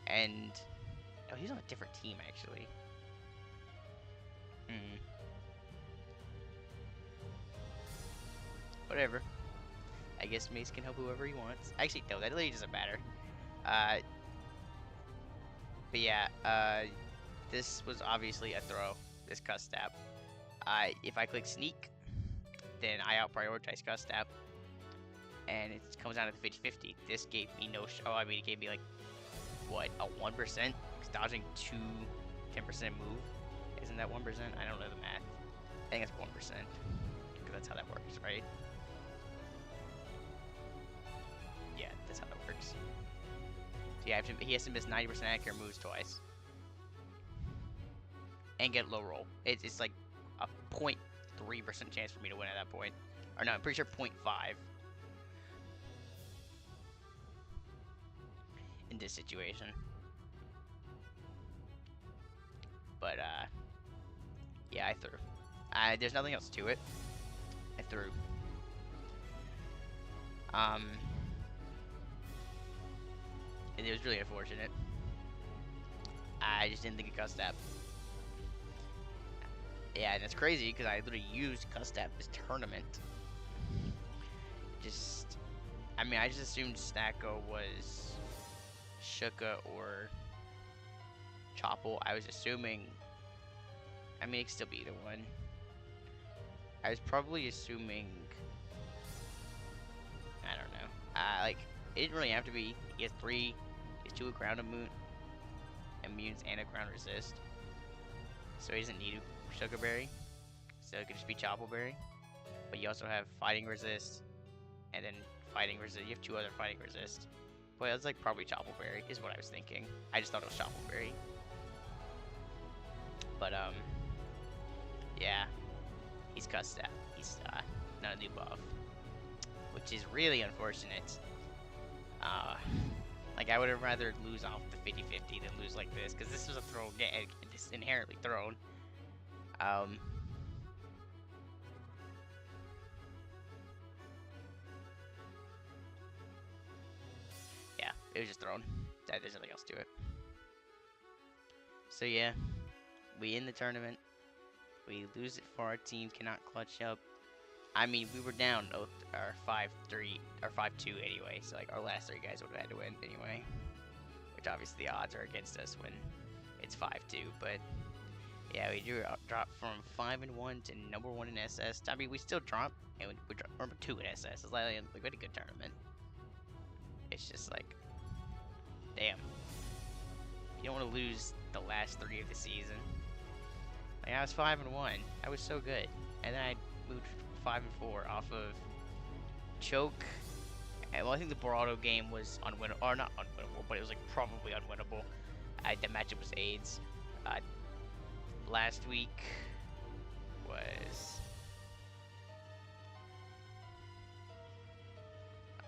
And, oh, he's on a different team, actually. Whatever. I guess Mace can help whoever he wants. Actually, no, that really doesn't matter. But yeah, this was obviously a throw, this Custap. If I click Sneak, then I out-prioritize Custap. And it comes down to the 50-50. This gave me no oh, I mean, it gave me like, what, a 1%? Because dodging 2 10% move. Isn't that 1%? I don't know the math. I think it's 1%. Because that's how that works, right? Yeah, that's how that works. So yeah, he has to miss 90% accurate moves twice. And get low roll. It's like a 0.3% chance for me to win at that point. Or no, I'm pretty sure 0.5. In this situation. But yeah, I threw. There's nothing else to it. I threw. It was really unfortunate. I just didn't think of Custap. Yeah, and it's crazy because I literally used Custap this tournament. I mean, I just assumed Snacko was Shuka or Chopple. I was assuming, I mean, it could still be either one. I was probably assuming, I don't know. Like, it didn't really have to be. He has 2 ground immunes and a ground resist. So he doesn't need a Sugar Berry. So it could just be Chopple Berry. But you also have fighting resist, and then fighting resist. You have 2 other fighting resist. But it's like probably Chopple Berry is what I was thinking. I just thought it was Chopple Berry. But yeah, he's Custap. He's not a new buff, which is really unfortunate. Like I would have rather lose off the 50-50 than lose like this, because this was a thrown game. It's inherently thrown. Yeah, it was just thrown. There's nothing else to it. So yeah, we end the tournament. We lose it for our team, cannot clutch up. I mean, we were down our 5-3 or 5-2 anyway, so like our last 3 guys would have had to win anyway. Which obviously the odds are against us when it's 5-2, but yeah, we dropped from 5-1 to number 1 in SS. I mean, we still dropped, and we dropped number 2 in SS. It's like we had a good tournament. It's just like, damn, you don't want to lose the last 3 of the season. Like I was 5-1, I was so good, and then I moved 5-4 off of choke. Well, I think the Borado game was unwinnable, or not unwinnable, but it was like probably unwinnable. The matchup was AIDS. Last week was,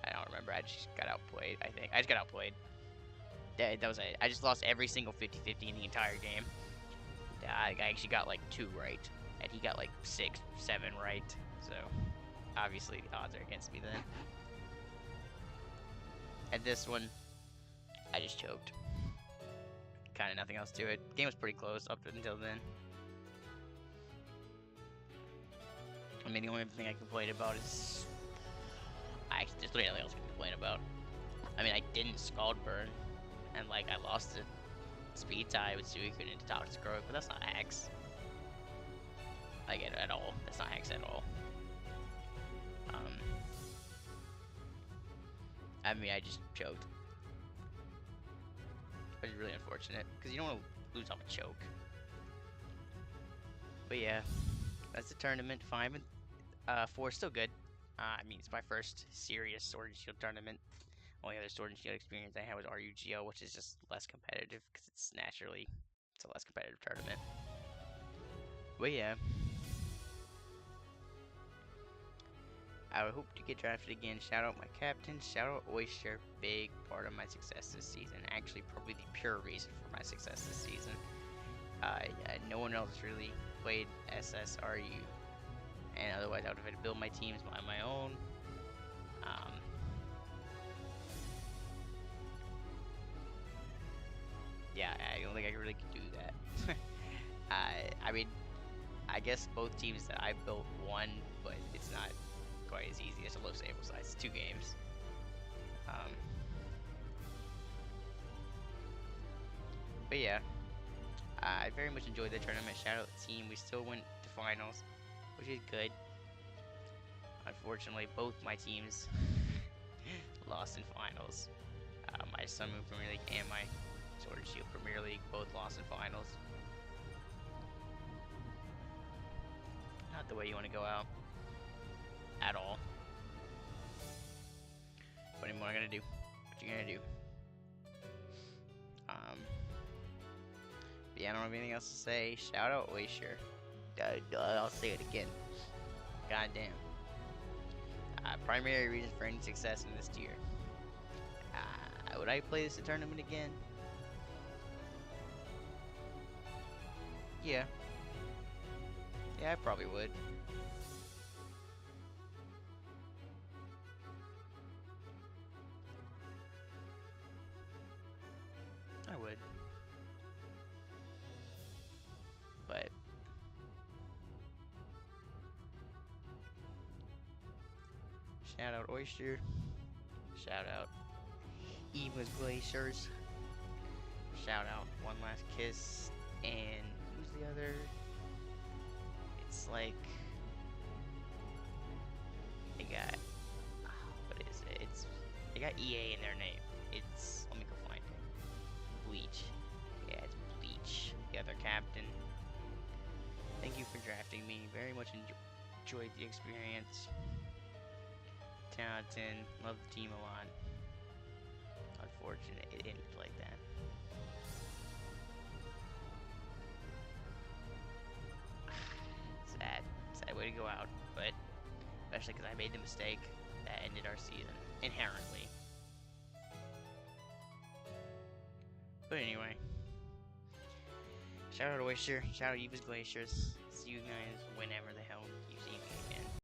I don't remember. I just got outplayed. I think I just got outplayed. That was it. I just lost every single 50-50 in the entire game. I actually got like 2 right, and he got like 6, 7 right. So obviously the odds are against me then. And this one, I just choked. Kind of nothing else to it. Game was pretty close up until then. I mean, the only thing I complain about is, there's literally nothing else I can complain about. I mean, I didn't Scald Burn, and like I lost the speed tie with Suicune into Toxic Growth, but that's not hacks. Like at all. That's not hacks at all. I mean, I just choked. Which is really unfortunate, because you don't want to lose off a choke. But yeah, that's the tournament. 5-4 is still good. I mean, it's my first serious Sword and Shield tournament. Only other Sword and Shield experience I had was RUGL, which is just less competitive, because it's a less competitive tournament. But yeah, I would hope to get drafted again. Shout out my captain. Shout out Oyster. Big part of my success this season. Actually, probably the pure reason for my success this season. No one else really played SSRU, and otherwise I would have had to build my teams by my own. Yeah, I don't think I really could do that. I mean, I guess both teams that I built won, but it's not quite as easy. It's a low sample size. It's 2 games. But yeah, I very much enjoyed the tournament. Shout out the team. We still went to finals, which is good. Unfortunately, both my teams lost in finals. My Sun Moon Premier League and my Sword and Shield Premier League both lost in finals. Not the way you want to go out at all. What am I gonna do? What you gonna do? But yeah, I don't have anything else to say. Shout out Oyster. I'll say it again. Goddamn. Primary reason for any success in this tier. Would I play this tournament again? Yeah. Yeah, I probably would. I would. But shout out Oyster. Shout out Eva Glaciares. Shout out One Last Kiss. And who's the other? It's like they got what is it? They got EA in their name. It's let me go find it. Bleach. Yeah, it's Bleach. The other captain. Thank you for drafting me. Very much enjoyed the experience. 10 out of 10. Love the team a lot. Unfortunate it ended like that. Sad way to go out, but especially because I made the mistake that ended our season inherently. But anyway, shout out Oyster, shout out Eva's Glaciers. See you guys whenever the hell